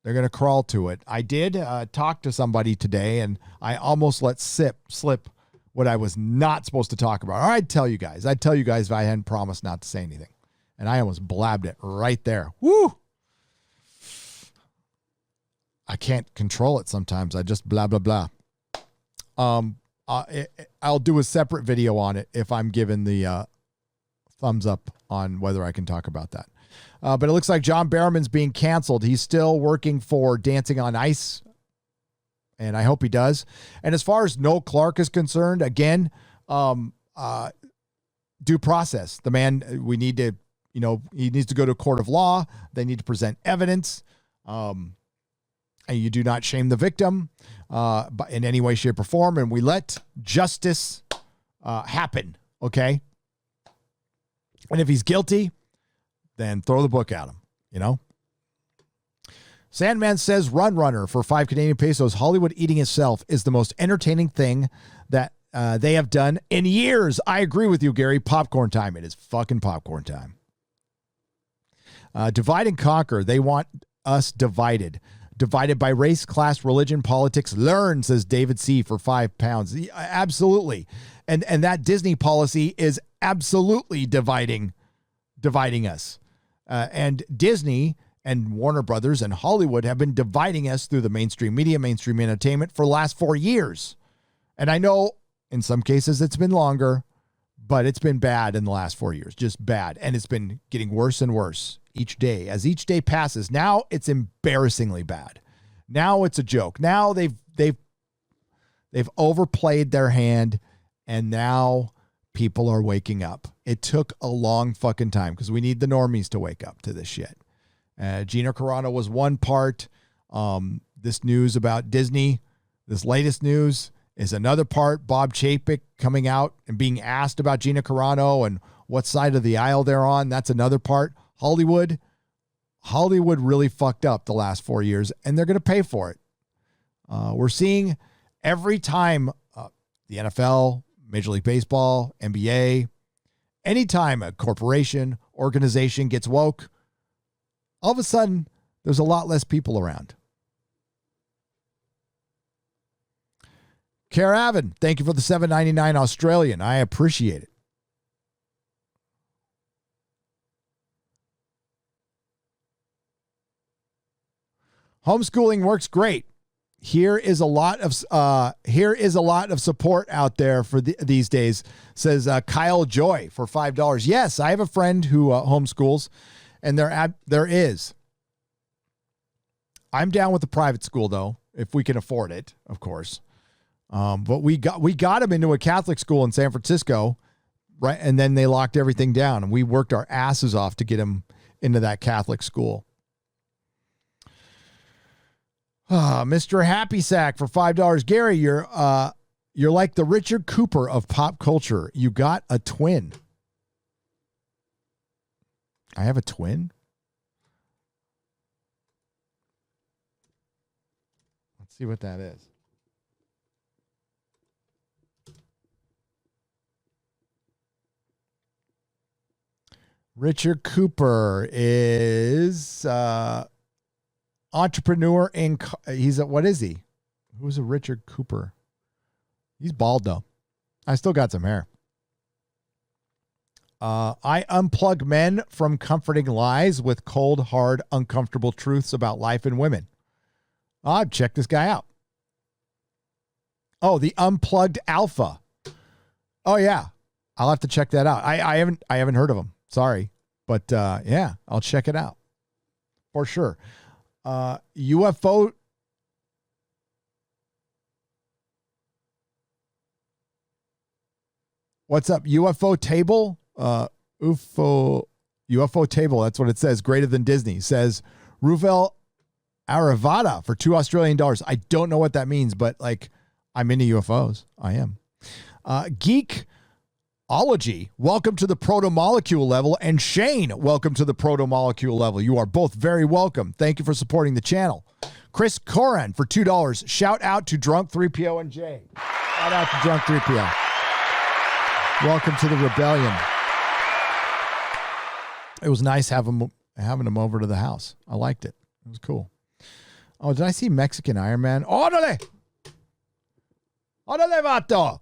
They're going to crawl to it. I did talk to somebody today, and I almost let slip what I was not supposed to talk about. Or I'd tell you guys if I hadn't promised not to say anything. And I almost blabbed it right there. Woo! I can't control it sometimes. I just blah, blah, blah. I'll do a separate video on it if I'm given the thumbs up on whether I can talk about that. But it looks like John Barrowman's being canceled. He's still working for Dancing on Ice, and I hope he does. And as far as Noel Clarke is concerned, again, due process. The man, we need to, he needs to go to a court of law. They need to present evidence. And you do not shame the victim in any way, shape, or form. And we let justice happen, okay? And if he's guilty, then throw the book at him, Sandman says Run Runner for 5 Canadian pesos. Hollywood eating itself is the most entertaining thing that they have done in years. I agree with you, Gary. Popcorn time. It is fucking popcorn time. Divide and conquer. They want us divided. Divided by race, class, religion, politics. Learn, says David C. for £5. Absolutely. And that Disney policy is absolutely dividing us. And Disney and Warner Brothers and Hollywood have been dividing us through the mainstream media, mainstream entertainment for the last 4 years. And I know in some cases it's been longer, but it's been bad in the last 4 years, just bad. And it's been getting worse and worse each day. As each day passes, now it's embarrassingly bad. Now it's a joke. Now they've overplayed their hand, and now people are waking up. It took a long fucking time because we need the normies to wake up to this shit. Gina Carano was one part. This news about Disney, this latest news, is another part. Bob Chapek coming out and being asked about Gina Carano and what side of the aisle they're on. That's another part. Hollywood really fucked up the last 4 years, and they're going to pay for it. We're seeing every time the NFL, Major League Baseball, NBA, anytime a corporation, organization gets woke, all of a sudden, there's a lot less people around. Caravan, thank you for the $7.99 Australian. I appreciate it. Homeschooling works great. Here is a lot of support out there for these days, says Kyle Joy for $5. Yes, I have a friend who homeschools, and there is. I'm down with the private school though, if we can afford it, of course. But we got him into a Catholic school in San Francisco, right? And then they locked everything down, and we worked our asses off to get him into that Catholic school. Mr. Happy Sack for $5. Gary, you're like the Richard Cooper of pop culture. You got a twin. I have a twin? Let's see what that is. Richard Cooper is entrepreneur in. What is he? Who's a Richard Cooper? He's bald though. I still got some hair. I unplug men from comforting lies with cold, hard, uncomfortable truths about life and women. I've checked this guy out. Oh, the Unplugged Alpha. Oh yeah, I'll have to check that out. I haven't heard of him. Sorry, but yeah, I'll check it out for sure. UFO. What's up? UFO table? UFO table. That's what it says. Greater than Disney. Says Ruvel Aravada for $2 Australian. I don't know what that means, but like I'm into UFOs. I am. Geekology. Welcome to the proto-molecule level. And Shane, welcome to the proto-molecule level. You are both very welcome. Thank you for supporting the channel. Chris Coran for $2. Shout out to Drunk 3PO and Jay. Shout out to Drunk 3PO. Welcome to the rebellion. It was nice having him over to the house. I liked it. It was cool. Oh, did I see Mexican Iron Man? Órale! Órale, vato!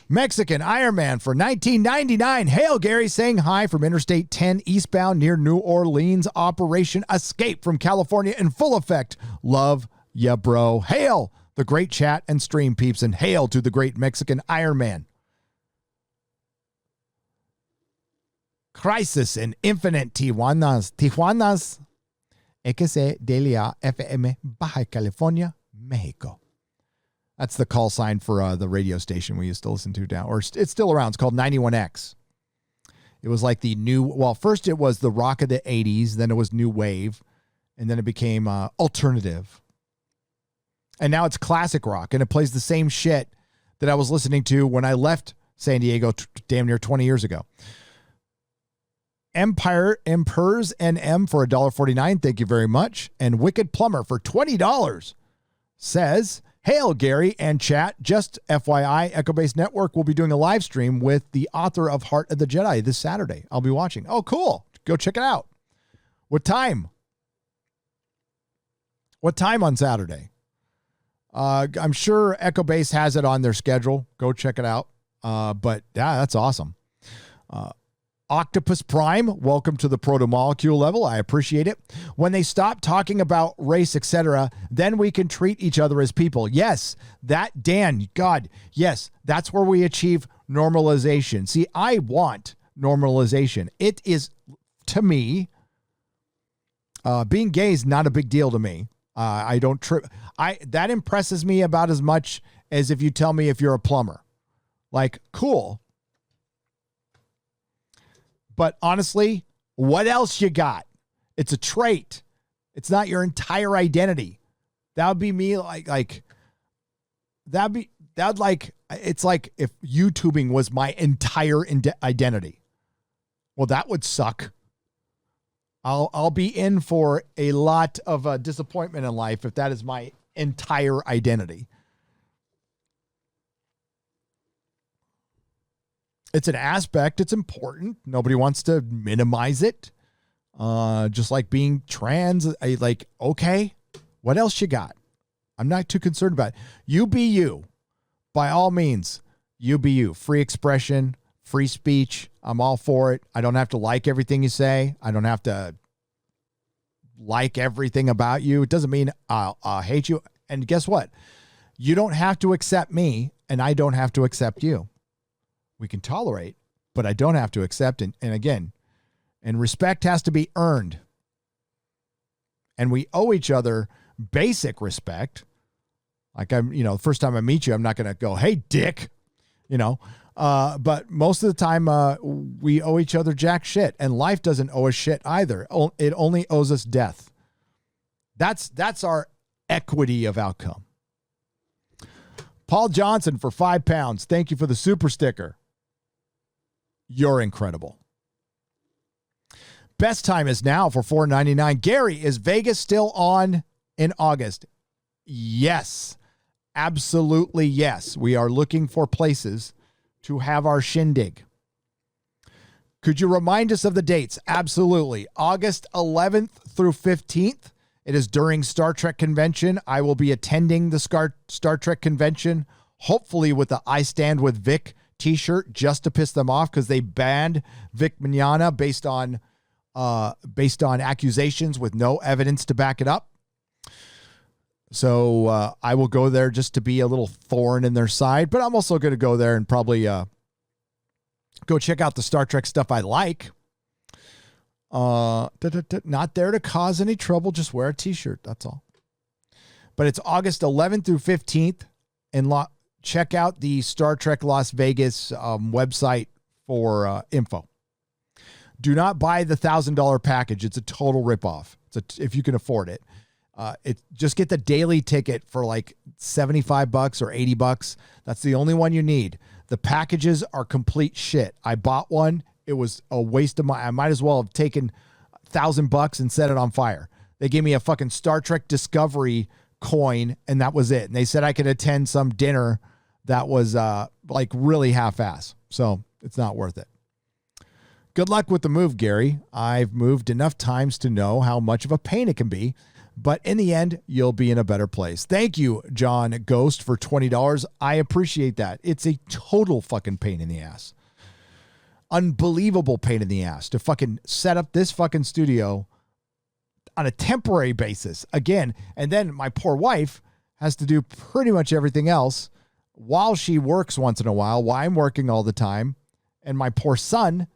Mexican Iron Man for $19.99. Hail, Gary, saying hi from Interstate 10 eastbound near New Orleans. Operation Escape from California in full effect. Love ya, bro. Hail, the great chat and stream peeps, and hail to the great Mexican Iron Man. Crisis in Infinite Tijuanas. XE FM, Baja California, Mexico. That's the call sign for the radio station we used to listen to down, or it's still around. It's called 91X. It was like the new, well, first it was the rock of the 80s, then it was new wave, and then it became alternative. And now it's classic rock, and it plays the same shit that I was listening to when I left San Diego damn near 20 years ago. Empires NM for $1.49. Thank you very much. And Wicked Plumber for $20 says, hail, Gary and chat. Just FYI, Echo Base Network will be doing a live stream with the author of Heart of the Jedi this Saturday. I'll be watching. Oh, cool. Go check it out. What time? What time on Saturday? I'm sure Echo Base has it on their schedule. Go check it out. But yeah, that's awesome. Octopus Prime, welcome to the proto-molecule level. I appreciate it. When they stop talking about race, etc., then we can treat each other as people. Yes, that, Dan, God, yes, that's where we achieve normalization. See, I want normalization. It is, to me, being gay is not a big deal to me. I don't trip. That impresses me about as much as if you tell me if you're a plumber. Like, cool. But honestly, what else you got? It's a trait. It's not your entire identity. That would be me it's like if YouTubing was my entire identity. Well, that would suck. I'll be in for a lot of disappointment in life if that is my entire identity. It's an aspect. It's important. Nobody wants to minimize it. Just like being trans, okay, what else you got? I'm not too concerned about it. You be you. By all means, you be you. Free expression, free speech. I'm all for it. I don't have to like everything you say. I don't have to like everything about you. It doesn't mean I'll hate you. And guess what? You don't have to accept me, and I don't have to accept you. We can tolerate, but I don't have to accept. And again, and respect has to be earned. And we owe each other basic respect. Like the first time I meet you, I'm not going to go, hey, dick, but most of the time we owe each other jack shit, and life doesn't owe us shit either. It only owes us death. That's our equity of outcome. Paul Johnson for £5. Thank you for the super sticker. You're incredible. Best time is now for $4.99. Gary, is Vegas still on in August? Yes, absolutely yes. We are looking for places to have our shindig. Could you remind us of the dates? Absolutely. August 11th through 15th. It is during Star Trek convention. I will be attending the Star Trek convention, hopefully with the I Stand With Vic t-shirt, just to piss them off because they banned Vic Mignogna based on accusations with no evidence to back it up. So I will go there just to be a little thorn in their side, but I'm also going to go there and probably go check out the Star Trek stuff I like. Not there to cause any trouble. Just wear a t-shirt. That's all. But it's August 11th through 15th. And check out the Star Trek Las Vegas website for info. Do not buy the $1,000 package. It's a total ripoff. If you can afford it. Just get the daily ticket for like $75 or $80. That's the only one you need. The packages are complete shit. I bought one. It was a waste of I might as well have taken $1,000 and set it on fire. They gave me a fucking Star Trek Discovery coin and that was it. And they said I could attend some dinner that was like really half-ass. So it's not worth it. Good luck with the move, Gary. I've moved enough times to know how much of a pain it can be. But in the end, you'll be in a better place. Thank you, John Ghost, for $20. I appreciate that. It's a total fucking pain in the ass. Unbelievable pain in the ass to fucking set up this fucking studio on a temporary basis again. And then my poor wife has to do pretty much everything else while she works once in a while I'm working all the time. And my poor son,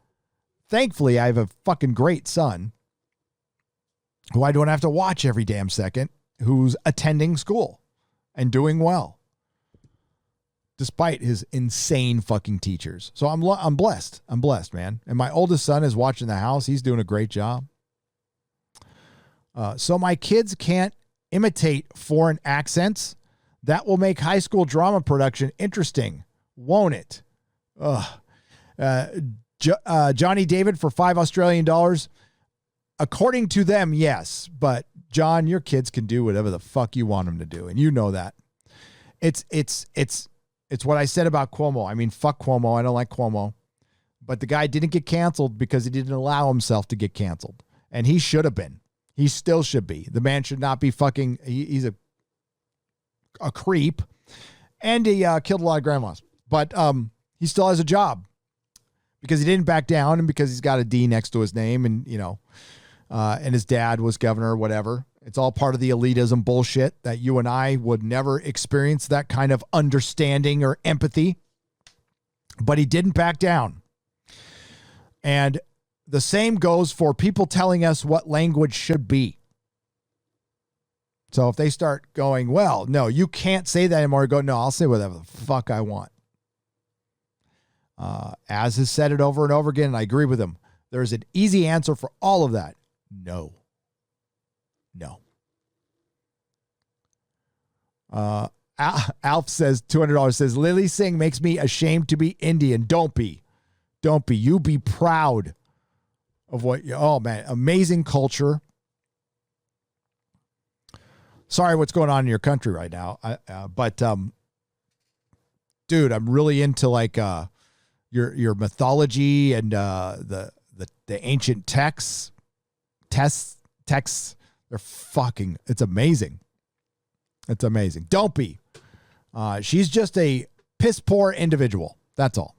thankfully, I have a fucking great son who I don't have to watch every damn second, who's attending school and doing well, despite his insane fucking teachers. So I'm blessed. I'm blessed, man. And my oldest son is watching the house. He's doing a great job. So my kids can't imitate foreign accents. That will make high school drama production interesting, won't it? Johnny David for $5 Australian. According to them, yes. But John, your kids can do whatever the fuck you want them to do, and you know that. It's what I said about Cuomo. I mean, fuck Cuomo. I don't like Cuomo. But the guy didn't get canceled because he didn't allow himself to get canceled. And he should have been. He still should be. The man should not be fucking. He's a creep. And he killed a lot of grandmas. But he still has a job because he didn't back down and because he's got a D next to his name. And, you know, and his dad was governor or whatever. It's all part of the elitism bullshit that you and I would never experience that kind of understanding or empathy. But he didn't back down. And the same goes for people telling us what language should be. So if they start going, well, no, you can't say that anymore. Go, no, I'll say whatever the fuck I want. Az has said it over and over again, and I agree with him. There's an easy answer for all of that. No. Alf says, $200 says, Lily Singh makes me ashamed to be Indian. Don't be. You be proud of what you, oh man, amazing culture. Sorry what's going on in your country right now. But dude, I'm really into like your mythology and the ancient texts. They're fucking, it's amazing. It's amazing. Don't be. She's just a piss poor individual. That's all.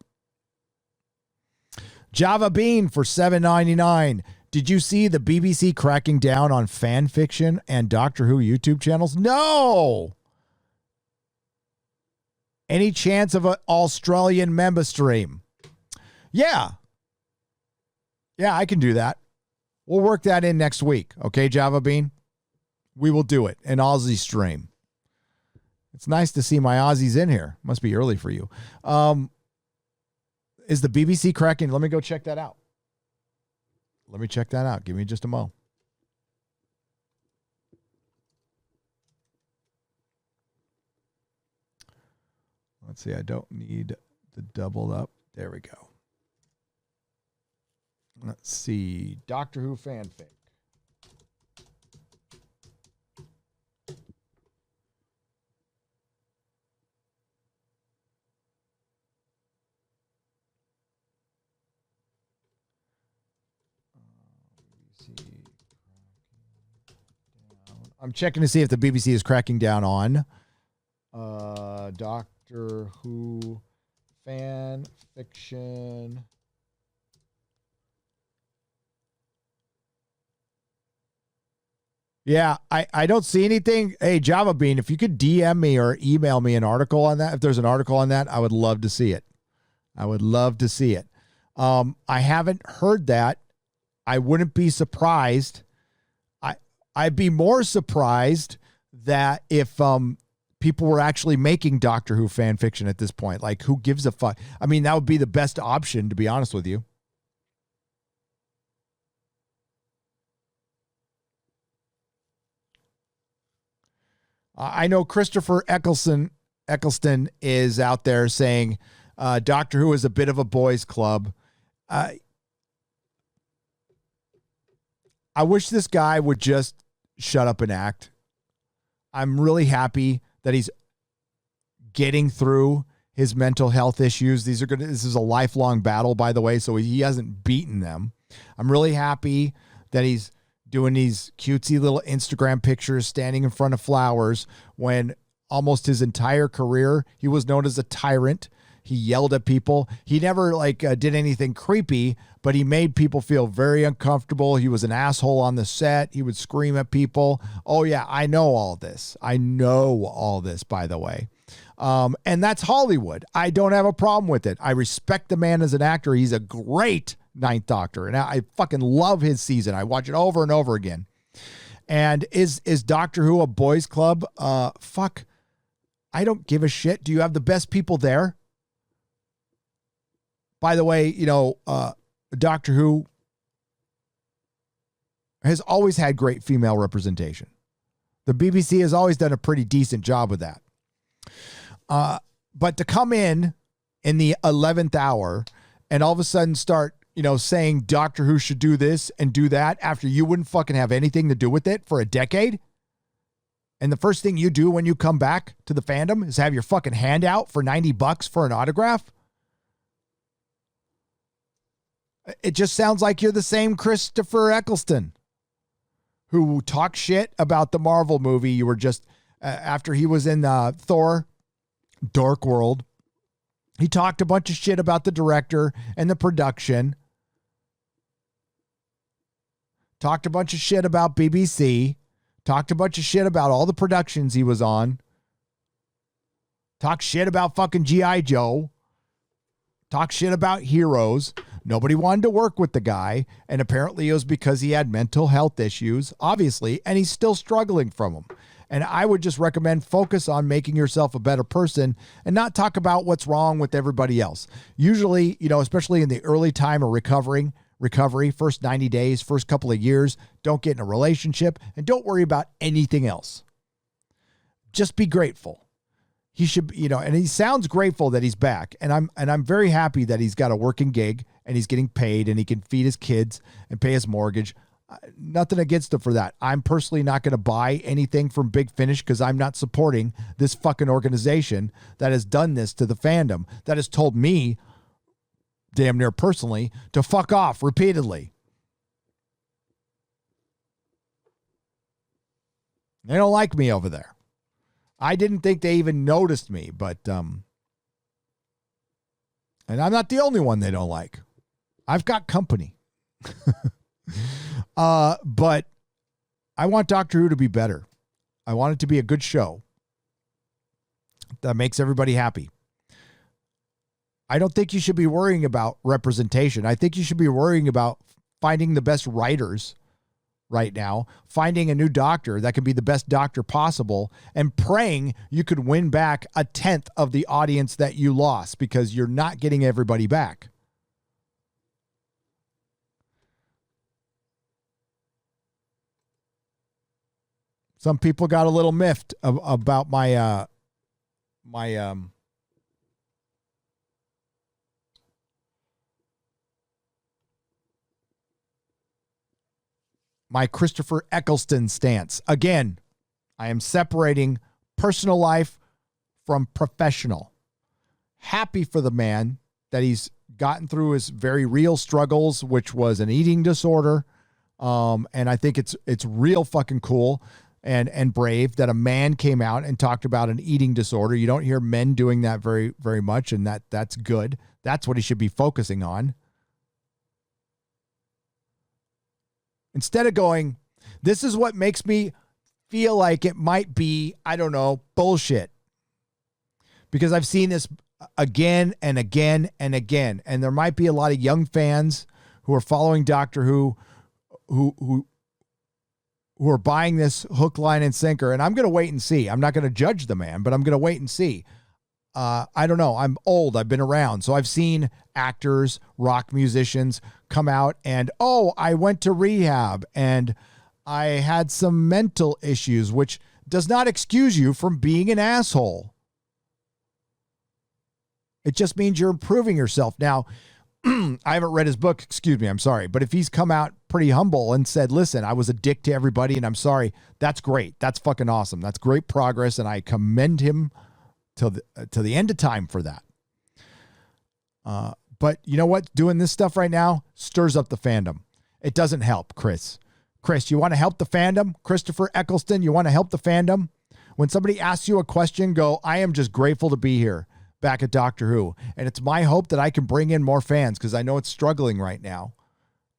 Java Bean for $7.99. Did you see the BBC cracking down on fan fiction and Doctor Who YouTube channels? No. Any chance of an Australian member stream? Yeah, I can do that. We'll work that in next week. Okay, Java Bean? We will do it. An Aussie stream. It's nice to see my Aussies in here. Must be early for you. Is the BBC cracking? Let me go check that out. Give me just a mo. Let's see. I don't need the doubled up. There we go. Let's see. Doctor Who fanfic. I'm checking to see if the BBC is cracking down on Doctor Who fan fiction. Yeah, I don't see anything. Hey, Java Bean, if you could DM me or email me an article on that, if there's an article on that, I would love to see it. I haven't heard that. I wouldn't be surprised. I'd be more surprised that if people were actually making Doctor Who fan fiction at this point. Like, who gives a fuck? I mean, that would be the best option, to be honest with you. I know Christopher Eccleston is out there saying Doctor Who is a bit of a boys' club. I wish this guy would just shut up and act. I'm really happy that he's getting through his mental health issues. This is a lifelong battle, by the way, so he hasn't beaten them. I'm really happy that he's doing these cutesy little Instagram pictures standing in front of flowers when almost his entire career he was known as a tyrant. He yelled at people. He never did anything creepy, but he made people feel very uncomfortable. He was an asshole on the set. He would scream at people. Oh yeah, I know all this. I know all this, by the way. And that's Hollywood. I don't have a problem with it. I respect the man as an actor. He's a great Ninth Doctor, and I fucking love his season. I watch it over and over again. And is Doctor Who a boys' club? Fuck. I don't give a shit. Do you have the best people there? By the way, Doctor Who has always had great female representation. The BBC has always done a pretty decent job with that. But to come in the 11th hour and all of a sudden start, saying Doctor Who should do this and do that after you wouldn't fucking have anything to do with it for a decade. And the first thing you do when you come back to the fandom is have your fucking hand out for $90 for an autograph. It just sounds like you're the same Christopher Eccleston who talked shit about the Marvel movie. You were just, after he was in Thor, Dark World, he talked a bunch of shit about the director and the production. Talked a bunch of shit about BBC. Talked a bunch of shit about all the productions he was on. Talked shit about fucking G.I. Joe. Talked shit about Heroes. Nobody wanted to work with the guy, and apparently it was because he had mental health issues, obviously, and he's still struggling from them. And I would just recommend focus on making yourself a better person and not talk about what's wrong with everybody else. Usually, especially in the early time of recovery, first 90 days, first couple of years, don't get in a relationship and don't worry about anything else. Just be grateful. He should, and he sounds grateful that he's back. And I'm very happy that he's got a working gig and he's getting paid and he can feed his kids and pay his mortgage. Nothing against him for that. I'm personally not going to buy anything from Big Finish because I'm not supporting this fucking organization that has done this to the fandom, that has told me, damn near personally, to fuck off repeatedly. They don't like me over there. I didn't think they even noticed me, but and I'm not the only one they don't like. I've got company. But I want Doctor Who to be better. I want it to be a good show that makes everybody happy. I don't think you should be worrying about representation. I think you should be worrying about finding the best writers right now, finding a new doctor that can be the best doctor possible, and praying you could win back 1/10 of the audience that you lost because you're not getting everybody back. Some people got a little miffed about my Christopher Eccleston stance. Again, I am separating personal life from professional. Happy for the man that he's gotten through his very real struggles, which was an eating disorder. And I think it's real fucking cool and brave that a man came out and talked about an eating disorder. You don't hear men doing that very, very much, and that's good. That's what he should be focusing on. Instead of going, this is what makes me feel like it might be, I don't know, bullshit. Because I've seen this again and again and again. And there might be a lot of young fans who are following Doctor Who who are buying this hook, line, and sinker. And I'm going to wait and see. I'm not going to judge the man, but I'm going to wait and see. I don't know. I'm old. I've been around. So I've seen actors, rock musicians come out and, oh, I went to rehab and I had some mental issues, which does not excuse you from being an asshole. It just means you're improving yourself. Now, I haven't read his book, excuse me, I'm sorry. But if he's come out pretty humble and said, listen, I was a dick to everybody and I'm sorry, that's great. That's fucking awesome. That's great progress. And I commend him till the end of time for that. But you know what? Doing this stuff right now stirs up the fandom. It doesn't help, Chris. Chris, you want to help the fandom? Christopher Eccleston, you want to help the fandom? When somebody asks you a question, go, I am just grateful to be here back at Doctor Who. And it's my hope that I can bring in more fans because I know it's struggling right now.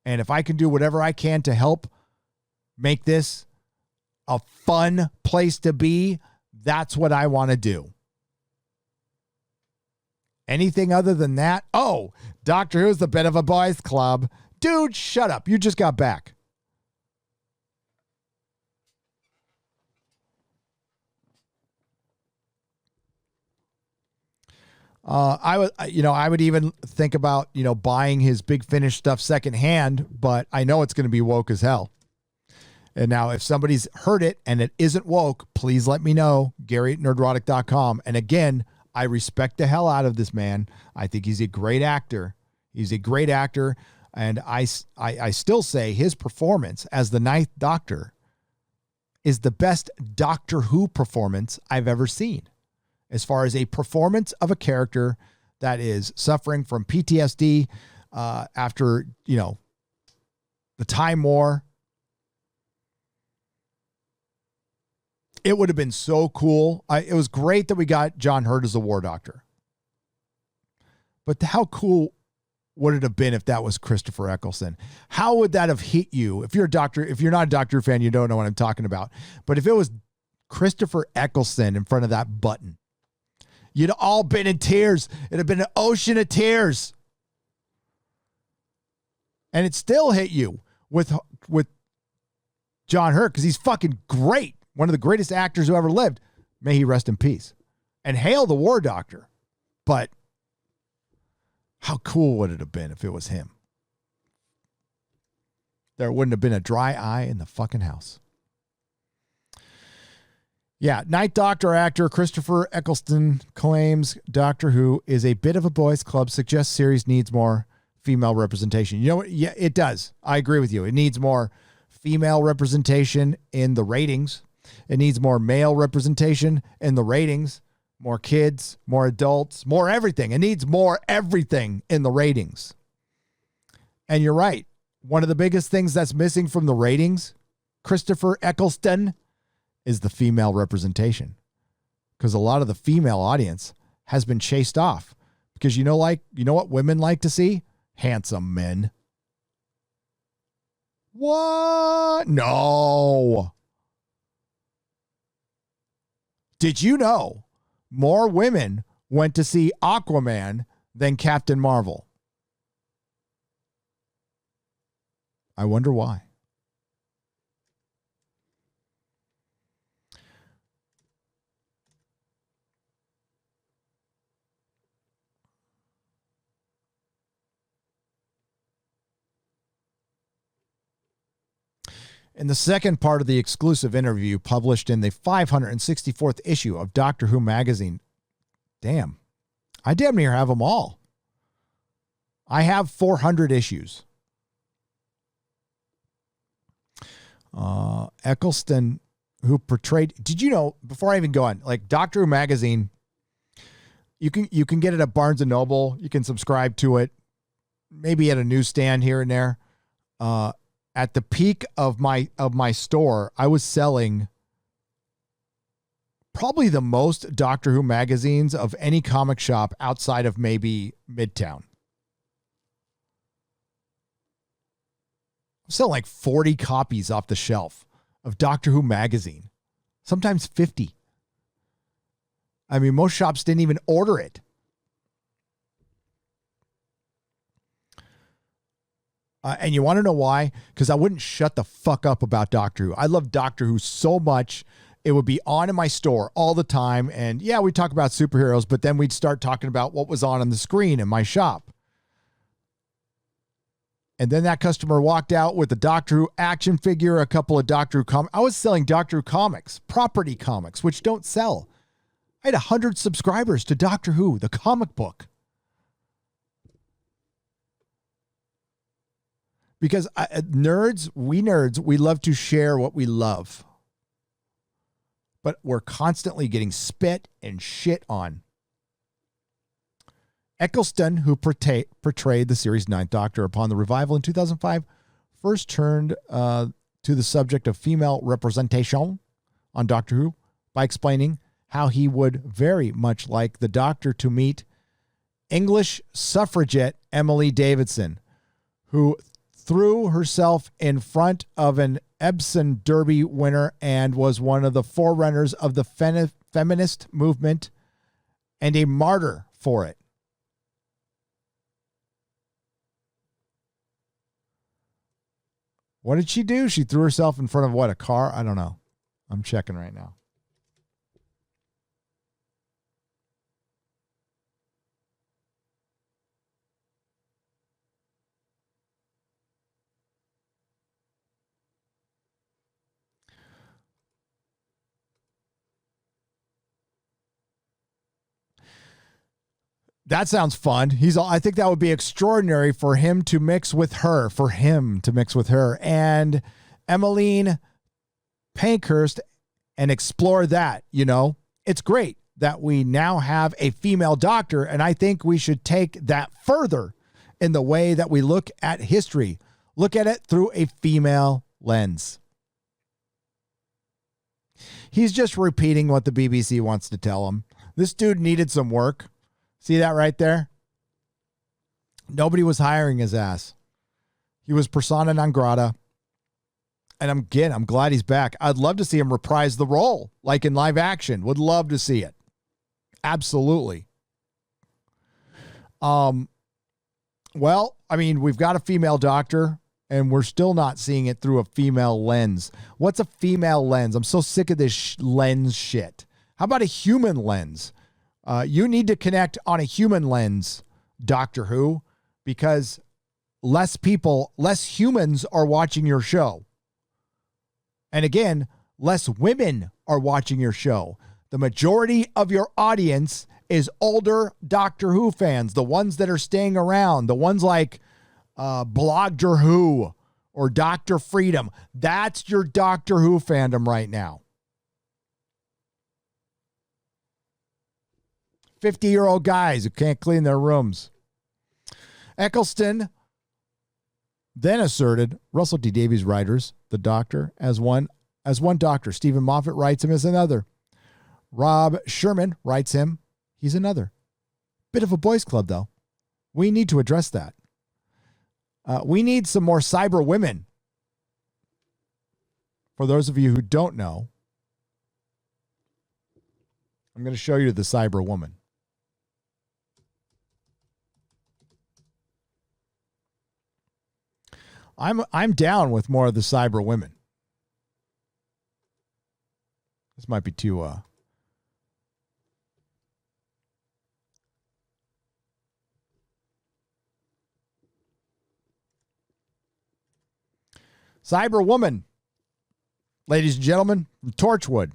And if I can do whatever I can to help make this a fun place to be, that's what I want to do. Anything other than that? Oh, Doctor Who's the bit of a boys club. Dude, shut up. You just got back. I would even think about, buying his Big Finish stuff secondhand, but I know it's going to be woke as hell. And now if somebody's heard it and it isn't woke, please let me know, Gary@nerdrotic.com. And again, I respect the hell out of this man. I think he's a great actor. He's a great actor. And I still say his performance as the Ninth Doctor is the best Doctor Who performance I've ever seen. As far as a performance of a character that is suffering from PTSD after, the Time War. It would have been so cool. It was great that we got John Hurt as a War Doctor. But how cool would it have been if that was Christopher Eccleston? How would that have hit you? If you're not a Doctor Who fan, you don't know what I'm talking about. But if it was Christopher Eccleston in front of that button, you'd all been in tears. It'd have been an ocean of tears. And it still hit you with John Hurt because he's fucking great. One of the greatest actors who ever lived. May he rest in peace. And hail the War Doctor. But how cool would it have been if it was him? There wouldn't have been a dry eye in the fucking house. Yeah, Ninth Doctor actor Christopher Eccleston claims Doctor Who is a bit of a boys' club, suggests series needs more female representation. You know what? Yeah, it does. I agree with you. It needs more female representation in the ratings. It needs more male representation in the ratings. More kids, more adults, more everything. It needs more everything in the ratings. And you're right. One of the biggest things that's missing from the ratings, Christopher Eccleston, is the female representation. Because a lot of the female audience has been chased off. Because you know what women like to see? Handsome men. What? No. Did you know more women went to see Aquaman than Captain Marvel? I wonder why. In the second part of the exclusive interview published in the 564th issue of Doctor Who magazine, damn near have them all. I have 400 issues. Eccleston, who portrayed, did you know, before I even go on, like Doctor Who magazine, you can get it at Barnes and Noble. You can subscribe to it, maybe at a newsstand here and there. At the peak of my store, I was selling probably the most Doctor Who magazines of any comic shop outside of maybe Midtown. I'm selling like 40 copies off the shelf of Doctor Who magazine, sometimes 50. I mean, most shops didn't even order it. And you want to know why? Because I wouldn't shut the fuck up about Doctor Who. I love Doctor Who so much. It would be on in my store all the time. And yeah, we'd talk about superheroes, but then we'd start talking about what was on the screen in my shop. And then that customer walked out with a Doctor Who action figure, a couple of Doctor Who comics. I was selling Doctor Who comics, property comics, which don't sell. I had 100 subscribers to Doctor Who, the comic book. Because nerds, we love to share what we love. But we're constantly getting spit and shit on. Eccleston, who portrayed the series Ninth Doctor upon the revival in 2005, first turned to the subject of female representation on Doctor Who by explaining how he would very much like the Doctor to meet English suffragette Emily Davidson, who threw herself in front of an Epsom Derby winner and was one of the forerunners of the feminist movement and a martyr for it. What did she do? She threw herself in front of what, a car? I don't know. I'm checking right now. That sounds fun. I think that would be extraordinary for him to mix with her, and Emmeline Pankhurst and explore that, you know. It's great that we now have a female doctor, and I think we should take that further in the way that we look at history. Look at it through a female lens. He's just repeating what the BBC wants to tell him. This dude needed some work. See that right there? Nobody was hiring his ass. He was persona non grata. And I'm glad he's back. I'd love to see him reprise the role, like in live action. Would love to see it. Absolutely. Well, I mean, we've got a female doctor, and we're still not seeing it through a female lens. What's a female lens? I'm so sick of this lens shit. How about a human lens? You need to connect on a human lens, Doctor Who, because less humans are watching your show. And again, less women are watching your show. The majority of your audience is older Doctor Who fans, the ones that are staying around, the ones like Blogger Who or Dr. Freedom. That's your Doctor Who fandom right now. 50-year-old guys who can't clean their rooms. Eccleston then asserted Russell T. Davies' writers, the Doctor, as one Doctor. Stephen Moffat writes him as another. Rob Sherman writes him. He's another. Bit of a boys' club, though. We need to address that. We need some more cyber women. For those of you who don't know, I'm going to show you the cyber woman. I'm down with more of the cyber women. This might be too Cyber woman, ladies and gentlemen, from Torchwood.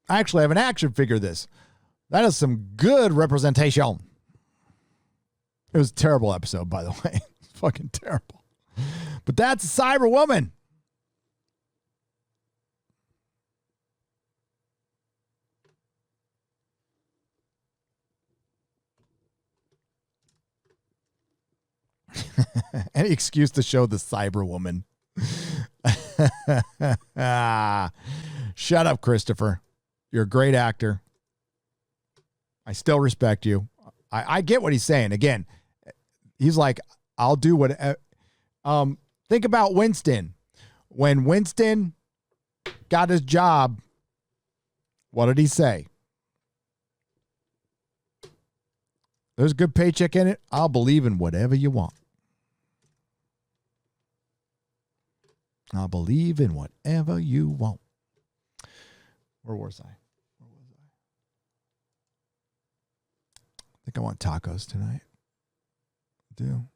I actually have an action figure of this. That is some good representation. It was a terrible episode, by the way. It's fucking terrible. But that's a cyber woman. Any excuse to show the cyber woman. Shut up, Christopher. You're a great actor. I still respect you. I get what he's saying. Again, he's like, I'll do what. Think about Winston. When Winston got his job, what did he say? There's a good paycheck in it. I'll believe in whatever you want. I'll believe in whatever you want. Where was I? I think I want tacos tonight. I do.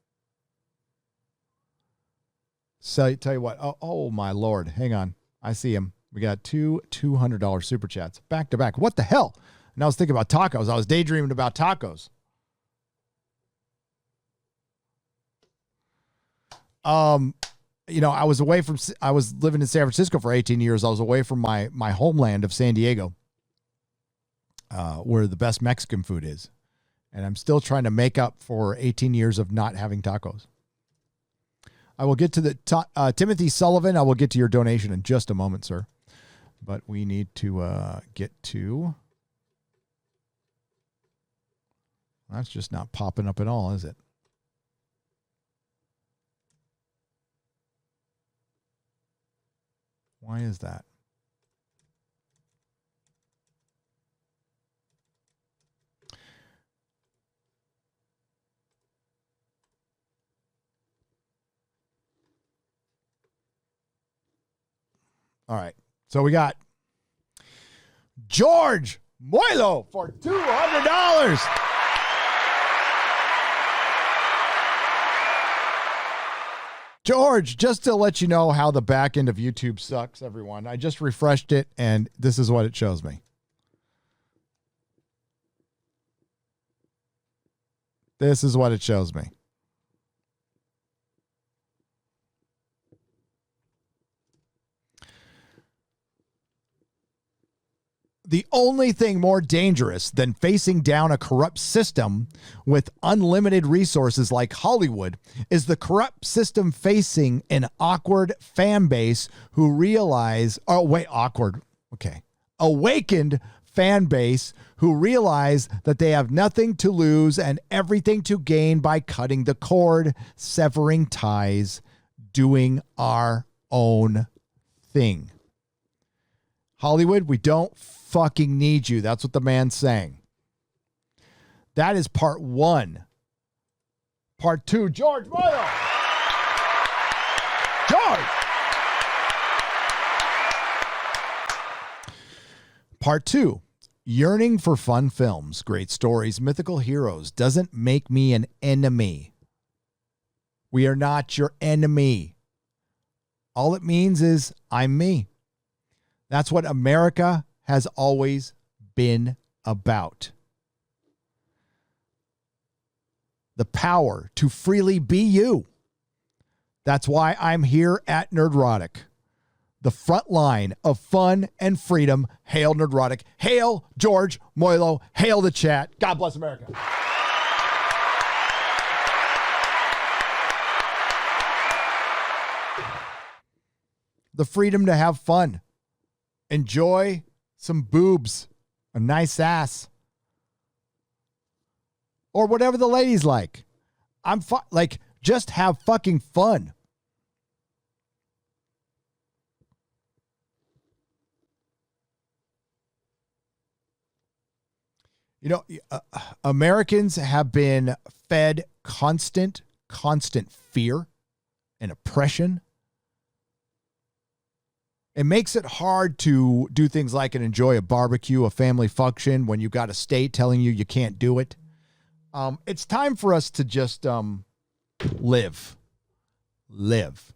So tell you what. Oh my Lord. Hang on. I see him. We got two $200 super chats back to back. What the hell? And I was thinking about tacos. I was daydreaming about tacos. I was living in San Francisco for 18 years. I was away from my homeland of San Diego, where the best Mexican food is. And I'm still trying to make up for 18 years of not having tacos. I will get to the Timothy Sullivan. I will get to your donation in just a moment, sir. But we need to get to. That's just not popping up at all, is it? Why is that? All right. So we got George Moilo for $200. George, just to let you know how the back end of YouTube sucks, everyone. I just refreshed it, and this is what it shows me. This is what it shows me. The only thing more dangerous than facing down a corrupt system with unlimited resources like Hollywood is the corrupt system facing an awkward fan base who realize, awakened fan base who realize that they have nothing to lose and everything to gain by cutting the cord, severing ties, doing our own thing. Hollywood, we don't fucking need you. That's what the man's saying. That is part one. Part two, George Moyle. George. Part two, yearning for fun films, great stories, mythical heroes doesn't make me an enemy. We are not your enemy. All it means is I'm me. That's what America has always been about. The power to freely be you. That's why I'm here at Nerdrotic. The front line of fun and freedom. Hail Nerdrotic. Hail George Moilo. Hail the chat. God bless America. The freedom to have fun. Enjoy some boobs, a nice ass, or whatever the ladies like. Just have fucking fun. Americans have been fed constant fear and oppression. It makes it hard to do things like and enjoy a barbecue, a family function when you've got a state telling you can't do it. It's time for us to just live. If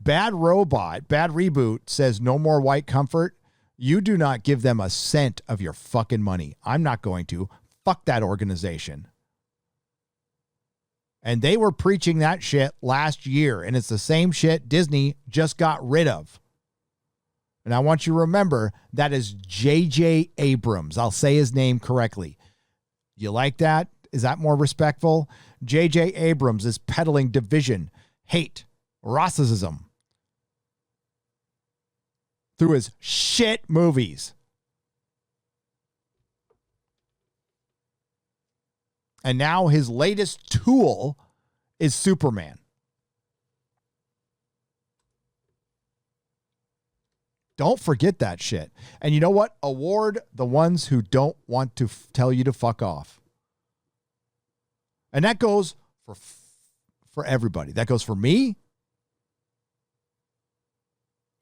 Bad Reboot says no more white comfort, you do not give them a cent of your fucking money. I'm not going to. Fuck that organization. And they were preaching that shit last year, and it's the same shit Disney just got rid of. And I want you to remember that is J.J. Abrams. I'll say his name correctly. You like that? Is that more respectful? J.J. Abrams is peddling division, hate, racism through his shit movies. And now his latest tool is Superman. Don't forget that shit. And you know what? Award the ones who don't want to tell you to fuck off. And that goes for everybody. That goes for me.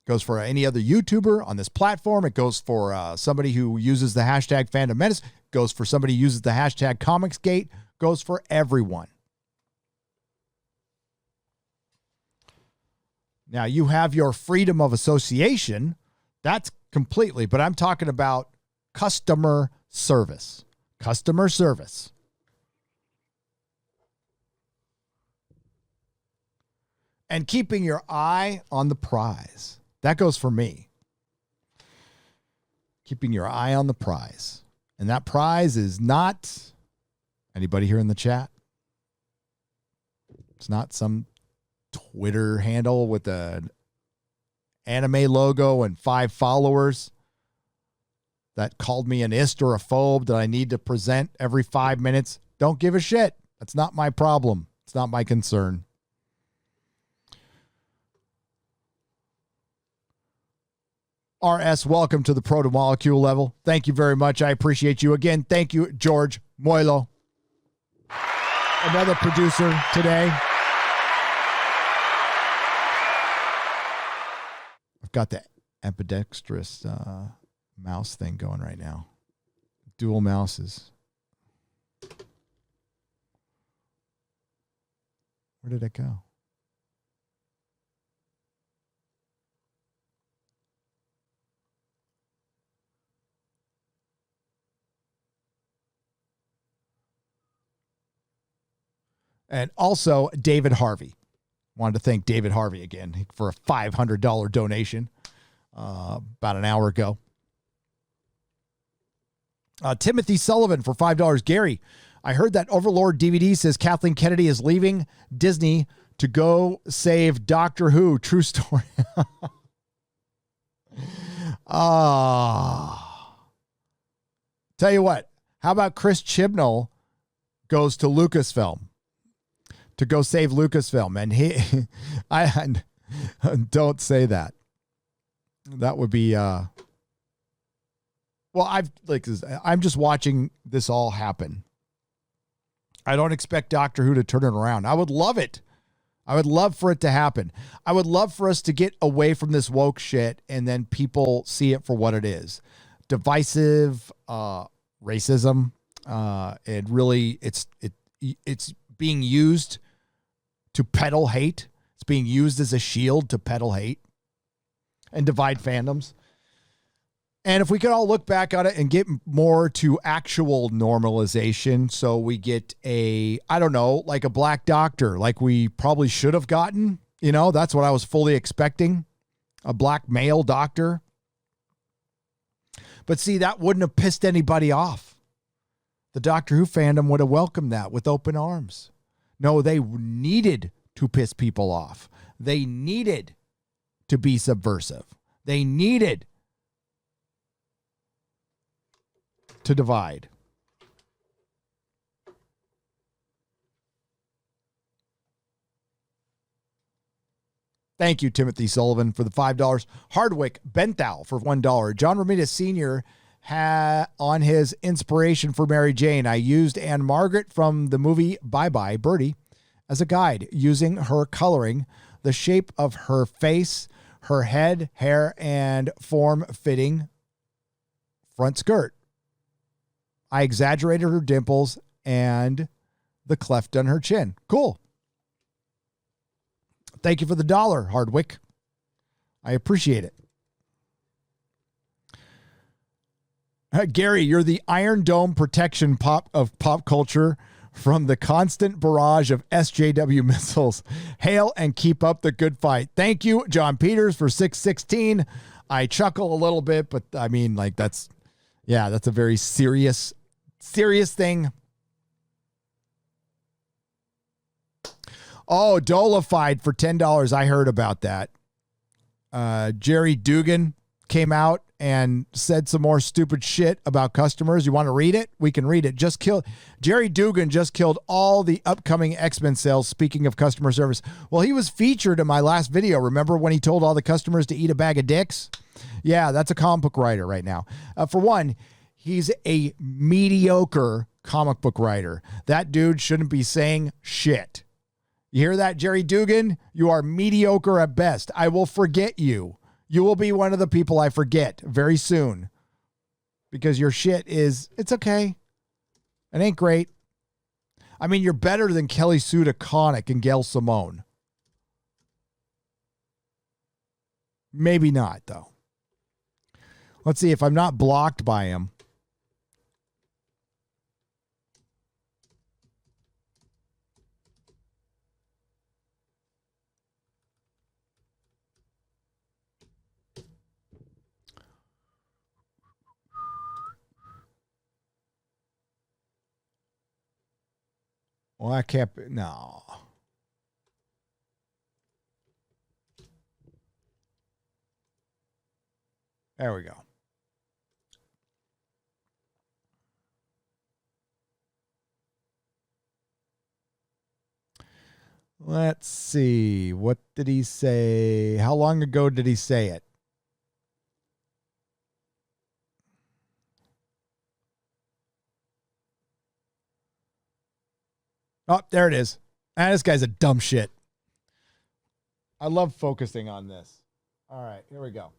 It goes for any other YouTuber on this platform. It goes for somebody who uses the hashtag fandom menace. It goes for somebody who uses the hashtag comicsgate. It goes for everyone. Now, you have your freedom of association. That's completely, but I'm talking about customer service. Customer service. And keeping your eye on the prize. That goes for me. Keeping your eye on the prize. And that prize is not anybody here in the chat. It's not some Twitter handle with an anime logo and 5 followers that called me an ist or a phobe that I need to present every 5 minutes. Don't give a shit. That's not my problem. It's not my concern. RS, welcome to the proto-molecule level. Thank you very much. I appreciate you. Again, thank you, George Moilo. Another producer today. I've got the ambidextrous mouse thing going right now. Dual mouses. Where did it go? And also David Harvey. Wanted to thank David Harvey again for a $500 donation about an hour ago. Timothy Sullivan for $5. Gary, I heard that Overlord DVD says Kathleen Kennedy is leaving Disney to go save Doctor Who. True story. Tell you what, how about Chris Chibnall goes to Lucasfilm to go save Lucasfilm? And I don't say that. That would be, well, I'm just watching this all happen. I don't expect Doctor Who to turn it around. I would love it. I would love for it to happen. I would love for us to get away from this woke shit and then people see it for what it is. Divisive, racism. It really, it's being used to peddle hate. It's being used as a shield to peddle hate and divide fandoms. And if we could all look back on it and get more to actual normalization, so we get like a black doctor, like we probably should have gotten, that's what I was fully expecting, a black male doctor. But see, that wouldn't have pissed anybody off. The Doctor Who fandom would have welcomed that with open arms. No, they needed to piss people off. They needed to be subversive. They needed to divide. Thank you, Timothy Sullivan, for the $5. Hardwick Benthal for $1. John Romita Sr. had on his inspiration for Mary Jane. I used Anne Margaret from the movie Bye Bye Birdie as a guide, using her coloring, the shape of her face, her head, hair, and form-fitting front skirt. I exaggerated her dimples and the cleft on her chin. Cool. Thank you for the $1, Hardwick. I appreciate it. Gary, you're the Iron Dome protection of pop culture from the constant barrage of SJW missiles. Hail and keep up the good fight. Thank you, John Peters, for 616. I chuckle a little bit, but I mean, that's a very serious thing. Oh, Dolified for $10. I heard about that. Jerry Dugan came out and said some more stupid shit about customers. You want to read it? We can read it. Jerry Dugan just killed all the upcoming X-Men sales. Speaking of customer service. Well, he was featured in my last video. Remember when he told all the customers to eat a bag of dicks? Yeah, that's a comic book writer right now. For one, he's a mediocre comic book writer. That dude shouldn't be saying shit. You hear that, Jerry Dugan? You are mediocre at best. I will forget you. You will be one of the people I forget very soon because your shit it's okay. It ain't great. I mean, you're better than Kelly Sue DeConnick and Gail Simone. Maybe not, though. Let's see if I'm not blocked by him. Well, I can't. No. There we go. Let's see. What did he say? How long ago did he say it? Oh, there it is. This guy's a dumb shit. I love focusing on this. All right, here we go.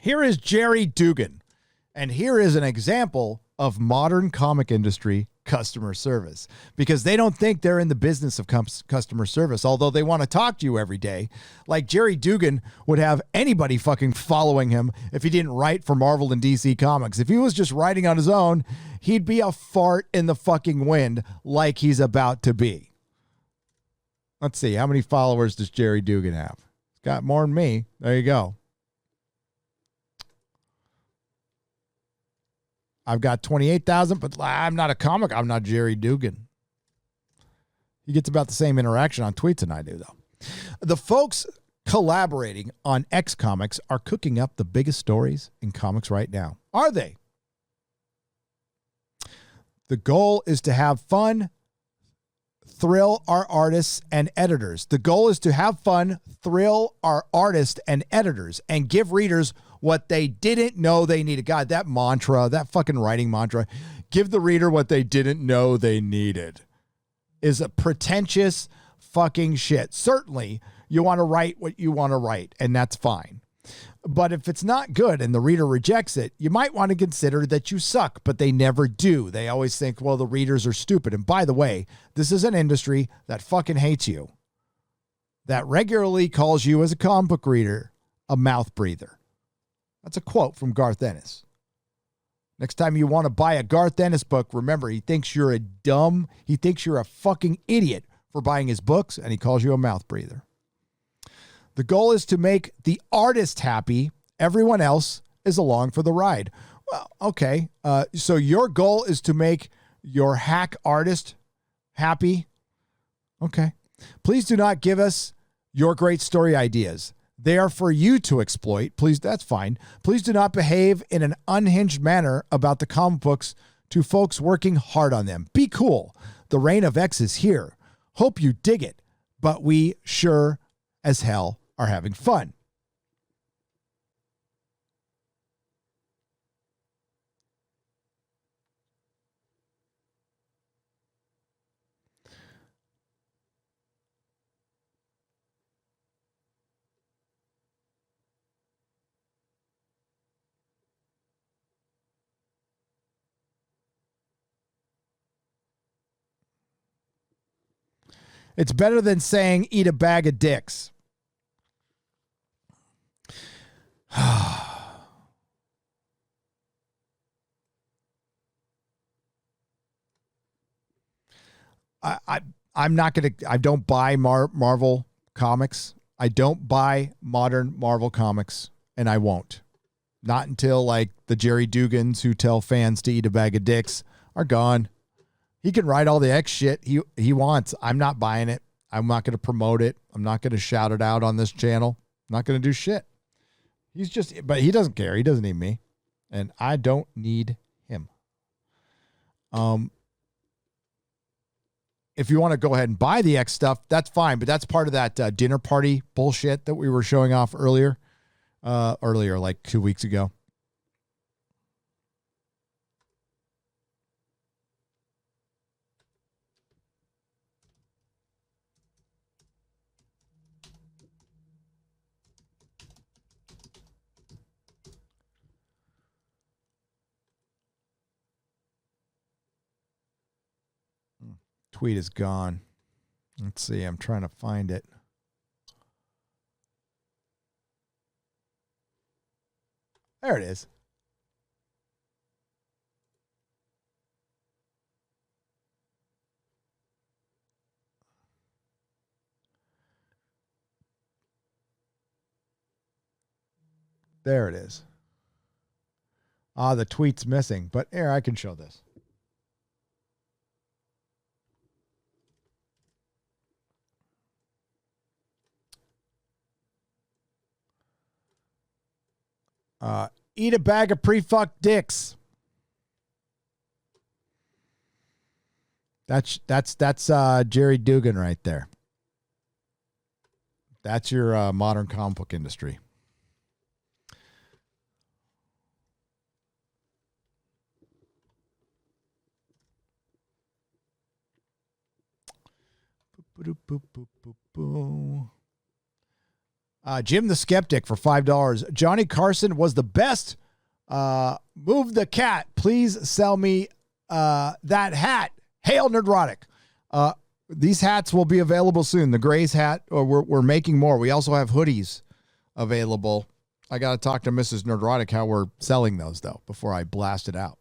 Here is Jerry Dugan, and here is an example of modern comic industry customer service, because they don't think they're in the business of customer service, although they want to talk to you every day. Like Jerry Dugan would have anybody fucking following him if he didn't write for Marvel and DC Comics. If he was just writing on his own, he'd be a fart in the fucking wind like he's about to be. Let's see. How many followers does Jerry Dugan have? He's got more than me. There you go. I've got 28,000, but I'm not a comic. I'm not Jerry Dugan. He gets about the same interaction on tweets than I do, though. The folks collaborating on X Comics are cooking up the biggest stories in comics right now. Are they? The goal is to have fun, thrill our artists and editors. The goal is to have fun, thrill our artists and editors, and give readers what they didn't know they needed. God, that mantra, that fucking writing mantra, give the reader what they didn't know they needed, is a pretentious fucking shit. Certainly, you want to write what you want to write, and that's fine. But if it's not good and the reader rejects it, you might want to consider that you suck, but they never do. They always think, well, the readers are stupid. And by the way, this is an industry that fucking hates you, that regularly calls you as a comic book reader a mouth breather. That's a quote from Garth Ennis. Next time you want to buy a Garth Ennis book, remember, he thinks you're a fucking idiot for buying his books, and he calls you a mouth breather. The goal is to make the artist happy. Everyone else is along for the ride. Well, okay. So your goal is to make your hack artist happy. Okay. Please do not give us your great story ideas. They are for you to exploit. Please, that's fine. Please do not behave in an unhinged manner about the comic books to folks working hard on them. Be cool. The reign of X is here. Hope you dig it, but we sure as hell are having fun. It's better than saying eat a bag of dicks. I'm not going to, I don't buy Marvel comics. I don't buy modern Marvel comics, and I won't. Not until like the Jerry Dugans who tell fans to eat a bag of dicks are gone. He can write all the X shit he wants. I'm not buying it. I'm not going to promote it. I'm not going to shout it out on this channel. I'm not going to do shit. But he doesn't care. He doesn't need me. And I don't need him. If you want to go ahead and buy the X stuff, that's fine. But that's part of that dinner party bullshit that we were showing off earlier, like 2 weeks ago. tweet is gone. Let's see. I'm trying to find it. There it is. There it is. The tweet's missing, but here, I can show this. Eat a bag of pre-fucked dicks. That's Jerry Dugan right there. That's your modern comic book industry. Jim the Skeptic for $5. Johnny Carson was the best. Move the cat. Please sell me that hat. Hail Nerdrotic. These hats will be available soon. The Gray's hat, we're making more. We also have hoodies available. I got to talk to Mrs. Nerdrotic how we're selling those, though, before I blast it out.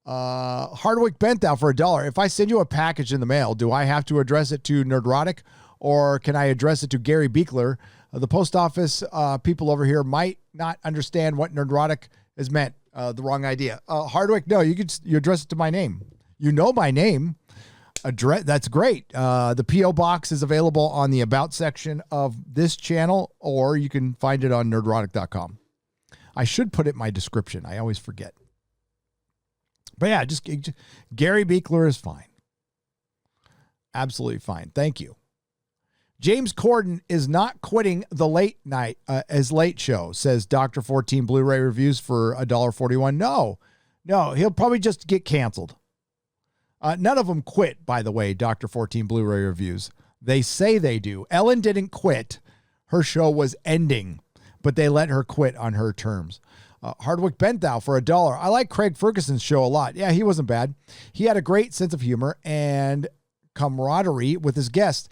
Hardwick Benthau for $1. If I send you a package in the mail, do I have to address it to Nerdrotic, or can I address it to Gary Beekler? The post office people over here might not understand what Nerdrotic is meant. The wrong idea. Hardwick, no, you address it to my name. You know my name. Address, that's great. The P.O. box is available on the About section of this channel, or you can find it on nerdrotic.com. I should put it in my description. I always forget. But yeah, just Gary Beekler is fine. Absolutely fine. Thank you. James Corden is not quitting the late night as late show, says Dr. 14 Blu-ray reviews for $1.41. No, he'll probably just get canceled. None of them quit, by the way, Dr. 14 Blu-ray reviews. They say they do. Ellen didn't quit. Her show was ending, but they let her quit on her terms. Hardwick Benthau for $1. I like Craig Ferguson's show a lot. Yeah, he wasn't bad. He had a great sense of humor and camaraderie with his guests.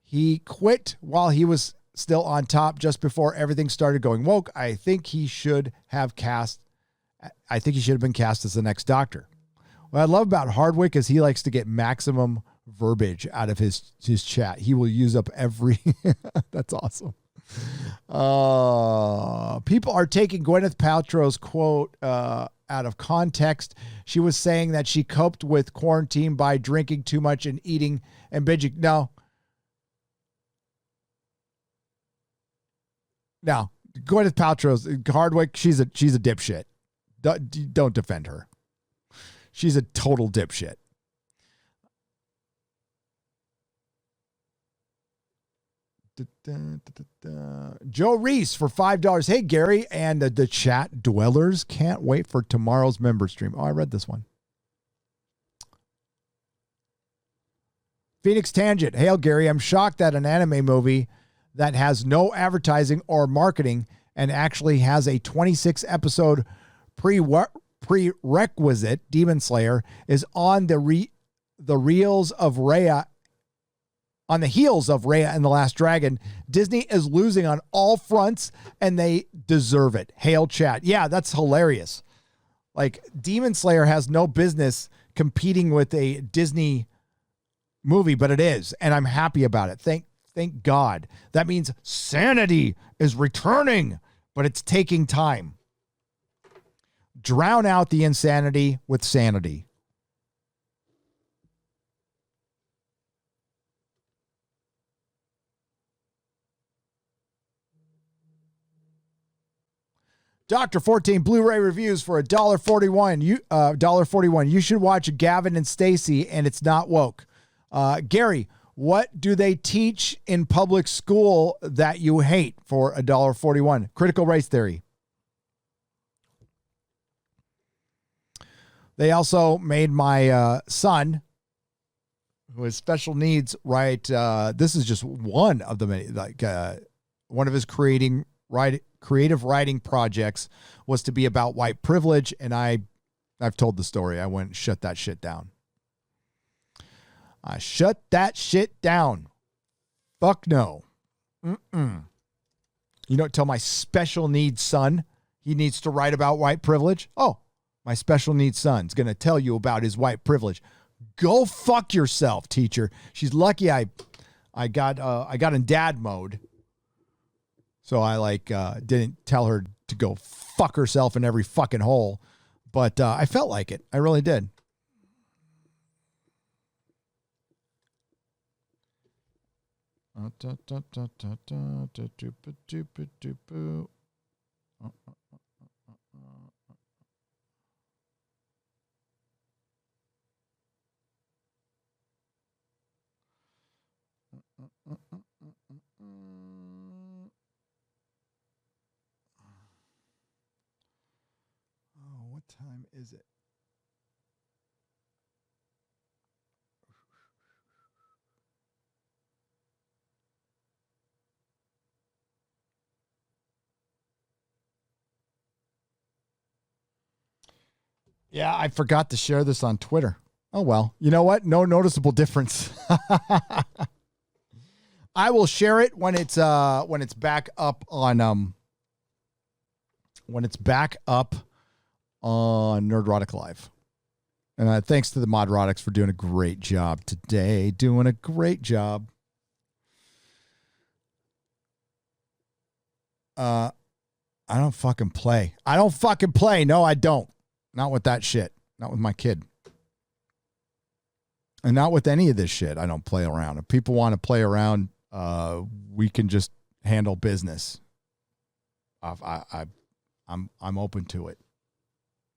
He quit while he was still on top just before everything started going woke. I think he should have been cast as the next Doctor. What I love about Hardwick is he likes to get maximum verbiage out of his chat. He will use up every... That's awesome. People are taking Gwyneth Paltrow's quote out of context. She was saying that she coped with quarantine by drinking too much and eating and binging. No, Gwyneth Paltrow's Hardwick. She's a dipshit. Don't defend her. She's a total dipshit. Joe Reese for $5. Hey, Gary and the chat dwellers. Can't wait for tomorrow's member stream. Oh, I read this one. Phoenix Tangent. Hail, Gary. I'm shocked that an anime movie that has no advertising or marketing and actually has a 26 episode prerequisite, Demon Slayer, is on the reels of Raya. On the heels of Raya and the Last Dragon. Disney is losing on all fronts, and they deserve it. Hail, chat. Yeah, that's hilarious. Like, Demon Slayer has no business competing with a Disney movie, but it is, and I'm happy about it. Thank God. That means sanity is returning, but it's taking time. Drown out the insanity with sanity. Dr. 14 Blu-ray reviews for $1.41. You should watch Gavin and Stacey, and it's not woke. Gary, what do they teach in public school that you hate for $1.41? Critical race theory. They also made my son, who has special needs, write. This is just one of the many. One of his creative writing projects was to be about white privilege, and I've told the story. I went and shut that shit down. I shut that shit down. Fuck no. Mm-mm. You don't tell my special needs son he needs to write about white privilege. Oh, my special needs son's going to tell you about his white privilege. Go fuck yourself, teacher. She's lucky I got in dad mode. So I didn't tell her to go fuck herself in every fucking hole. But I felt like it. I really did. What time is it? Yeah, I forgot to share this on Twitter. Oh, well, you know what? No noticeable difference. I will share it when it's back up on Nerdrotic Live. And thanks to the Modrotics for doing a great job today. Doing a great job. I don't fucking play. No, I don't. Not with that shit. Not with my kid. And not with any of this shit. I don't play around. If people want to play around, we can just handle business. I'm open to it.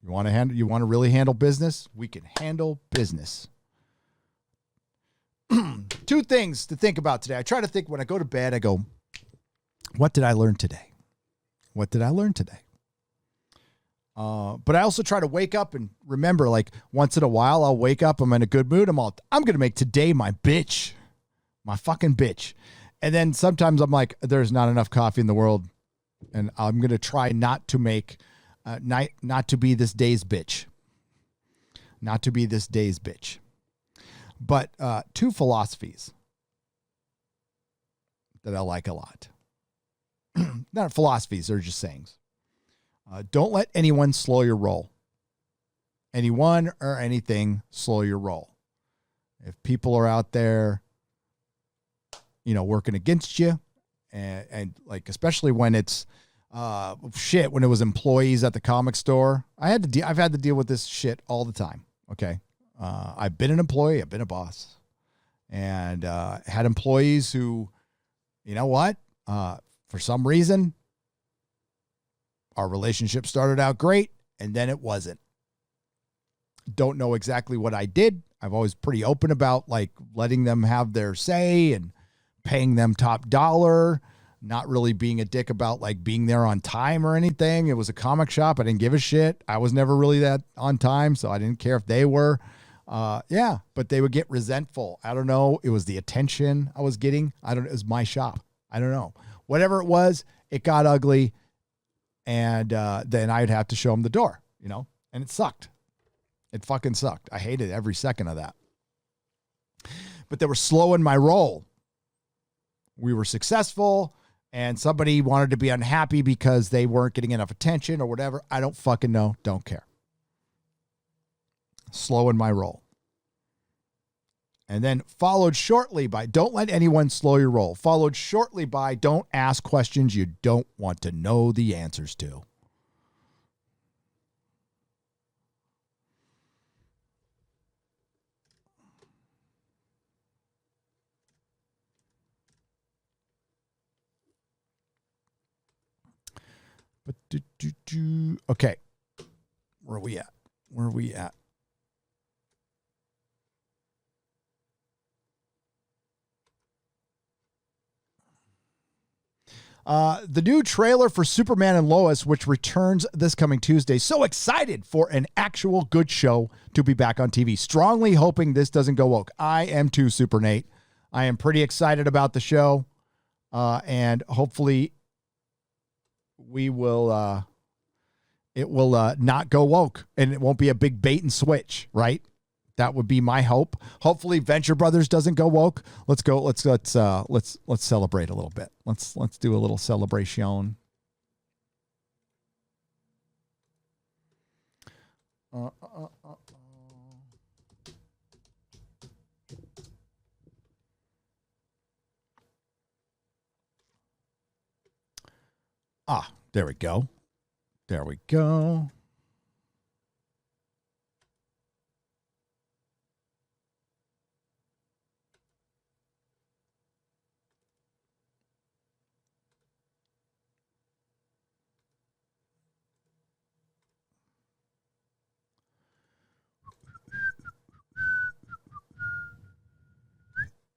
You want to really handle business? We can handle business. 2 things to think about today. I try to think when I go to bed, I go, what did I learn today? What did I learn today? But I also try to wake up and remember, like, once in a while, I'll wake up, I'm in a good mood. I'm going to make today my bitch, my fucking bitch. And then sometimes I'm like, there's not enough coffee in the world. And I'm going to try not to make, not to be this day's bitch. Not to be this day's bitch. But 2 philosophies that I like a lot. Not philosophies, they're just sayings. Don't let anyone slow your roll. Anyone or anything slow your roll. If people are out there, working against you, and like, especially when it's when it was employees at the comic store, I've had to deal with this shit all the time. Okay. I've been an employee, I've been a boss, and had employees who, you know what? For some reason, our relationship started out great, and then it wasn't. Don't know exactly what I did. I've always pretty open about, like, letting them have their say and paying them top dollar, not really being a dick about, like, being there on time or anything. It was a comic shop. I didn't give a shit. I was never really that on time, so I didn't care if they were. But they would get resentful. I don't know. It was the attention I was getting. It was my shop. I don't know. Whatever it was, it got ugly. And then I'd have to show them the door, and it sucked. It fucking sucked. I hated every second of that. But they were slowing my roll. We were successful, and somebody wanted to be unhappy because they weren't getting enough attention or whatever. I don't fucking know. Don't care. Slowing my roll. And then followed shortly by, don't let anyone slow your roll. Followed shortly by, don't ask questions you don't want to know the answers to. But okay. Where are we at? The new trailer for Superman and Lois, which returns this coming Tuesday. So excited for an actual good show to be back on TV. Strongly hoping this doesn't go woke. I am too, Super Nate. I am pretty excited about the show. And hopefully it will not go woke, and it won't be a big bait and switch, right? That would be my hope. Hopefully Venture Brothers doesn't go woke. Let's celebrate a little bit. Let's do a little celebration. There we go. There we go.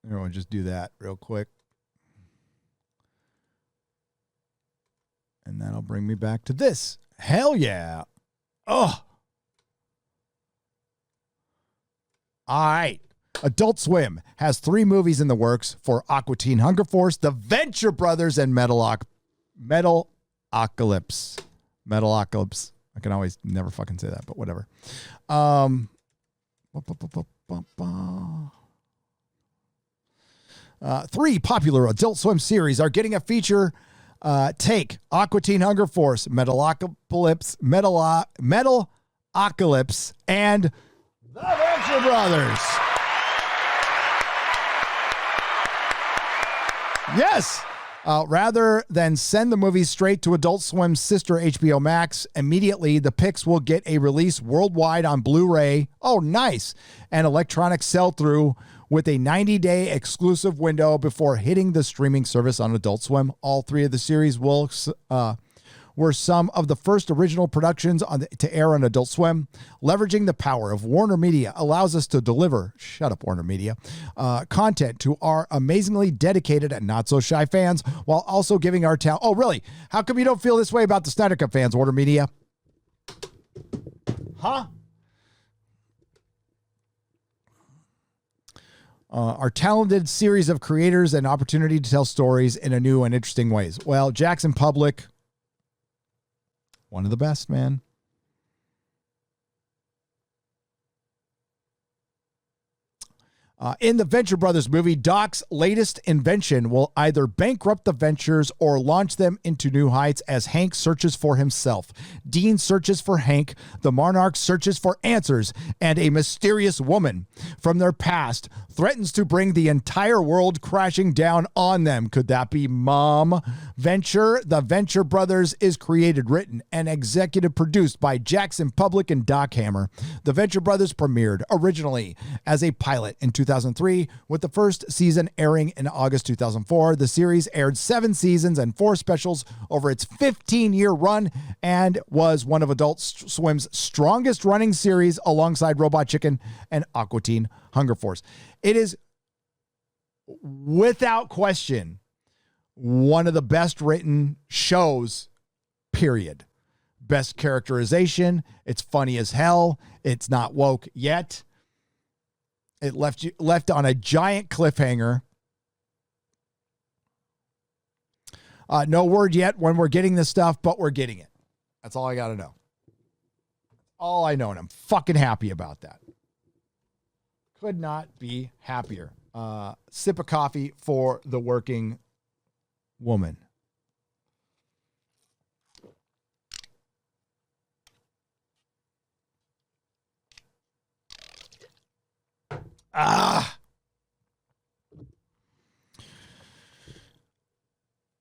Everyone just do that real quick. And that'll bring me back to this. Hell yeah. Oh. All right. Adult Swim has 3 movies in the works for Aqua Teen Hunger Force, The Venture Brothers, and Metalocalypse. Metalocalypse. I can always never fucking say that, but whatever. 3 popular Adult Swim series are getting a feature take. Aqua Teen Hunger Force, Metalocalypse, and The Venture Brothers. Yes. Rather than send the movies straight to Adult Swim's sister HBO Max, immediately the pics will get a release worldwide on Blu-ray. Oh, nice. And electronic sell-through with a 90-day exclusive window before hitting the streaming service on Adult Swim. All 3 of the series were some of the first original productions to air on Adult Swim. Leveraging the power of Warner Media allows us to deliver, shut up Warner Media, content to our amazingly dedicated and not-so-shy fans while also giving our talent. Oh, really? How come you don't feel this way about the Snyder Cut fans, Warner Media? Huh? Our talented series of creators and opportunity to tell stories in a new and interesting ways. Well, Jackson Public, one of the best, man. In the Venture Brothers movie, Doc's latest invention will either bankrupt the Ventures or launch them into new heights as Hank searches for himself. Dean searches for Hank, the Monarch searches for answers, and a mysterious woman from their past threatens to bring the entire world crashing down on them. Could that be Mom Venture? The Venture Brothers is created, written, and executive produced by Jackson Public and Doc Hammer. The Venture Brothers premiered originally as a pilot in 2003, with the first season airing in August 2004. The series aired 7 seasons and 4 specials over its 15-year run and was one of Adult Swim's strongest running series alongside Robot Chicken and Aqua Teen Hunger Force. It is, without question, one of the best written shows, period. Best characterization. It's funny as hell. It's not woke yet. It left on a giant cliffhanger. No word yet when we're getting this stuff, but we're getting it. That's all I got to know. All I know, and I'm fucking happy about that. Could not be happier. Sip of coffee for the working woman.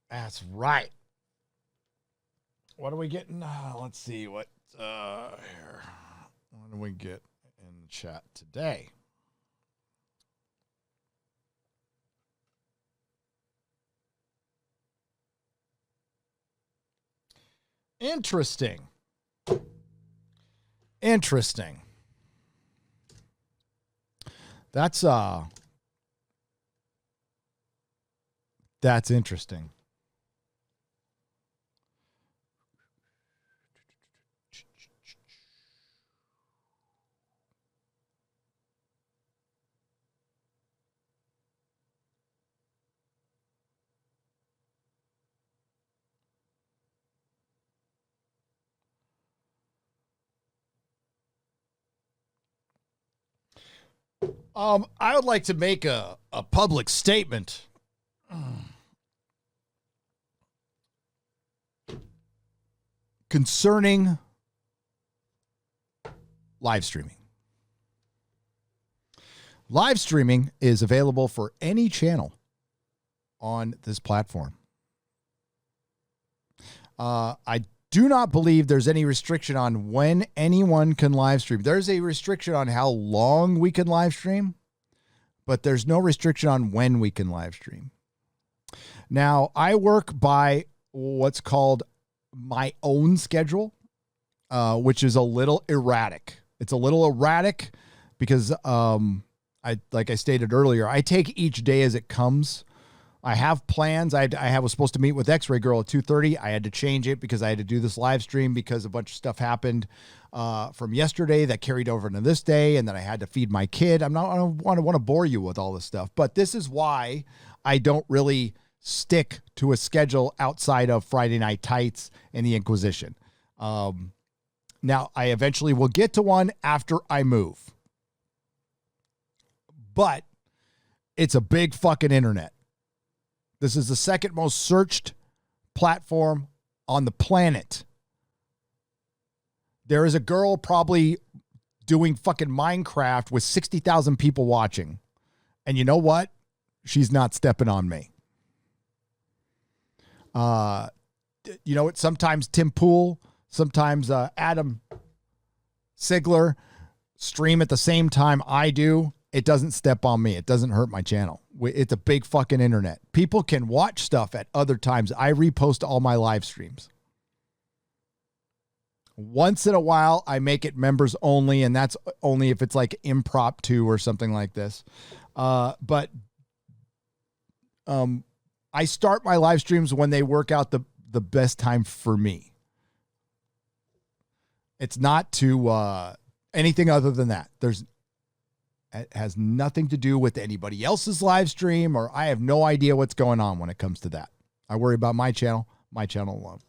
That's right. What are we getting? Let's see what here. What do we get in the chat today? Interesting. That's interesting. I would like to make a public statement. Concerning live streaming. Live streaming is available for any channel on this platform. I do not believe there's any restriction on when anyone can live stream. There's a restriction on how long we can live stream, but there's no restriction on when we can live stream. Now, I work by what's called my own schedule, which is a little erratic. It's a little erratic because, like I stated earlier, I take each day as it comes. I have plans. I was supposed to meet with X-Ray Girl at 2:30. I had to change it because I had to do this live stream because a bunch of stuff happened from yesterday that carried over into this day, and then I had to feed my kid. I don't want to bore you with all this stuff, but this is why I don't really stick to a schedule outside of Friday Night Tights and the Inquisition. Now, I eventually will get to one after I move, but it's a big fucking internet. This is the second most searched platform on the planet. There is a girl probably doing fucking Minecraft with 60,000 people watching. And you know what? She's not stepping on me. You know what? Sometimes Tim Pool, sometimes Adam Sigler stream at the same time I do. It doesn't step on me. It doesn't hurt my channel. It's a big fucking internet. People can watch stuff at other times. I repost all my live streams. Once in a while, I make it members only, and that's only if it's like impromptu or something like this. But I start my live streams when they work out the best time for me. It's not to anything other than that. It has nothing to do with anybody else's live stream, or I have no idea what's going on when it comes to that. I worry about my channel alone.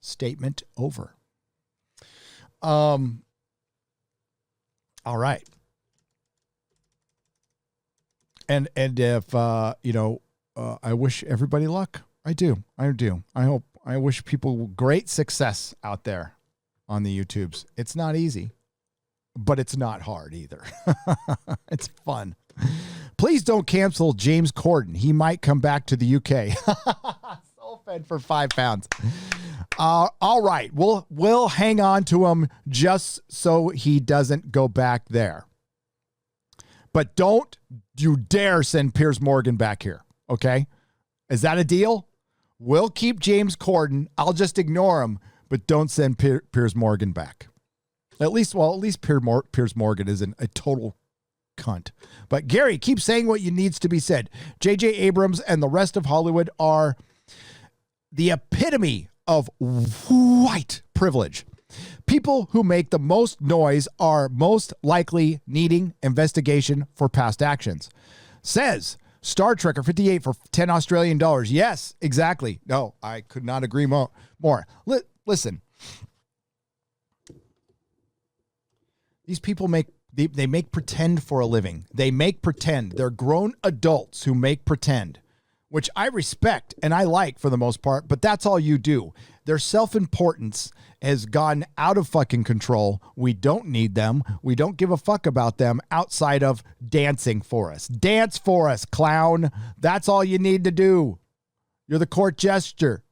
Statement over. All right. And if, I wish everybody luck. I do. I wish people great success out there on the YouTubes. It's not easy, but it's not hard either. It's fun. Please don't cancel James Corden. He might come back to the UK. So fed for £5. All right. We'll hang on to him just so he doesn't go back there. But don't you dare send Piers Morgan back here. Okay? Is that a deal? We'll keep James Corden. I'll just ignore him, but don't send Piers Morgan back. At least Piers Morgan isn't a total cunt. But Gary, keep saying what needs to be said. J.J. Abrams and the rest of Hollywood are the epitome of white privilege. People who make the most noise are most likely needing investigation for past actions. Says Star Trekker 58 for $10 Australian. Yes, exactly. No, I could not agree more. Listen. These people make pretend for a living. They make pretend. They're grown adults who make pretend, which I respect and I like for the most part, but that's all you do. Their self-importance has gone out of fucking control. We don't need them. We don't give a fuck about them outside of dancing for us. Dance for us, clown. That's all you need to do. You're the court jester.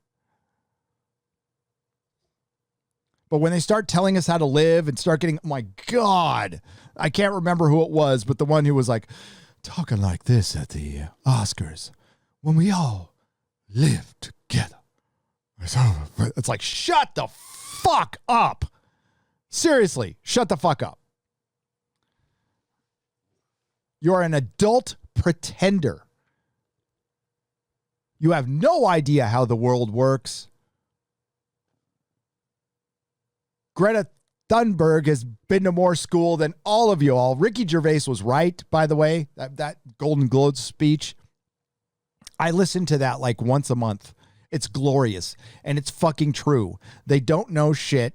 But when they start telling us how to live and start getting, oh my God, I can't remember who it was, but the one who was like talking like this at the Oscars, when we all live together. It's like, shut the fuck up. Seriously, shut the fuck up. You're an adult pretender. You have no idea how the world works. Greta Thunberg has been to more school than all of you all. Ricky Gervais was right, by the way, that Golden Globes speech. I listen to that like once a month. It's glorious, and it's fucking true. They don't know shit.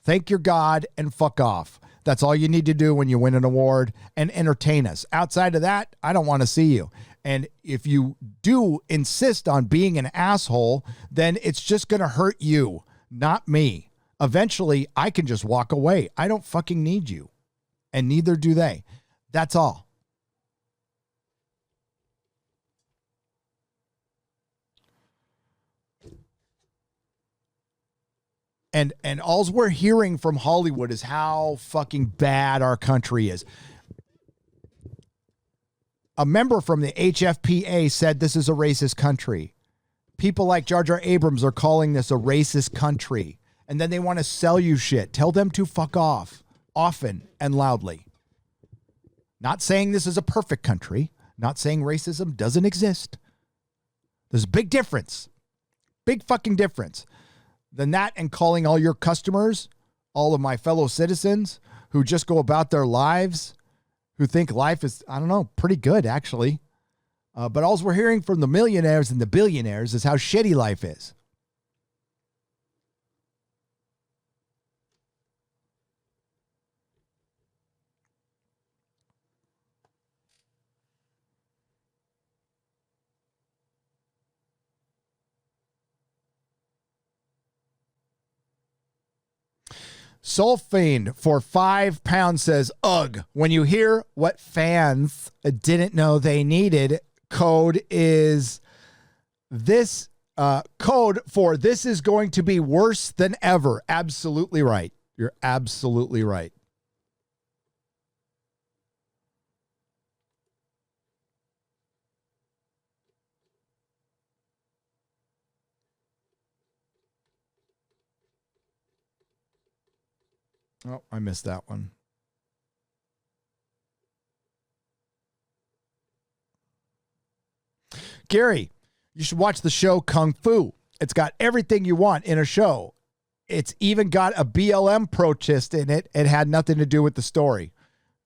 Thank your God and fuck off. That's all you need to do when you win an award, and entertain us. Outside of that, I don't want to see you. And if you do insist on being an asshole, then it's just going to hurt you, not me. Eventually, I can just walk away. I don't fucking need you. And neither do they. That's all. And all we're hearing from Hollywood is how fucking bad our country is. A member from the HFPA said this is a racist country. People like Jar Jar Abrams are calling this a racist country. And then they want to sell you shit. Tell them to fuck off often and loudly. Not saying this is a perfect country. Not saying racism doesn't exist. There's a big difference. Big fucking difference. Than that and calling all your customers, all of my fellow citizens who just go about their lives, who think life is, I don't know, pretty good actually. But all we're hearing from the millionaires and the billionaires is how shitty life is. Soul Fiend for £5 says, ugh, when you hear what fans didn't know they needed, code is this, code for this is going to be worse than ever. Absolutely right. You're absolutely right. Oh, I missed that one. Gary, you should watch the show Kung Fu. It's got everything you want in a show. It's even got a BLM protest in it. It had nothing to do with the story.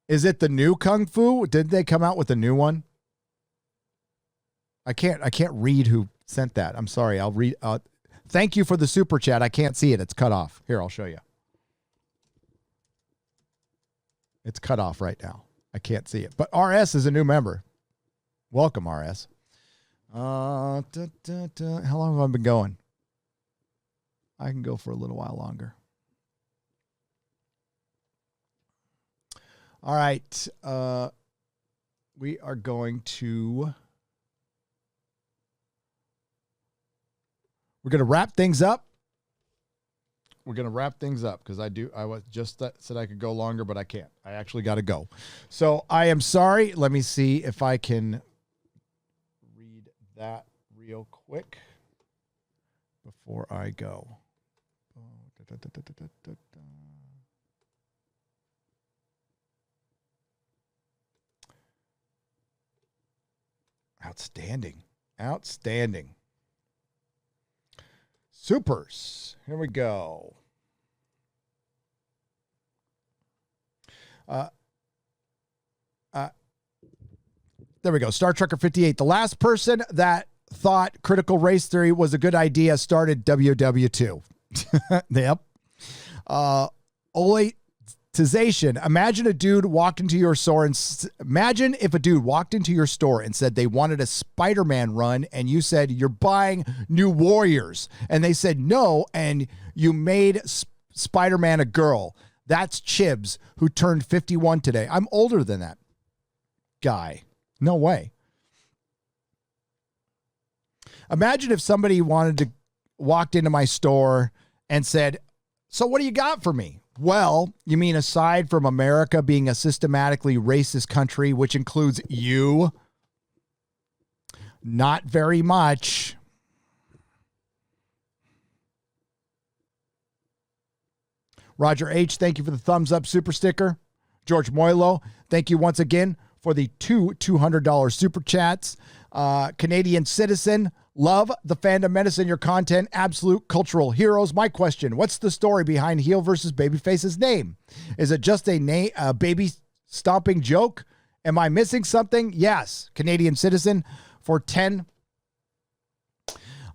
Is it the new Kung Fu? Did they come out with a new one? I can't read who sent that. I'm sorry. I'll read. Thank you for the super chat. I can't see it. It's cut off. Here, I'll show you. It's cut off right now. I can't see it. But RS is a new member. Welcome, RS. How long have I been going? I can go for a little while longer. All right. We are going to... We're going to wrap things up. We're going to wrap things up because I was just said I could go longer, but I can't. I actually got to go. So I am sorry. Let me see if I can read that real quick before I go. Outstanding. Outstanding. Supers. Here we go. There we go. Star Trekker 58. The last person that thought critical race theory was a good idea started WW2. Yep. Olatization. Imagine a dude walked into your store and imagine if a dude walked into your store and said they wanted a Spider-Man run and you said you're buying New Warriors and they said no and you made Spider-Man a girl. That's Chibs who turned 51 today. I'm older than that guy. No way. Imagine if somebody walked into my store and said, so what do you got for me? Well, you mean aside from America being a systematically racist country, which includes you? Not very much. Roger H., thank you for the thumbs up super sticker. George Moilo, thank you once again for the two $200 super chats. Canadian Citizen, love the fandom medicine, your content, absolute cultural heroes. My question, what's the story behind heel versus babyface's name? Is it just a baby stomping joke? Am I missing something? Yes. Canadian Citizen for 10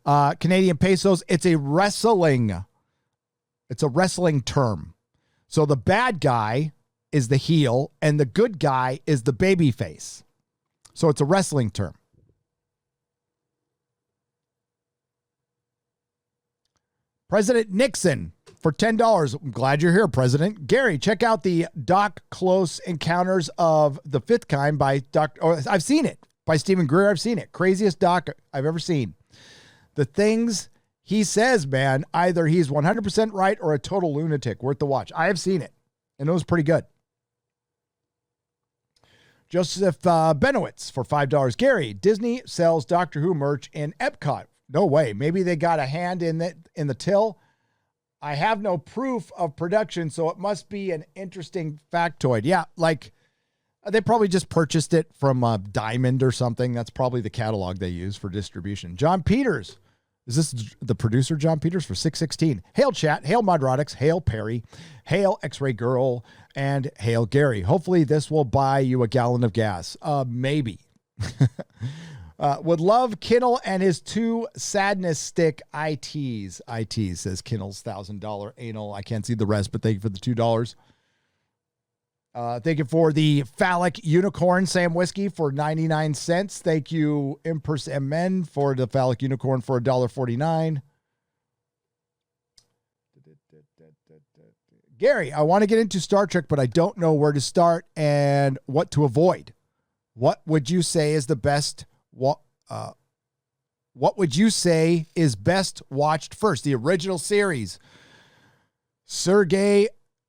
Canadian pesos. It's a wrestling term. So the bad guy is the heel and the good guy is the babyface. So it's a wrestling term. President Nixon for $10. I'm glad you're here, President. Gary, check out the Doc Close Encounters of the Fifth Kind by I've seen it. By Stephen Greer, I've seen it. Craziest doc I've ever seen. The things he says, man, either he's 100% right or a total lunatic. Worth the watch. I have seen it, and it was pretty good. Joseph Benowitz for $5. Gary, Disney sells Doctor Who merch in Epcot. No way. Maybe they got a hand in the till. I have no proof of production, so it must be an interesting factoid. Yeah, like they probably just purchased it from Diamond or something. That's probably the catalog they use for distribution. John Peters. Is this the producer, John Peters, for 616? Hail, chat. Hail, Modrotics. Hail, Perry. Hail, X-Ray Girl. And hail, Gary. Hopefully this will buy you a gallon of gas. Maybe. Would love Kinnell and his 2 sadness stick ITs. IT says Kinnell's $1,000 anal. I can't see the rest, but thank you for the $2. Thank you for the phallic unicorn, Sam Whiskey, for 99 cents. Thank you, Impers and Men, for the phallic unicorn for $1.49. Gary, I want to get into Star Trek, but I don't know where to start and what to avoid. What would you say is the best? What would you say is best watched first? The original series. Sergei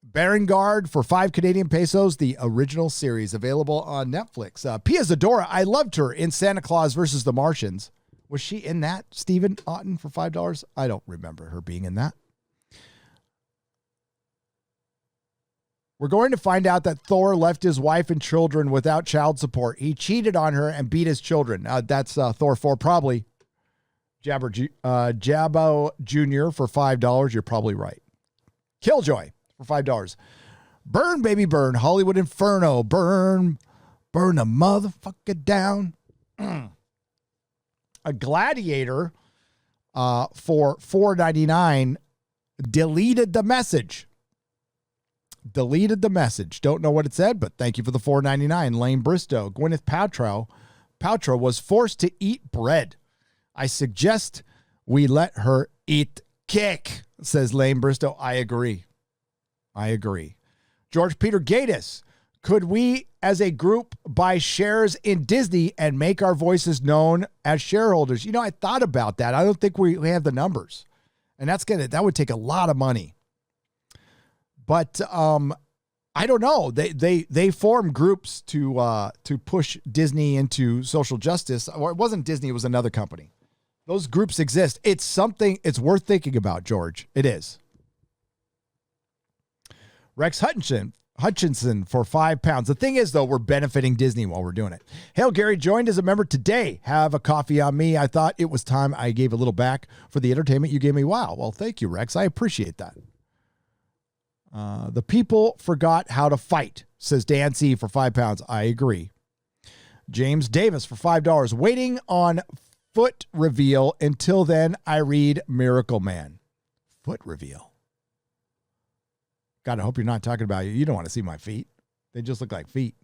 Berengard for 5 Canadian pesos, the original series, available on Netflix. Pia Zadora, I loved her in Santa Claus versus the Martians. Was she in that, Stephen Otten, for $5? I don't remember her being in that. We're going to find out that Thor left his wife and children without child support. He cheated on her and beat his children. That's Thor 4, probably. Jabbo Jr. for $5. You're probably right. Killjoy for $5. Burn, baby, burn. Hollywood Inferno. Burn a motherfucker down. A Gladiator for $4.99 deleted the message. Don't know what it said, but thank you for the $4.99. Lane Bristow. Gwyneth Paltrow was forced to eat bread. I suggest we let her eat cake, says Lane Bristow. I agree. George Peter Gatus. Could we, as a group, buy shares in Disney and make our voices known as shareholders? You know, I thought about that. I don't think we have the numbers. And that would take a lot of money. But I don't know. They form groups to push Disney into social justice. Or it wasn't Disney, it was another company. Those groups exist. It's something it's worth thinking about, George. It is. Rex Hutchinson for £5. The thing is, though, we're benefiting Disney while we're doing it. Hail, Gary, joined as a member today. Have a coffee on me. I thought it was time I gave a little back for the entertainment you gave me. Wow. Well, thank you, Rex. I appreciate that. The people forgot how to fight, says Dan C. for £5. I agree. James Davis for $5. Waiting on foot reveal. Until then, I read Miracle Man. Foot reveal. God, I hope you're not talking about you. You don't want to see my feet. They just look like feet.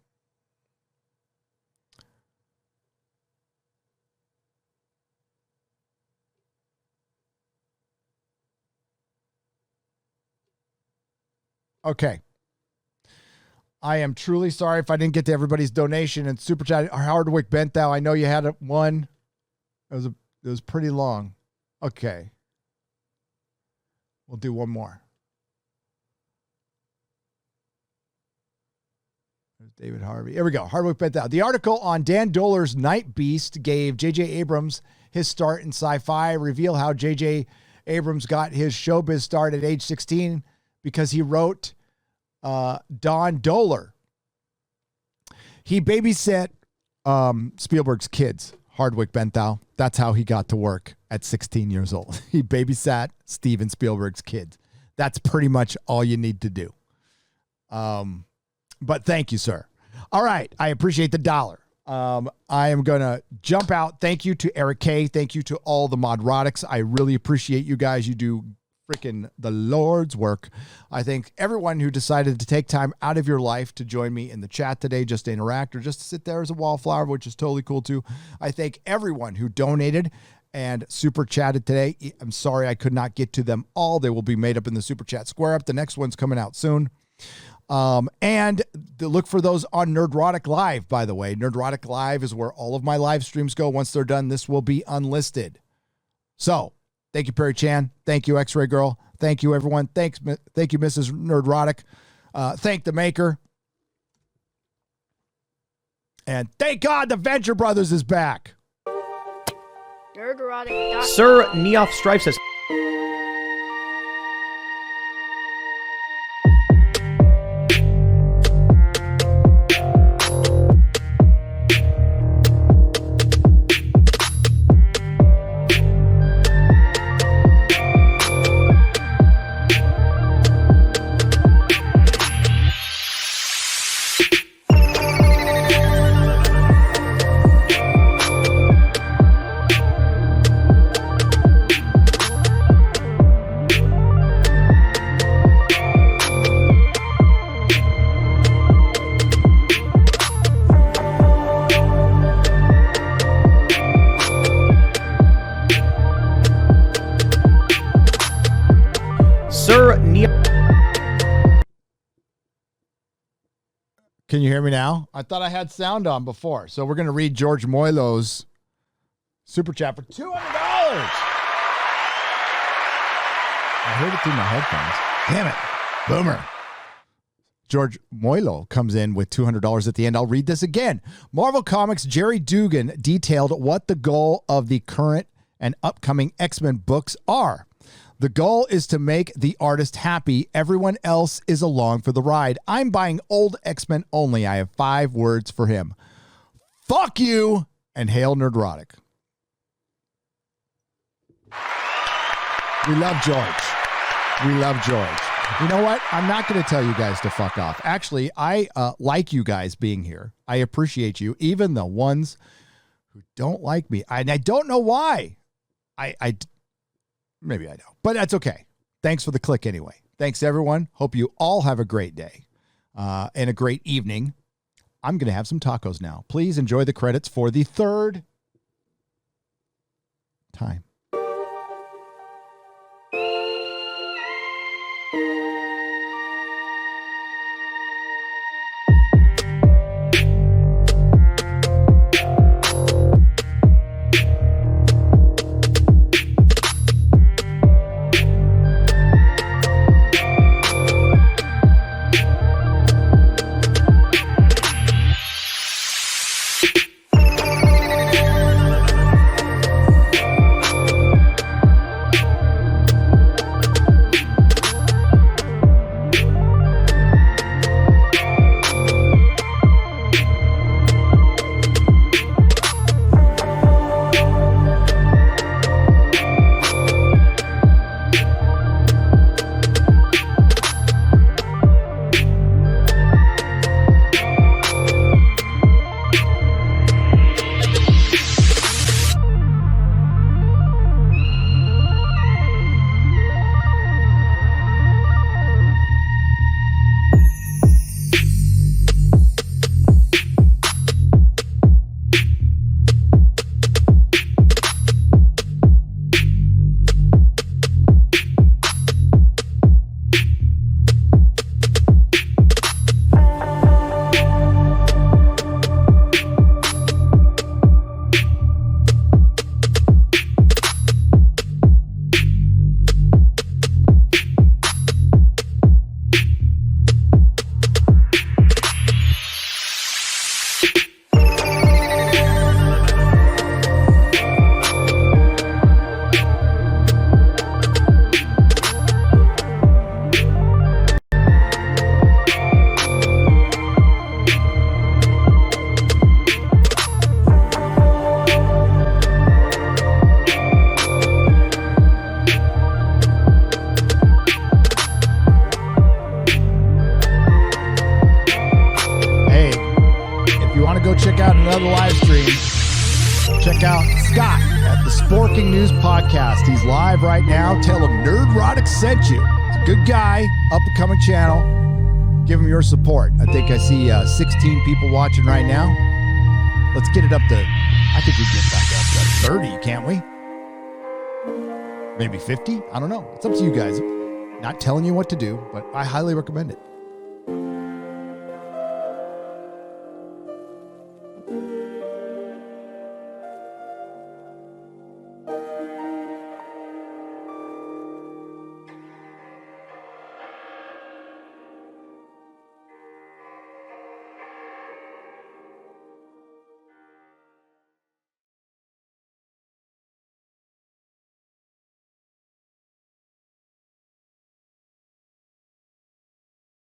Okay. I am truly sorry if I didn't get to everybody's donation and super chat. Hardwick Benthau, I know you had one. It was pretty long. Okay. We'll do one more. There's David Harvey. Here we go. Hardwick Benthau. The article on Dan Dohler's Night Beast gave J.J. Abrams his start in sci-fi. Reveal how J.J. Abrams got his showbiz start at age 16 because he wrote Don Dohler. He babysat Spielberg's kids, Hardwick Benthau. That's how he got to work at 16 years old. He babysat Steven Spielberg's kids. That's pretty much all you need to do. But thank you, sir. All right. I appreciate the dollar. I am going to jump out. Thank you to Eric K. Thank you to all the Modrotics. I really appreciate you guys. You do freaking the Lord's work. I thank everyone who decided to take time out of your life to join me in the chat today, just to interact or just to sit there as a wallflower, which is totally cool too. I thank everyone who donated and super chatted today. I'm sorry I could not get to them all. They will be made up in the super chat square up. The next one's coming out soon. And look for those on Nerdrotic Live, by the way. Nerdrotic Live is where all of my live streams go. Once they're done, this will be unlisted. So thank you, Perry Chan. Thank you, X-Ray Girl. Thank you, everyone. Thank you, Mrs. Nerdrotic. Thank the maker. And thank God the Venture Brothers is back. Nerdrotic. Sir Neoff Strife says, Can you hear me now? I thought I had sound on before. So we're going to read George Moilo's super chat for $200. I heard it through my headphones. Damn it. Boomer. George Moilo comes in with $200 at the end. I'll read this again. Marvel Comics' Jerry Dugan detailed what the goal of the current and upcoming X-Men books are. The goal is to make the artist happy. Everyone else is along for the ride. I'm buying old X-Men only. I have 5 words for him. Fuck you and hail Nerdrotic. We love George. We love George. You know what? I'm not going to tell you guys to fuck off. Actually, I like you guys being here. I appreciate you, even the ones who don't like me. And I don't know why. Maybe I know, but that's okay. Thanks for the click anyway. Thanks, everyone. Hope you all have a great day and a great evening. I'm going to have some tacos now. Please enjoy the credits for the 3rd time. Sporking News Podcast. He's live right now. Tell him Nerdrotic sent you. Good guy, up-and-coming channel. Give him your support. I think I see 16 people watching right now. Let's get it up to, I think we can get back up to 30, can't we? Maybe 50? I don't know. It's up to you guys. Not telling you what to do, but I highly recommend it.